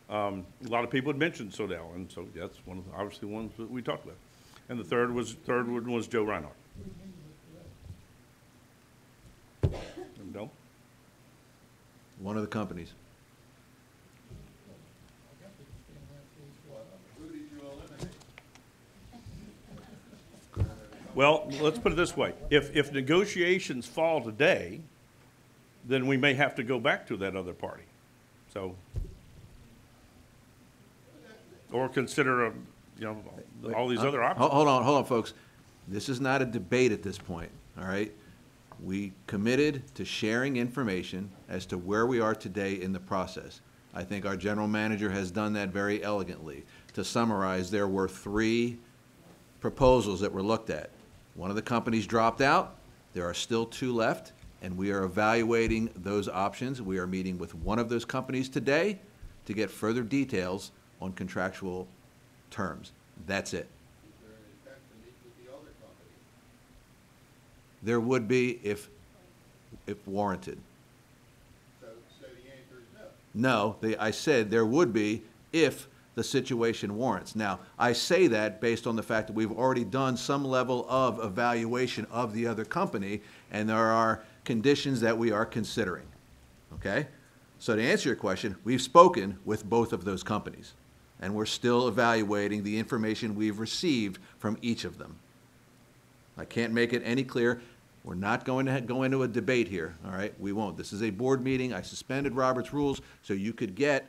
A lot of people had mentioned Sodell, and so that's one of the, obviously ones that we talked about. And the third one was Joe Reinhardt. No? One of the companies. Well, let's put it this way. If negotiations fall today, then we may have to go back to that other party. So, or consider, all these other options. Hold on, folks. This is not a debate at this point, all right? We committed to sharing information as to where we are today in the process. I think our general manager has done that very elegantly. To summarize, there were 3 proposals that were looked at. One of the companies dropped out. There are still 2 left, and we are evaluating those options. We are meeting with one of those companies today to get further details on contractual terms. That's it. Is there an intent to meet with the other company? There would be if warranted. So the answer is no. No, I said there would be if the situation warrants. Now, I say that based on the fact that we've already done some level of evaluation of the other company, and there are conditions that we are considering, okay? So to answer your question, we've spoken with both of those companies, and we're still evaluating the information we've received from each of them. I can't make it any clearer. We're not going to go into a debate here, all right? We won't. This is a board meeting. I suspended Robert's rules so you could get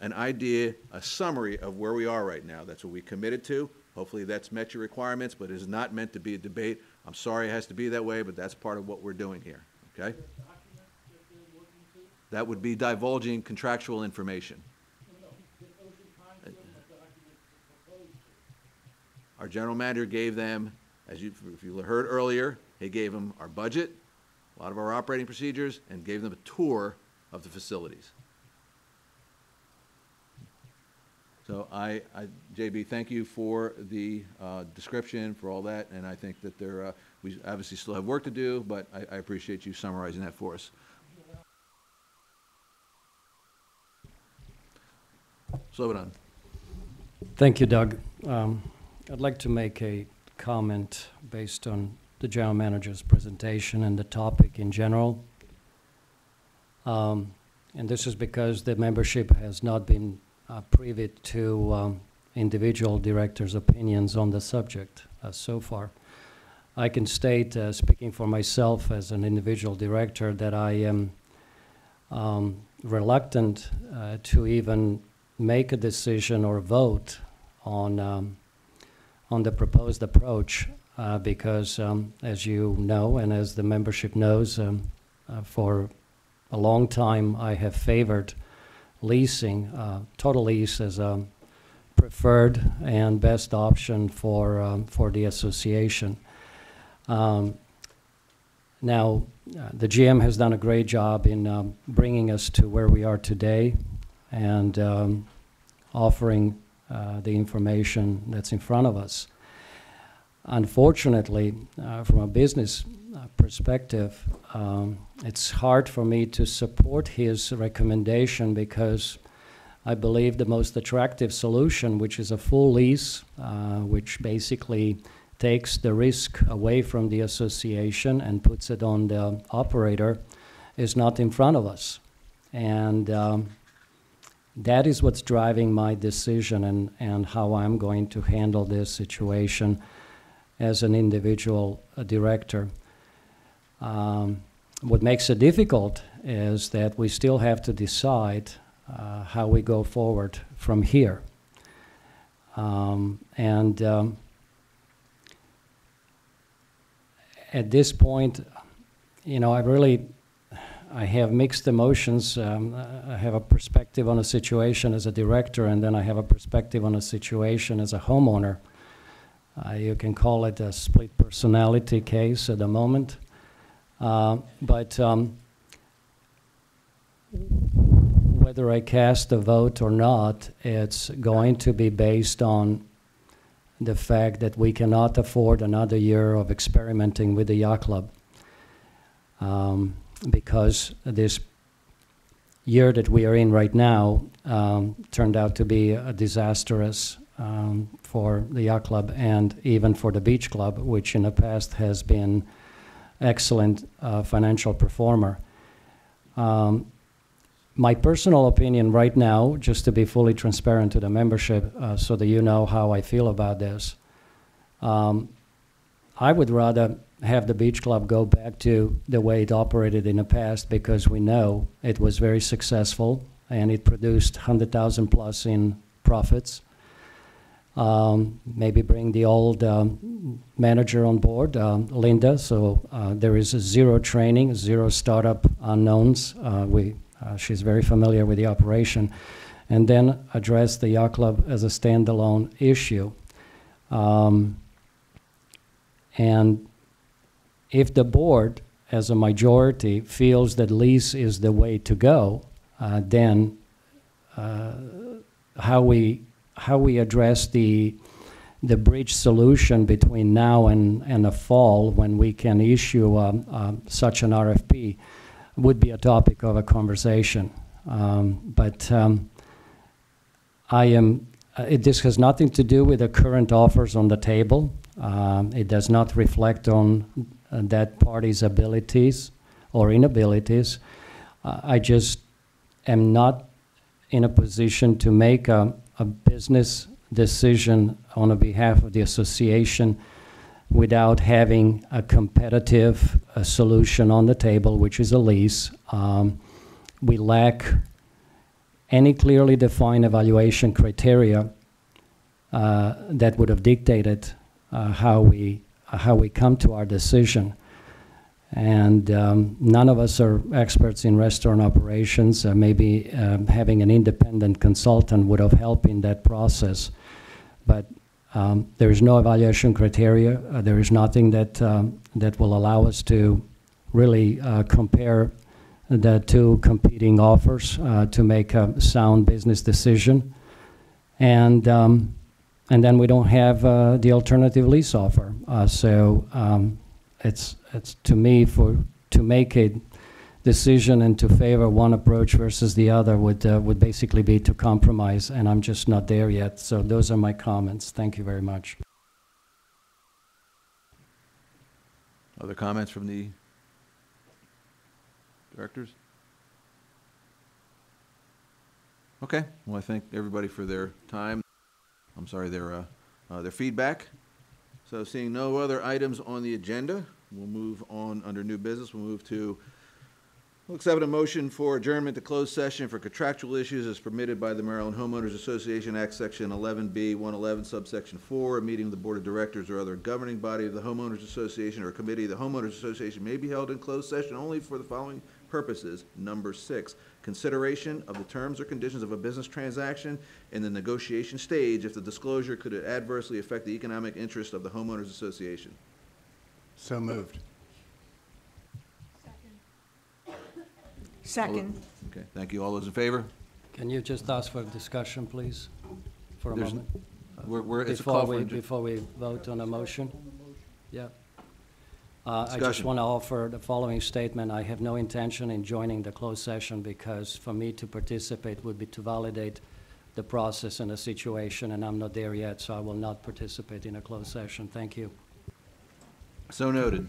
an idea, a summary of where we are right now. That's what we committed to. Hopefully that's met your requirements, but it is not meant to be a debate. I'm sorry it has to be that way, but that's part of what we're doing here, okay? That would be divulging contractual information. Our general manager gave them, if you heard earlier, he gave them our budget, a lot of our operating procedures, and gave them a tour of the facilities. So JB, thank you for the description, for all that, and I think that we obviously still have work to do, but I appreciate you summarizing that for us. Slobodan. Thank you, Doug. I'd like to make a comment based on the general manager's presentation and the topic in general. And this is because the membership has not been privy to individual directors' opinions on the subject so far. I can state, speaking for myself as an individual director, that I am reluctant to even make a decision or vote on the proposed approach because, as you know, and as the membership knows, for a long time I have favored leasing, total lease as a preferred and best option for the association. Now, the GM has done a great job in bringing us to where we are today and offering the information that's in front of us. Unfortunately, from a business perspective, it's hard for me to support his recommendation because I believe the most attractive solution, which is a full lease, which basically takes the risk away from the association and puts it on the operator, is not in front of us. And that is what's driving my decision and how I'm going to handle this situation as an individual director. What makes it difficult is that we still have to decide how we go forward from here. At this point, you know, I have mixed emotions. I have a perspective on a situation as a director, and then I have a perspective on a situation as a homeowner. You can call it a split personality case at the moment. But whether I cast a vote or not, it's going to be based on the fact that we cannot afford another year of experimenting with the yacht club. Because this year that we are in right now turned out to be disastrous for the yacht club and even for the beach club, which in the past has been excellent financial performer. My personal opinion right now, just to be fully transparent to the membership so that you know how I feel about this, I would rather have the beach club go back to the way it operated in the past because we know it was very successful and it produced 100,000 plus in profits. Maybe bring the old manager on board, Linda, so there is zero training, zero startup unknowns. She's very familiar with the operation. And then address the yacht club as a standalone issue. And if the board, as a majority, feels that lease is the way to go, then how we address the bridge solution between now and the fall when we can issue such an RFP would be a topic of a conversation. This has nothing to do with the current offers on the table. It does not reflect on that party's abilities or inabilities. I just am not in a position to make a business decision on the behalf of the association without having a competitive solution on the table, which is a lease. We lack any clearly defined evaluation criteria that would have dictated how we come to our decision. And none of us are experts in restaurant operations. Maybe having an independent consultant would have helped in that process. But there is no evaluation criteria. There is nothing that will allow us to really compare the two competing offers to make a sound business decision. And then we don't have the alternative lease offer. It's to me, to make a decision and to favor one approach versus the other would basically be to compromise, and I'm just not there yet. So those are my comments. Thank you very much. Other comments from the directors? Okay, well, I thank everybody for their time. I'm sorry, their feedback. So seeing no other items on the agenda, we'll move on under new business. We'll accept a motion for adjournment to closed session for contractual issues as permitted by the Maryland Homeowners Association Act, Section 11B, 111, subsection 4. A meeting of the Board of Directors or other governing body of the Homeowners Association or committee of the Homeowners Association may be held in closed session only for the following purposes. Number 6, consideration of the terms or conditions of a business transaction in the negotiation stage if the disclosure could adversely affect the economic interest of the Homeowners Association. So moved. Second. Okay, thank you. All those in favor? Can you just ask for discussion, please, for a There's- moment? it's a call for Before we vote on a motion? Yeah. I just Discussion. want to offer the following statement. I have no intention in joining the closed session because for me to participate would be to validate the process and the situation, and I'm not there yet, so I will not participate in a closed session. Thank you. So noted.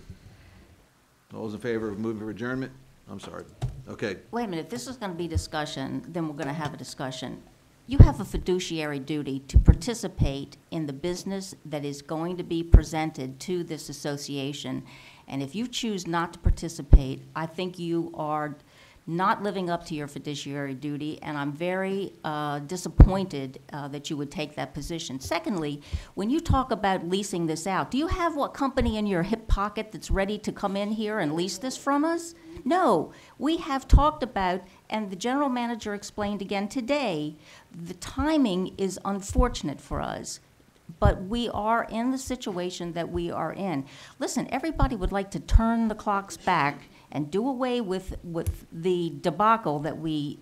All those in favor of moving for adjournment? I'm sorry. Okay. Wait a minute, if this is going to be discussion, then we're going to have a discussion. You have a fiduciary duty to participate in the business that is going to be presented to this association. And if you choose not to participate, I think you are not living up to your fiduciary duty, and I'm very disappointed that you would take that position. Secondly, when you talk about leasing this out, do you have what company in your hip pocket that's ready to come in here and lease this from us? No, we have talked about, and the general manager explained again today, the timing is unfortunate for us, but we are in the situation that we are in. Listen, everybody would like to turn the clocks back and do away with the debacle that we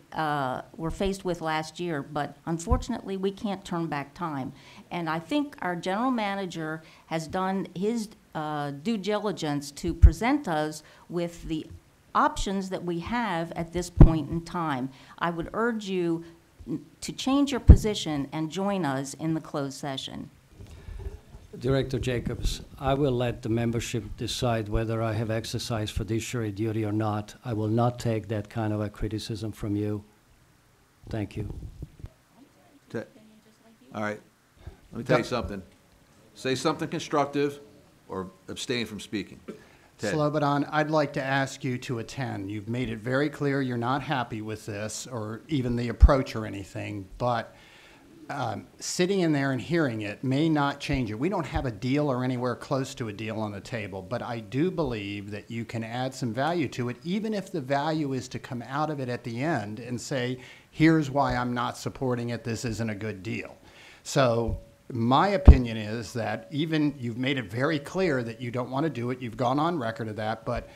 were faced with last year, but unfortunately, we can't turn back time. And I think our general manager has done his due diligence to present us with the options that we have at this point in time. I would urge you to change your position and join us in the closed session. Director Jacobs, I will let the membership decide whether I have exercised fiduciary duty or not. I will not take that kind of a criticism from you. Thank you. All right. Let me tell you something. Say something constructive or abstain from speaking. Ted. Slobodan, I'd like to ask you to attend. You've made it very clear you're not happy with this or even the approach or anything, but sitting in there and hearing it may not change it. We don't have a deal or anywhere close to a deal on the table, but I do believe that you can add some value to it, even if the value is to come out of it at the end and say, here's why I'm not supporting it, this isn't a good deal. So my opinion is that even you've made it very clear that you don't want to do it, you've gone on record of that, but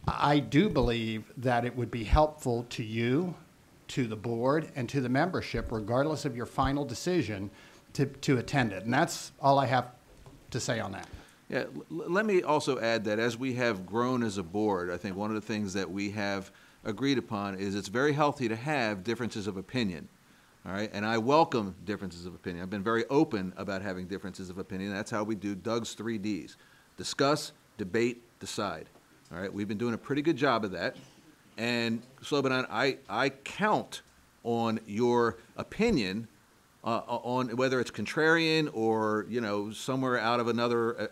I do believe that it would be helpful to you, to the board, and to the membership, regardless of your final decision, to attend it. And that's all I have to say on that. Yeah, let me also add that as we have grown as a board, I think one of the things that we have agreed upon is it's very healthy to have differences of opinion. All right, and I welcome differences of opinion. I've been very open about having differences of opinion. That's how we do Doug's 3 Ds. Discuss, debate, decide. All right, we've been doing a pretty good job of that. And Slobodan, I count on your opinion on whether it's contrarian or, you know, somewhere out of another,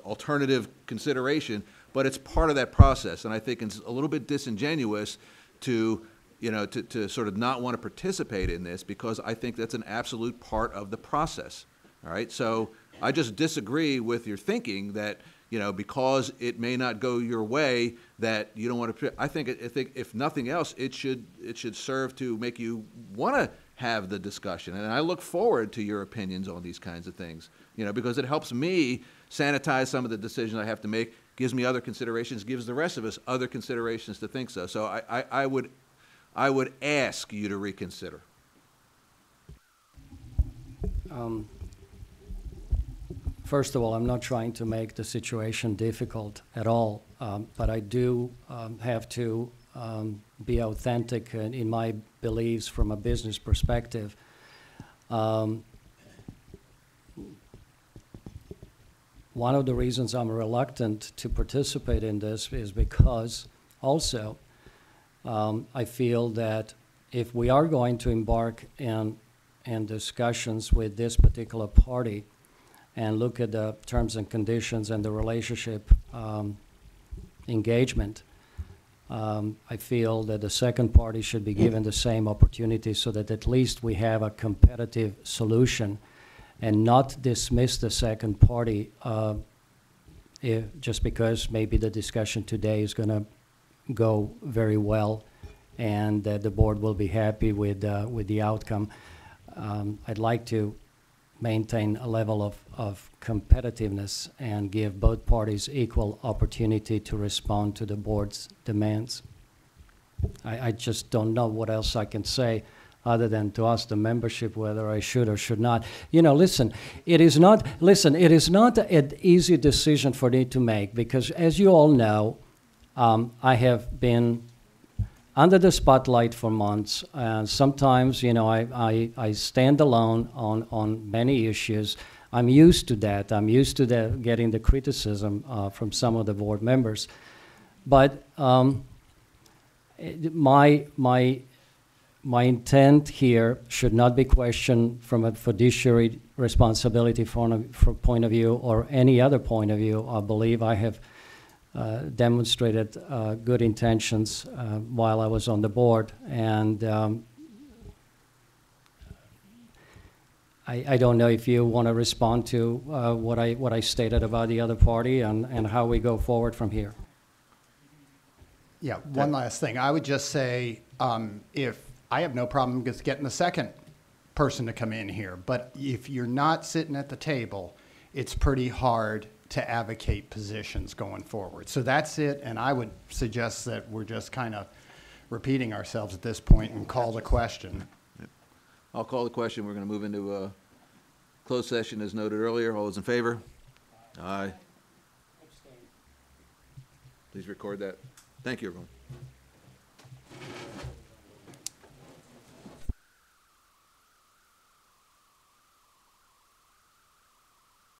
alternative consideration, but it's part of that process. And I think it's a little bit disingenuous to, to sort of not want to participate in this, because I think that's an absolute part of the process. All right, so I just disagree with your thinking that, because it may not go your way, that you don't want to. I think if nothing else, it should serve to make you want to have the discussion. And I look forward to your opinions on these kinds of things, because it helps me sanitize some of the decisions I have to make, gives me other considerations, gives the rest of us other considerations to think so. So I would ask you to reconsider. First of all, I'm not trying to make the situation difficult at all, but I do have to be authentic in my beliefs from a business perspective. One of the reasons I'm reluctant to participate in this is because also I feel that if we are going to embark in discussions with this particular party, and look at the terms and conditions and the relationship engagement, I feel that the second party should be given the same opportunity so that at least we have a competitive solution and not dismiss the second party just because maybe the discussion today is going to go very well and the board will be happy with the outcome. I'd like to maintain a level of competitiveness and give both parties equal opportunity to respond to the board's demands. I just don't know what else I can say other than to ask the membership whether I should or should not. Listen, it is not an easy decision for me to make because, as you all know, I have been under the spotlight for months. Sometimes, I stand alone on many issues. I'm used to that. I'm used to getting the criticism from some of the board members. But my intent here should not be questioned from a fiduciary responsibility point of view or any other point of view. I believe I have demonstrated good intentions while I was on the board, and I don't know if you want to respond to what I stated about the other party and how we go forward from here. Yeah, one last thing. I would just say if I have no problem with getting the second person to come in here, but if you're not sitting at the table, it's pretty hard to advocate positions going forward. So that's it, and I would suggest that we're just kind of repeating ourselves at this point and call the question. I'll call the question. We're going to move into a closed session as noted earlier. All those in favor? Aye. Please record that. Thank you, everyone.